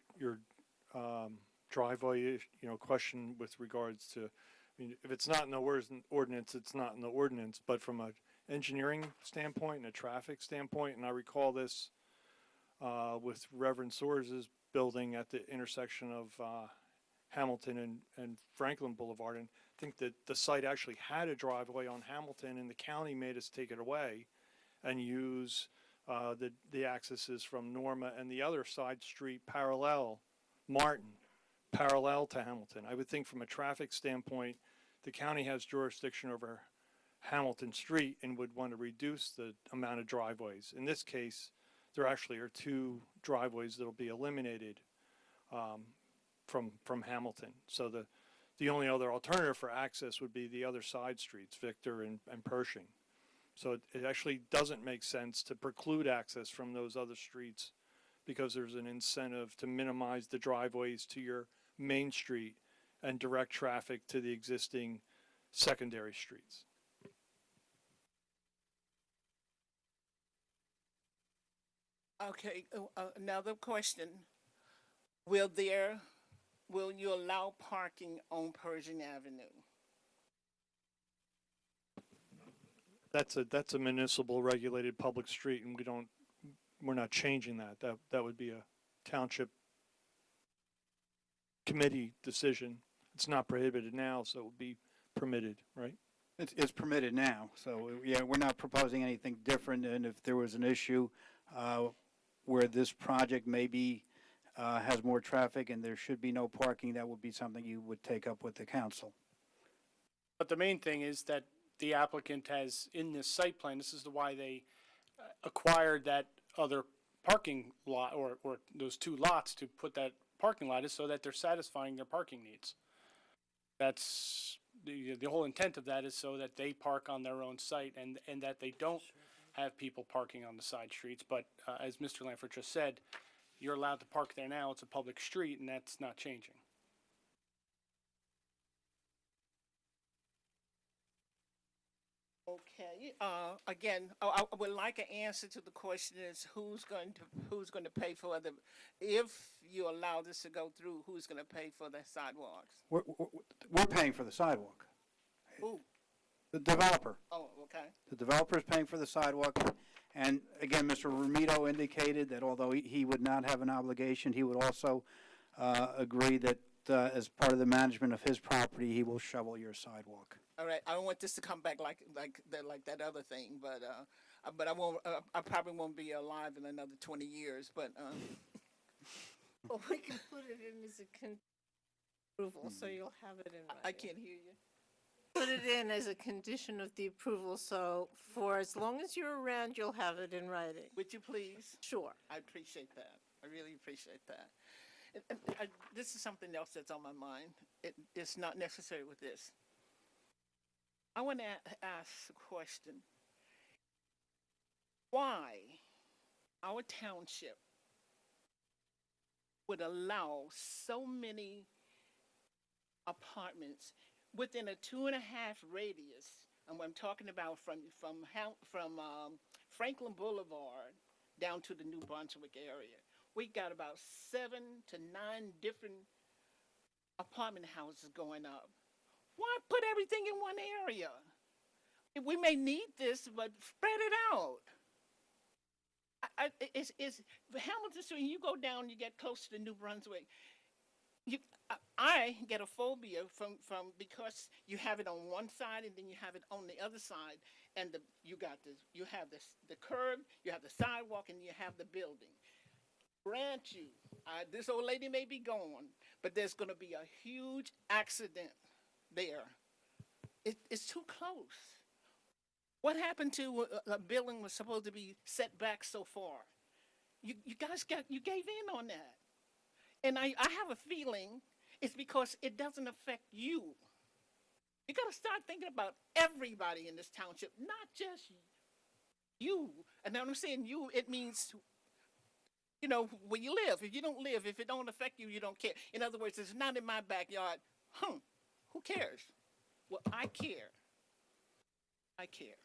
driveway, question with regards to, if it's not in the ordinance, it's not in the ordinance, but from a engineering standpoint and a traffic standpoint, and I recall this with Reverend Soares' building at the intersection of Hamilton and Franklin Boulevard, and I think that the site actually had a driveway on Hamilton, and the county made us take it away and use the accesses from Norma and the other side street parallel, Martin, parallel to Hamilton. I would think from a traffic standpoint, the county has jurisdiction over Hamilton Street and would want to reduce the amount of driveways. In this case, there actually are 2 driveways that'll be eliminated from Hamilton. So the only other alternative for access would be the other side streets, Victor and Pershing. So it actually doesn't make sense to preclude access from those other streets because there's an incentive to minimize the driveways to your main street and direct traffic to the existing secondary streets. Okay, another question. Will you allow parking on Pershing Avenue? That's a municipal regulated public street, and we're not changing that. That would be a township committee decision. It's not prohibited now, so it would be permitted, right? It's permitted now, so, yeah, we're not proposing anything different, and if there was an issue where this project maybe has more traffic and there should be no parking, that would be something you would take up with the council. But the main thing is that the applicant has, in this site plan, this is why they acquired that other parking lot, or those 2 lots to put that parking lot, is so that they're satisfying their parking needs. That's, the whole intent of that is so that they park on their own site and that they don't have people parking on the side streets. But as Mr. Lanford just said, you're allowed to park there now. It's a public street, and that's not changing. Okay, again, I would like an answer to the question is who's going to pay for if you allow this to go through, who's going to pay for the sidewalks? We're paying for the sidewalk. Who? The developer. Oh, okay. The developer is paying for the sidewalk. And again, Mr. Romito indicated that although he would not have an obligation, he would also agree that as part of the management of his property, he will shovel your sidewalk. All right, I don't want this to come back like that other thing, but I won't. I probably won't be alive in another 20 years. But Well, we can put it in as a approval, so you'll have it in writing. I can't hear you. Put it in as a condition of the approval, so for as long as you're around, you'll have it in writing. Would you please? Sure. I appreciate that. I really appreciate that. This is something else that's on my mind. It's not necessary with this. I want to ask a question. Why our township would allow so many apartments within a 2.5 radius, and I'm talking about from Franklin Boulevard down to the New Brunswick area. We got about 7 to 9 different apartment houses going up. Why put everything in one area? We may need this, but spread it out. It's Hamilton Street. You go down, you get close to New Brunswick. I get a phobia from because you have it on one side and then you have it on the other side, and you have the curb, you have the sidewalk, and you have the building. Grant you, this old lady may be gone, but there's going to be a huge accident there. It's too close. What happened to a building was supposed to be set back so far? You guys gave in on that. And I have a feeling it's because it doesn't affect you. You got to start thinking about everybody in this township, not just you. And when I'm saying you, it means, where you live. If you don't live, if it don't affect you, you don't care. In other words, it's not in my backyard. Who cares? Well, I care. I care.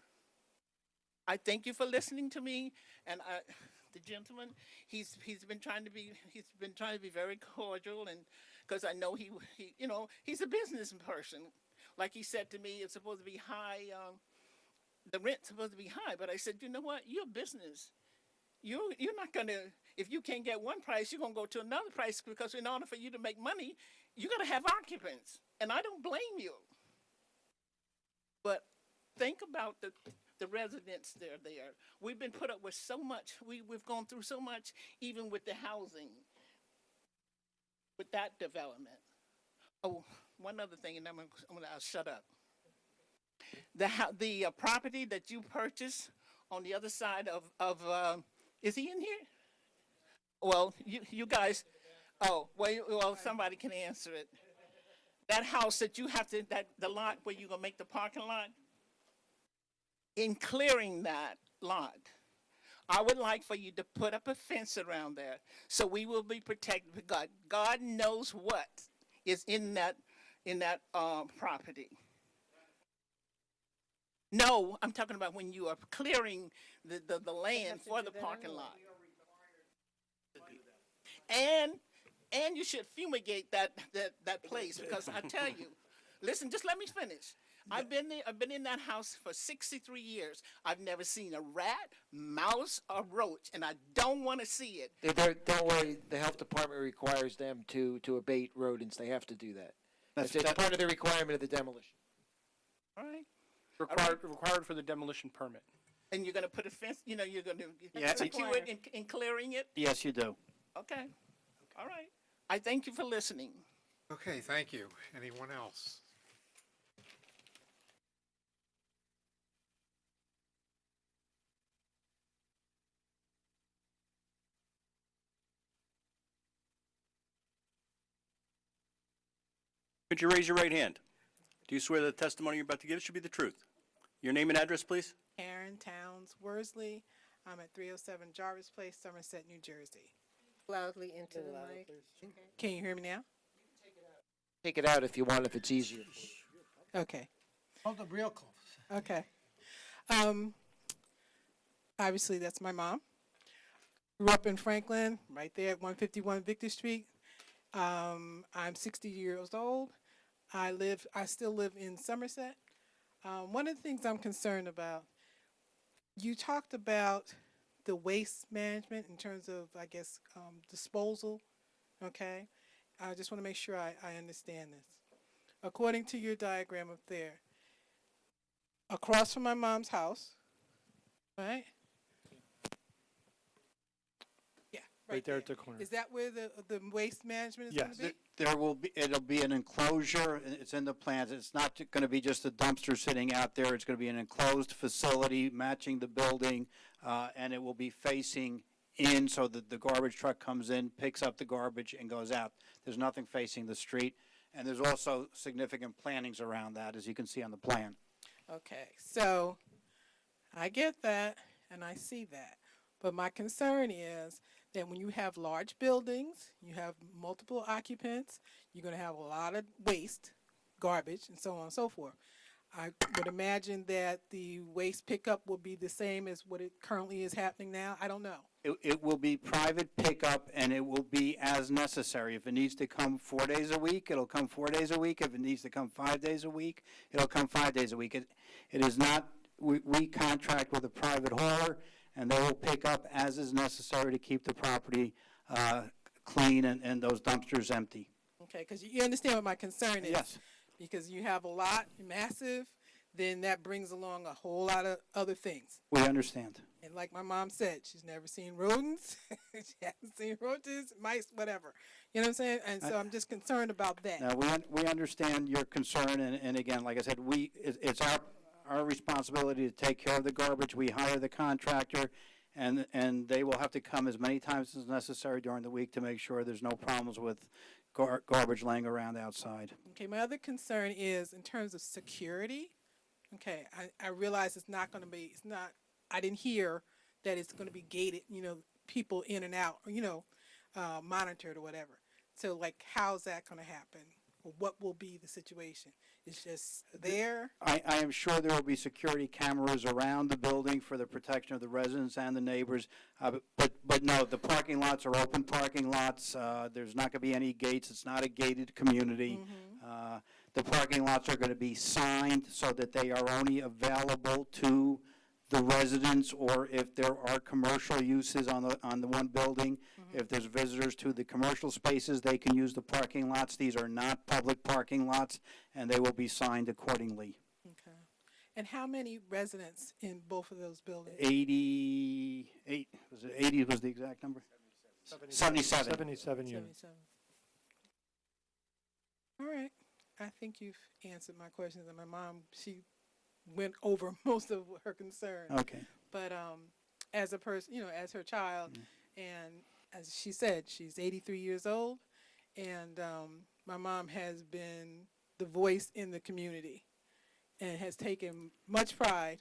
I thank you for listening to me, and the gentleman, he's been trying to be very cordial, and because I know he's a business person. Like he said to me, it's supposed to be high. The rent's supposed to be high, but I said, you know what? You're a business. You're not gonna. If you can't get one price, you're gonna go to another price, because in order for you to make money, you gotta have occupants, and I don't blame you. But think about the residents that are there. We've been put up with so much. We've gone through so much, even with the housing, with that development. Oh, one other thing, and I'll shut up. The property that you purchased on the other side is he in here? Well, you guys, oh, well, somebody can answer it. That house that you have to, the lot where you're gonna make the parking lot, in clearing that lot, I would like for you to put up a fence around there so we will be protected. God knows what is in that property. No, I'm talking about when you are clearing the land for the parking lot. And you should fumigate that place, because I tell you, listen, just let me finish. I've been in that house for 63 years. I've never seen a rat, mouse, or roach, and I don't want to see it. Don't worry, the health department requires them to abate rodents. They have to do that. It's part of the requirement of the demolition. All right. Required for the demolition permit. And you're going to put a fence, you're going to Yeah, secure it in clearing it? Yes, you do. Okay. All right. I thank you for listening. Okay, thank you. Anyone else? Could you raise your right hand? Do you swear that the testimony you're about to give should be the truth? Your name and address, please? Karen Towns Worsley. I'm at 307 Jarvis Place, Somerset, New Jersey. Loudly into the mic. Can you hear me now? Take it out if you want, if it's easier. Okay. Hold it real close. Okay. Obviously, that's my mom. Grew up in Franklin, right there at 151 Victor Street. I'm 60 years old. I still live in Somerset. One of the things I'm concerned about, you talked about the waste management in terms of, I guess, disposal, okay? I just want to make sure I understand this. According to your diagram up there, across from my mom's house, right? Yeah, Right there at the corner. Is that where the waste management is going to be? There will be, it'll be an enclosure, and it's in the plans. It's not going to be just a dumpster sitting out there. It's going to be an enclosed facility matching the building, and it will be facing in so that the garbage truck comes in, picks up the garbage, and goes out. There's nothing facing the street, and there's also significant plantings around that, as you can see on the plan. Okay, so I get that, and I see that. But my concern is that when you have large buildings, you have multiple occupants, you're going to have a lot of waste, garbage, and so on and so forth. I would imagine that the waste pickup will be the same as what it currently is happening now. I don't know. It will be private pickup, and it will be as necessary. If it needs to come 4 days a week, it'll come 4 days a week. If it needs to come 5 days a week, it'll come 5 days a week. It is not, we contract with a private hauler, and they will pick up as is necessary to keep the property clean and those dumpsters empty. Okay, because you understand what my concern is. Yes. Because you have a lot, massive, then that brings along a whole lot of other things. We understand. And like my mom said, she's never seen rodents. She hasn't seen roaches, mice, whatever. You know what I'm saying? And so I'm just concerned about that. Now, we understand your concern, and again, like I said, it's our responsibility to take care of the garbage. We hire the contractor, and they will have to come as many times as necessary during the week to make sure there's no problems with garbage laying around outside. Okay, my other concern is in terms of security. Okay, I realize it's not going to be, I didn't hear that it's going to be gated, people in and out, or, monitored or whatever. So, like, how's that going to happen? Or what will be the situation? It's just there? I am sure there will be security cameras around the building for the protection of the residents and the neighbors. But no, the parking lots are open parking lots. There's not going to be any gates. It's not a gated community. Mm-hmm. The parking lots are going to be signed so that they are only available to the residents, or if there are commercial uses on the one building, if there's visitors to the commercial spaces, they can use the parking lots. These are not public parking lots, and they will be signed accordingly. Okay. And how many residents in both of those buildings? 88, was it 80 was the exact number? 77. 77 units. 77. All right. I think you've answered my questions. And my mom, she went over most of her concerns. Okay. But as a person, as her child, and as she said, she's 83 years old, and my mom has been the voice in the community and has taken much pride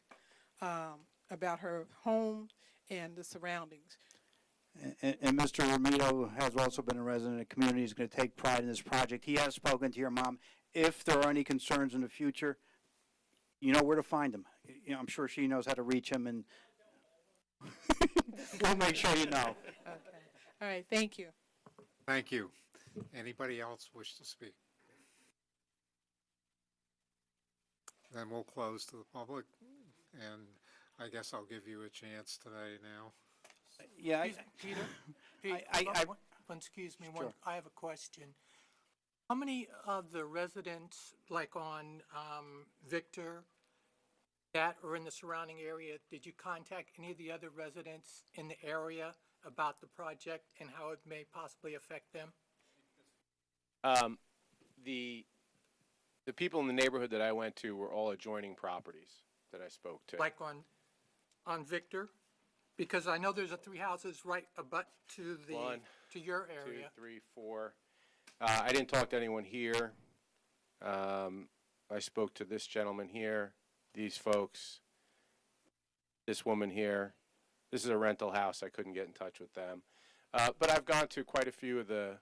about her home and the surroundings. And Mr. Romito has also been a resident of the community. He's going to take pride in this project. He has spoken to your mom. If there are any concerns in the future, you know where to find him. I'm sure she knows how to reach him, and we'll make sure you know. Okay. All right. Thank you. Thank you. Anybody else wish to speak? Then we'll close to the public, and I guess I'll give you a chance today now. Yeah. Peter, excuse me, Sure. I have a question. How many of the residents, like on Victor, that are in the surrounding area, did you contact any of the other residents in the area about the project and how it may possibly affect them? The people in the neighborhood that I went to were all adjoining properties that I spoke to. Like on Victor? Because I know there's 3 houses right abut to the, One, to your 2, area. 3, 4. I didn't talk to anyone here. I spoke to this gentleman here, these folks, this woman here. This is a rental house. I couldn't get in touch with them. But I've gone to quite a few of the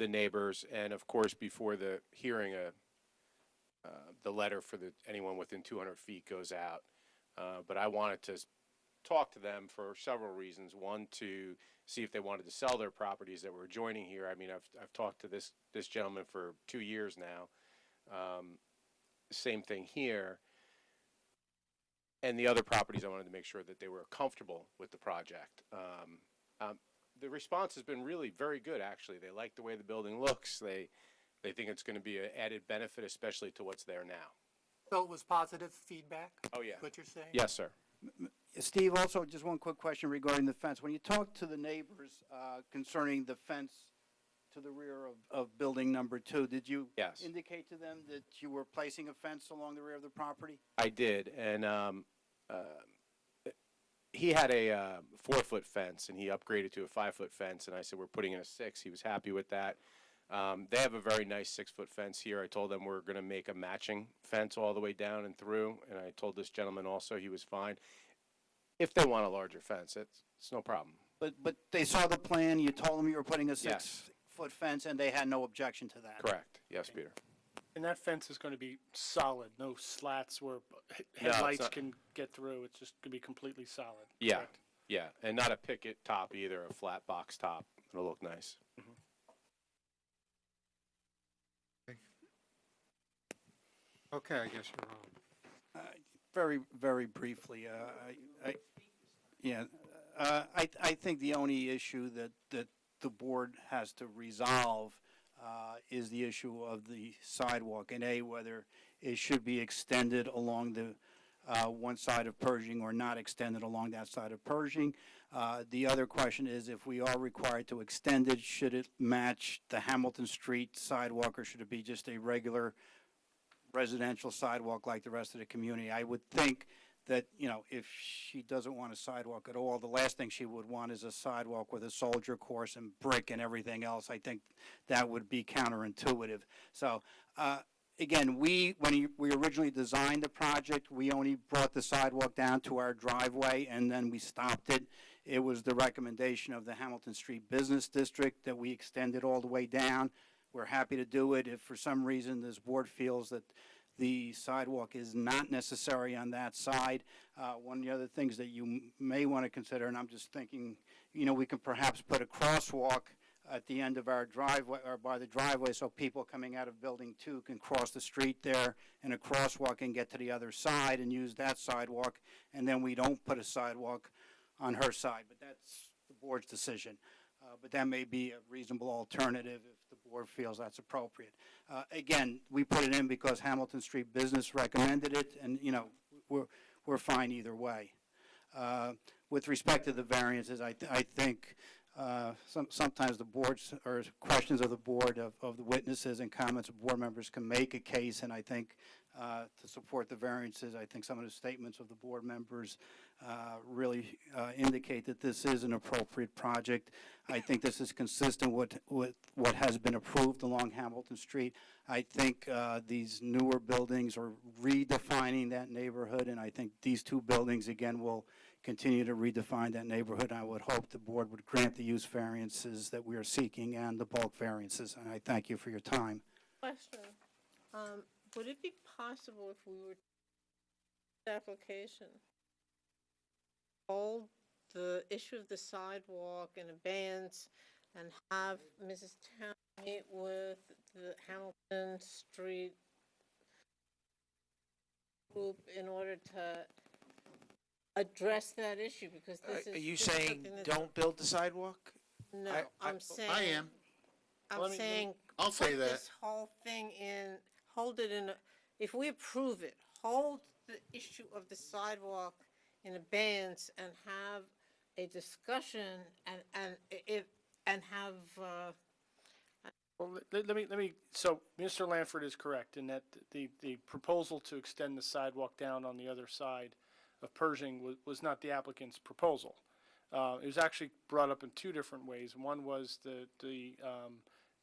neighbors, and of course, before the hearing, the letter for anyone within 200 feet goes out. But I wanted to talk to them for several reasons. One, to see if they wanted to sell their properties that were adjoining here. I mean, I've talked to this gentleman for 2 years now. Same thing here. And the other properties, I wanted to make sure that they were comfortable with the project. The response has been really very good, actually. They like the way the building looks. They think it's going to be an added benefit, especially to what's there now. So it was positive feedback? Oh, yeah. What you're saying? Yes, sir. Steve, also just one quick question regarding the fence. When you talk to the neighbors concerning the fence to the rear of building number 2, did you Yes. indicate to them that you were placing a fence along the rear of the property? I did, and he had a 4-foot fence, and he upgraded to a 5-foot fence, and I said, we're putting in a 6. He was happy with that. They have a very nice 6-foot fence here. I told them we're going to make a matching fence all the way down and through, and I told this gentleman also he was fine. If they want a larger fence, it's no problem. But they saw the plan, you told them you were putting a Yes. 6-foot fence, and they had no objection to that? Correct. Yes, Peter. And that fence is going to be solid, no slats where it's headlights not. can get through. It's just going to be completely solid. Yeah, correct? yeah, and not a picket top either, a flat box top. It'll look nice. Okay, I guess you're on. Very, very briefly, I think the only issue that the board has to resolve is the issue of the sidewalk, and whether it should be extended along the one side of Pershing or not extended along that side of Pershing. The other question is, if we are required to extend it, should it match the Hamilton Street sidewalk, or should it be just a regular residential sidewalk like the rest of the community? I would think that, if she doesn't want a sidewalk at all, the last thing she would want is a sidewalk with a soldier course and brick and everything else. I think that would be counterintuitive. So, again, when we originally designed the project, we only brought the sidewalk down to our driveway, and then we stopped it. It was the recommendation of the Hamilton Street Business District that we extended all the way down. We're happy to do it. If for some reason this board feels that the sidewalk is not necessary on that side, one of the other things that you may want to consider, and I'm just thinking, we can perhaps put a crosswalk at the end of our driveway, or by the driveway, so people coming out of Building 2 can cross the street there in a crosswalk and get to the other side and use that sidewalk, and then we don't put a sidewalk on her side, but that's the board's decision. But that may be a reasonable alternative if the board feels that's appropriate. Again, we put it in because Hamilton Street Business recommended it, and, we're fine either way. With respect to the variances, I think sometimes the boards, or questions of the board, of the witnesses and comments of board members can make a case, and I think to support the variances, I think some of the statements of the board members really indicate that this is an appropriate project. I think this is consistent with what has been approved along Hamilton Street. I think these newer buildings are redefining that neighborhood, and I think these two buildings, again, will continue to redefine that neighborhood. I would hope the board would grant the use variances that we are seeking and the bulk variances, and I thank you for your time. Question, would it be possible if we were application, hold the issue of the sidewalk in abeyance and have Mrs. Town meet with the Hamilton Street group in order to address that issue, because this is. Are you this is saying something that's- don't build the sidewalk? No, I'm saying. I am. I'm saying. I'll say put that. this whole thing in, hold it in, if we approve it, hold the issue of the sidewalk in abeyance and have a discussion and have, Well, let me, so Mr. Lanford is correct in that the proposal to extend the sidewalk down on the other side of Pershing was not the applicant's proposal. It was actually brought up in two different ways. One was the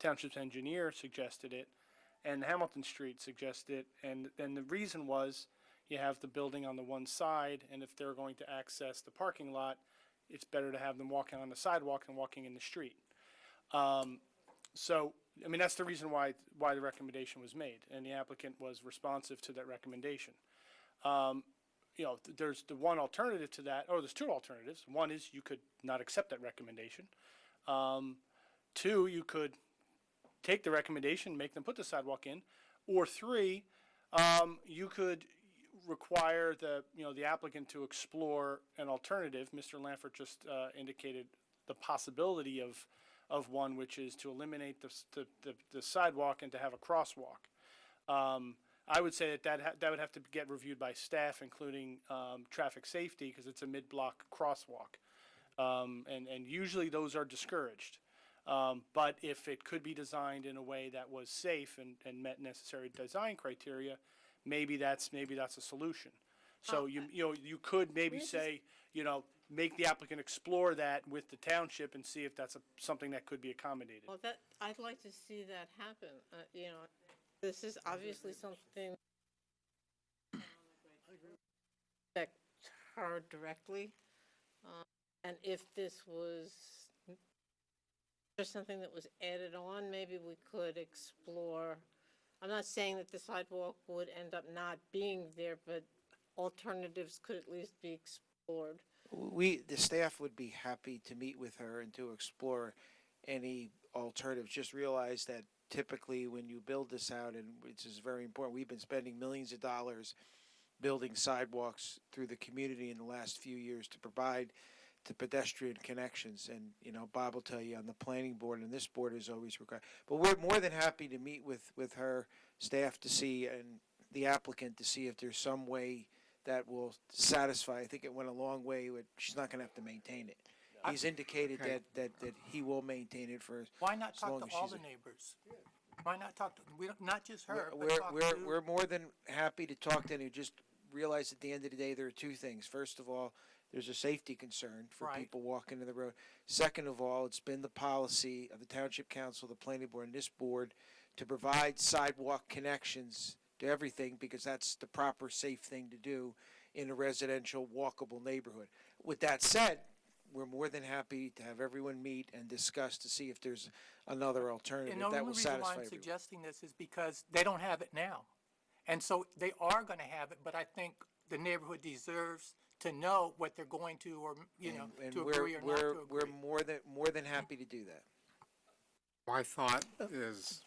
township's engineer suggested it, and Hamilton Street suggested it, and then the reason was you have the building on the one side, and if they're going to access the parking lot, it's better to have them walking on the sidewalk than walking in the street. So, I mean, that's the reason why the recommendation was made, and the applicant was responsive to that recommendation. You know, there's the one alternative to that, or there's two alternatives. One is you could not accept that recommendation. Two, you could take the recommendation, make them put the sidewalk in, or three, you could require the applicant to explore an alternative. Mr. Lanford just indicated the possibility of one, which is to eliminate the sidewalk and to have a crosswalk. I would say that would have to get reviewed by staff, including traffic safety, because it's a mid-block crosswalk. And usually those are discouraged. But if it could be designed in a way that was safe and met necessary design criteria, maybe that's a solution. So you could maybe say, make the applicant explore that with the township and see if that's something that could be accommodated. well, I'd like to see that happen. This is obviously something that her directly. And if this was just something that was added on, maybe we could explore. I'm not saying that the sidewalk would end up not being there, but alternatives could at least be explored. The staff would be happy to meet with her and to explore any alternatives. Just realize that typically when you build this out, and which is very important, we've been spending millions of dollars building sidewalks through the community in the last few years to provide the pedestrian connections. And, Bob will tell you on the planning board, and this board is always required. But we're more than happy to meet with her staff to see, and the applicant to see if there's some way that will satisfy. I think it went a long way with, she's not going to have to maintain it. He's indicated that he will maintain it for Why not as long talk as to all she's the neighbors? Why not talk to, not just her, but We're, talk we're, to. we're more than happy to talk to them. Just realize at the end of the day, there are two things. First of all, there's a safety concern for Right. people walking in the road. Second of all, it's been the policy of the Township Council, the Planning Board, and this board to provide sidewalk connections to everything, because that's the proper, safe thing to do in a residential, walkable neighborhood. With that said, we're more than happy to have everyone meet and discuss to see if there's another alternative And the that only will reason why satisfy I'm everyone. suggesting this is because they don't have it now. And so they are gonna have it, but I think the neighborhood deserves to know what they're going to, or, And to we're, agree or not we're, to we're agree. more than happy to do that. My thought is,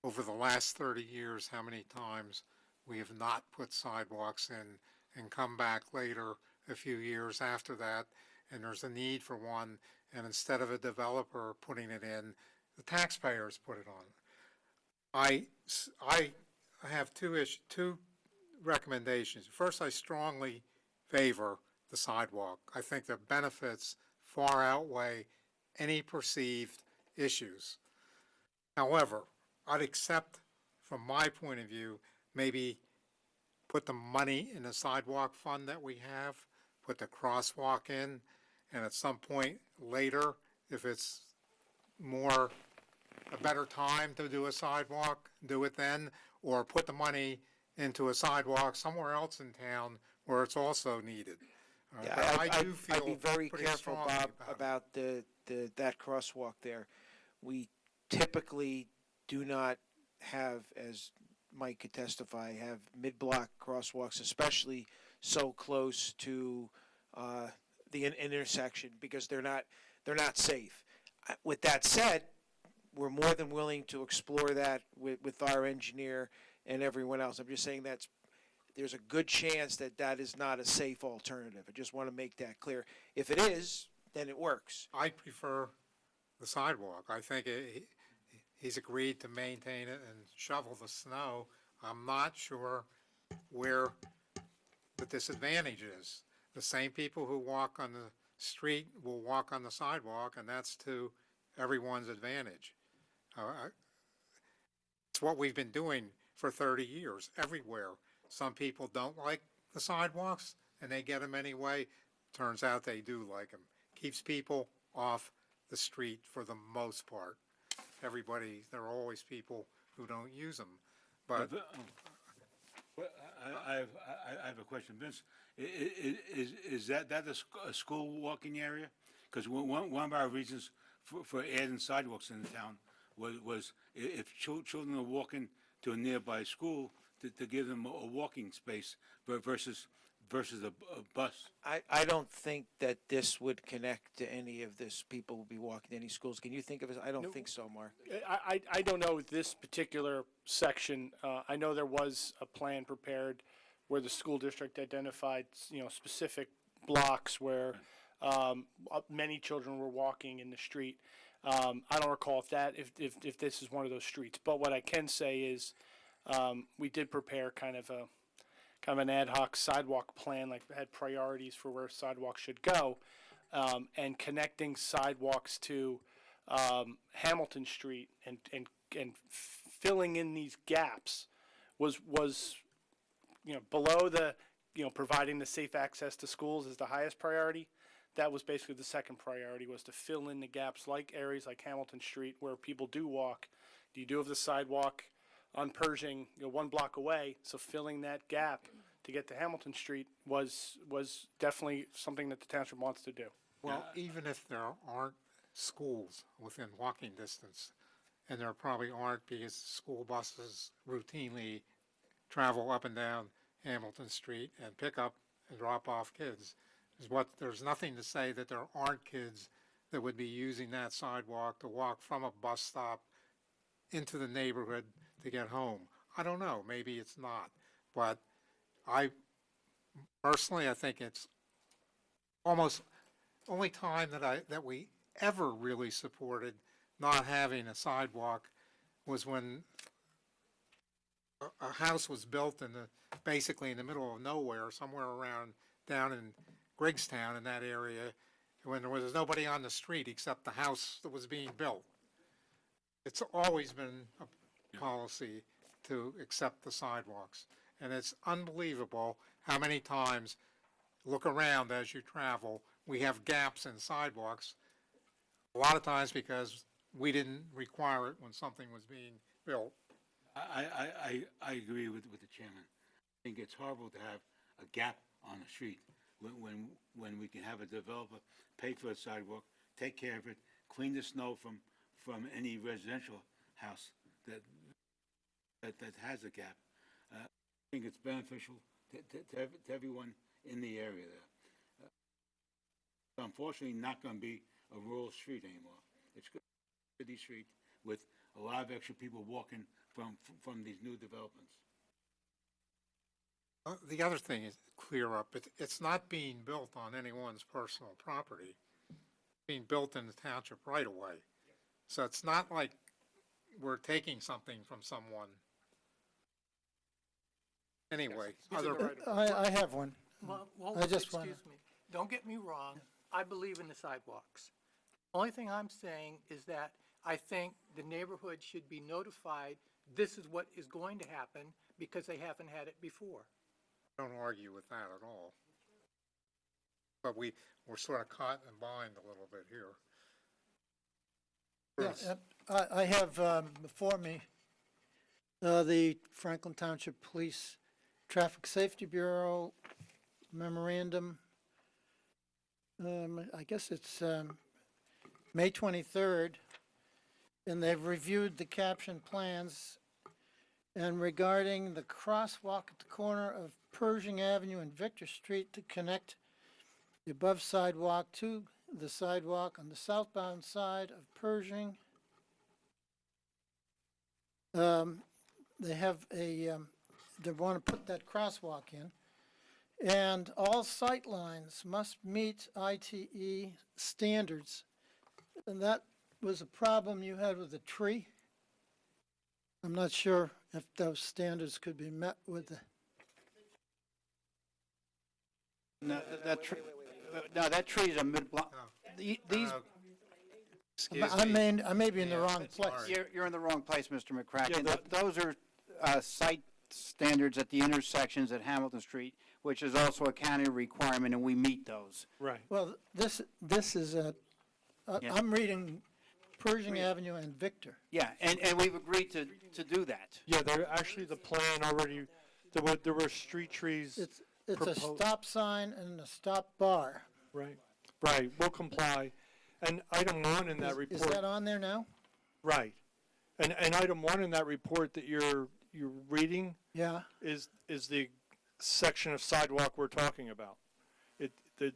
over the last 30 years, how many times we have not put sidewalks in and come back later, a few years after that, and there's a need for one, and instead of a developer putting it in, the taxpayers put it on. I have two recommendations. First, I strongly favor the sidewalk. I think the benefits far outweigh any perceived issues. However, I'd accept, from my point of view, maybe put the money in the sidewalk fund that we have, put the crosswalk in, and at some point later, if it's a better time to do a sidewalk, do it then, or put the money into a sidewalk somewhere else in town where it's also needed. Yeah, But I do I'd feel be very pretty careful, strongly Bob, about it. about that crosswalk there. We typically do not have, as Mike could testify, have mid-block crosswalks, especially so close to the intersection, because they're not safe. With that said, we're more than willing to explore that with our engineer and everyone else. I'm just saying there's a good chance that is not a safe alternative. I just want to make that clear. If it is, then it works. I prefer the sidewalk. I think he's agreed to maintain it and shovel the snow. I'm not sure where the disadvantage is. The same people who walk on the street will walk on the sidewalk, and that's to everyone's advantage. It's what we've been doing for 30 years, everywhere. Some people don't like the sidewalks, and they get them anyway. Turns out they do like them. Keeps people off the street for the most part. There are always people who don't use them, but I have a question, Vince. Is that a school walking area? Because one of our reasons for adding sidewalks in the town was if children are walking to a nearby school, to give them a walking space versus a bus. I don't think that this would connect to any of this. People will be walking to any schools. Can you think of it? I don't think so, Mark. I don't know this particular section. I know there was a plan prepared where the school district identified, specific blocks where many children were walking in the street. I don't recall if this is one of those streets, but what I can say is we did prepare kind of an ad hoc sidewalk plan, like had priorities for where sidewalks should go, and connecting sidewalks to Hamilton Street and filling in these gaps was below the providing the safe access to schools is the highest priority. That was basically the second priority, was to fill in the gaps, like areas like Hamilton Street where people do walk. You do have the sidewalk on Pershing, 1 block away, so filling that gap to get to Hamilton Street was definitely something that the township wants to do. well, even if there aren't schools within walking distance, and there probably aren't because school buses routinely travel up and down Hamilton Street and pick up and drop off kids. There's nothing to say that there aren't kids that would be using that sidewalk to walk from a bus stop into the neighborhood to get home. I don't know, maybe it's not, but I think it's almost only time that we ever really supported not having a sidewalk was when a house was built basically in the middle of nowhere, somewhere around down in Griggstown in that area, when there was nobody on the street except the house that was being built. It's always been a policy to accept the sidewalks. And it's unbelievable how many times, look around as you travel, we have gaps in sidewalks, a lot of times because we didn't require it when something was being built. I agree with the chairman. I think it's horrible to have a gap on the street when we can have a developer pay for a sidewalk, take care of it, clean the snow from any residential house that has a gap. I think it's beneficial to everyone in the area there. It's unfortunately not going to be a rural street anymore. It's going to be a city street with a lot of extra people walking from these new developments. The other thing is clear up, it's not being built on anyone's personal property. It's being built in the township right away. So it's not like we're taking something from someone. Anyway, Yes, other. I have one. Well, I just excuse me. Don't get me wrong. I believe in the sidewalks. Only thing I'm saying is that I think the neighborhood should be notified this is what is going to happen because they haven't had it before. I don't argue with that at all. But we're sort of caught in bind a little bit here. Bruce? Yeah, I have before me the Franklin Township Police Traffic Safety Bureau memorandum. I guess it's May 23rd, and they've reviewed the caption plans. And regarding the crosswalk at the corner of Pershing Avenue and Victor Street to connect the above sidewalk to the sidewalk on the southbound side of Pershing. They have they want to put that crosswalk in. And all sight lines must meet ITE standards. And that was a problem you had with the tree. I'm not sure if those standards could be met with the. No, that tree is a mid-block. These, I may be in the wrong place. you're in the wrong place, Mr. McCracken. Those are site standards at the intersections at Hamilton Street, which is also a county requirement, and we meet those. Right. Well, this is a, Yeah. I'm reading Pershing Avenue and Victor. Yeah, and we've agreed to do that. Yeah, there, actually, the plan already, there were street trees. It's a proposed. stop sign and a stop bar. Right, right, we'll comply. And item one in that report. Is that on there now? Right. And item one in that report that you're reading. Yeah. Is the section of sidewalk we're talking about.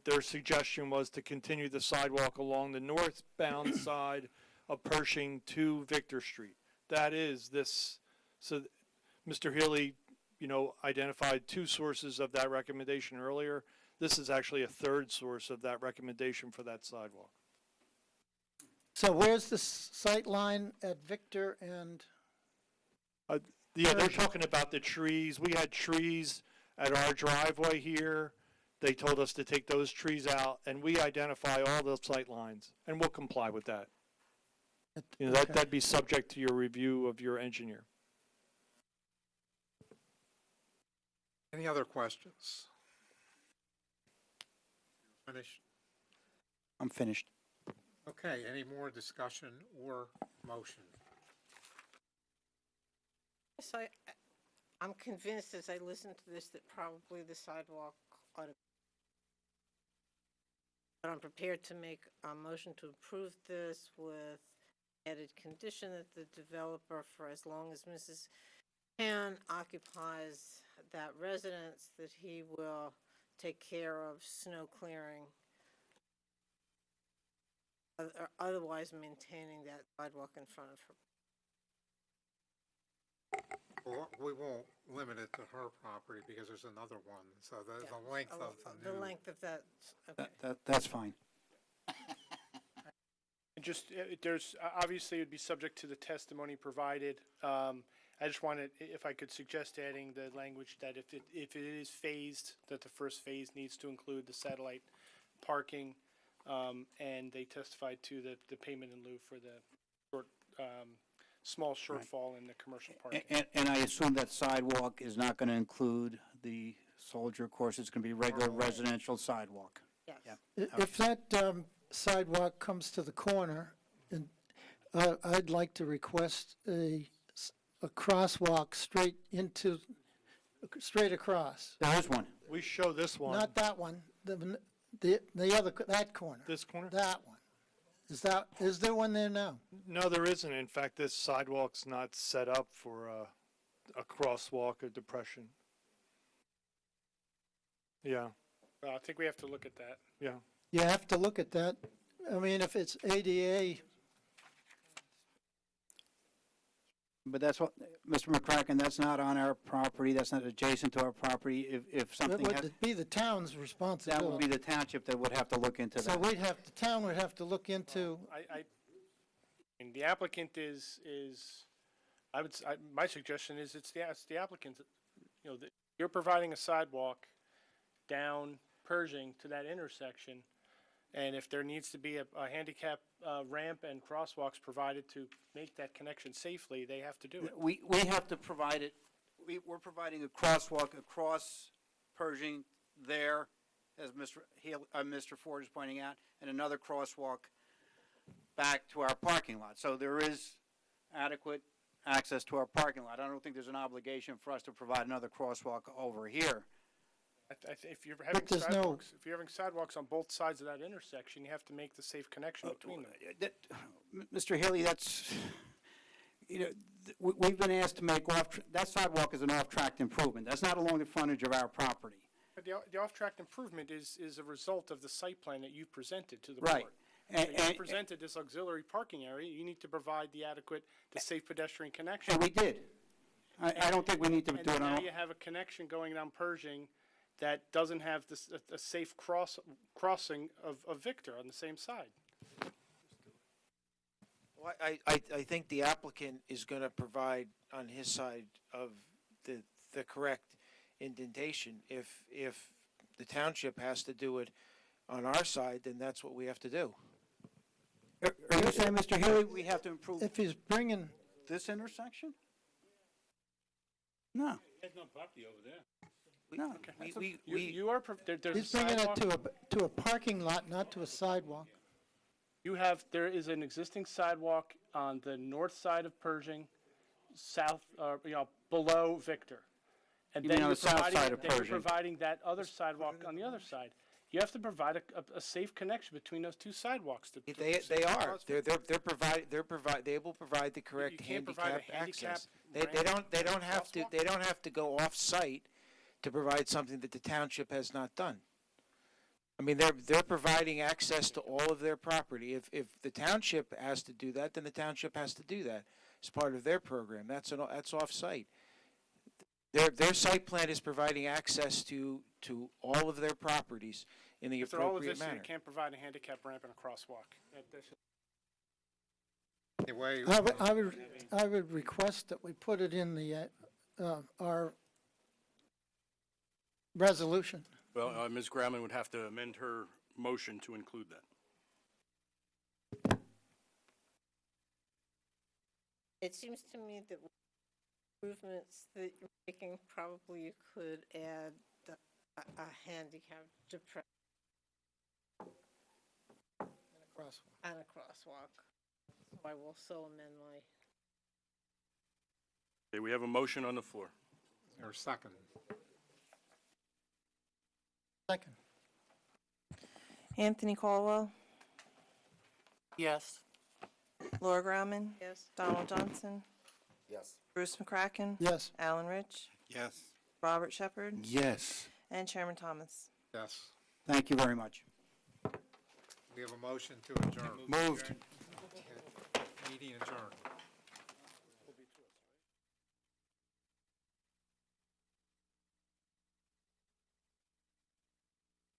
Their suggestion was to continue the sidewalk along the northbound side of Pershing to Victor Street. That is this, so Mr. Healy, identified two sources of that recommendation earlier. This is actually a third source of that recommendation for that sidewalk. So where's the sight line at Victor and? Yeah, they're talking about the trees. We had trees at our driveway here. They told us to take those trees out, and we identify all those sight lines, and we'll comply with that. That'd be subject to your review of your engineer. Any other questions? Finished? I'm finished. Okay, any more discussion or motion? So I'm convinced as I listen to this that probably the sidewalk ought to. But I'm prepared to make a motion to approve this with added condition that the developer, for as long as Mrs. Pan occupies that residence, that he will take care of snow clearing, or otherwise maintaining that sidewalk in front of her. Well, we won't limit it to her property because there's another one, so the length of the new. The length of that, okay. That's fine. And just, there's, obviously, it would be subject to the testimony provided. I just wanted, if I could suggest adding the language that if it is phased, that the first phase needs to include the satellite parking, and they testified to the payment in lieu for the small shortfall in the commercial parking. And I assume that sidewalk is not going to include the soldier course. It's going to be regular residential sidewalk. Yes. Yeah. If that sidewalk comes to the corner, and I'd like to request a crosswalk straight across. There is one. We show this one. Not that one, the other, that corner. This corner? That one. Is there one there now? No, there isn't. In fact, this sidewalk's not set up for a crosswalk or depression. Yeah. Well, I think we have to look at that. Yeah. You have to look at that. I mean, if it's ADA. But that's what, Mr. McCracken, that's not on our property. That's not adjacent to our property. If something It would be the town's responsibility. that would be the township that would have to look into So that. the town would have to look into. And the applicant is my suggestion is it's the applicant. You're providing a sidewalk down Pershing to that intersection. And if there needs to be a handicap ramp and crosswalks provided to make that connection safely, they have to do it. We have to provide it, we're providing a crosswalk across Pershing there, as Mr. Ford is pointing out, and another crosswalk back to our parking lot. So there is adequate access to our parking lot. I don't think there's an obligation for us to provide another crosswalk over here. If you're having there's sidewalks, if you're having sidewalks on both sides of that intersection, you have to make the safe connection between them. Mr. Haley, that's, we've been asked to make that sidewalk is an off-track improvement. That's not along the frontage of our property. But the off-track improvement is a result of the site plan that you've presented to the board. Right. So you presented this auxiliary parking area, you need to provide the safe pedestrian connection. And we did. I don't think we need to do it And on. now you have a connection going down Pershing that doesn't have a safe crossing of Victor on the same side. Well, I think the applicant is going to provide on his side of the correct indentation. If the township has to do it on our side, then that's what we have to do. Are you saying, Mr. Haley, we have to improve If he's bringing, this intersection? No. There's no property over there. No. There's he's a bringing it sidewalk. to a parking lot, not to a sidewalk. There is an existing sidewalk on the north side of Pershing, south, below Victor. And You then mean on you're the south providing, side of then you're Pershing. providing that other sidewalk on the other side. You have to provide a safe connection between those two sidewalks. They are. They will provide the correct You can't provide handicap a handicap access. ramp They don't have to go off-site to provide something that the township has not done. I mean, they're providing access to all of their property. If the township has to do that, then the township has to do that as part of their program. That's off-site. Their site plan is providing access to all of their properties in the If they're all appropriate existing, manner. you can't provide a handicap ramp and a crosswalk. Anyway, I would request that we put it in our resolution. Well, Ms. Grauman would have to amend her motion to include that. It seems to me that improvements that you're making, probably you could add a handicap depression and a crosswalk. So I will so amend my. Okay, we have a motion on the floor. or second? Second. Anthony Caldwell, Yes. Laura Grauman, Yes. Donald Johnson, Yes. Bruce McCracken. Yes. Alan Rich, Yes. Robert Shepherd, Yes. and Chairman Thomas. Yes. Thank you very much. We have a motion to adjourn. Moved.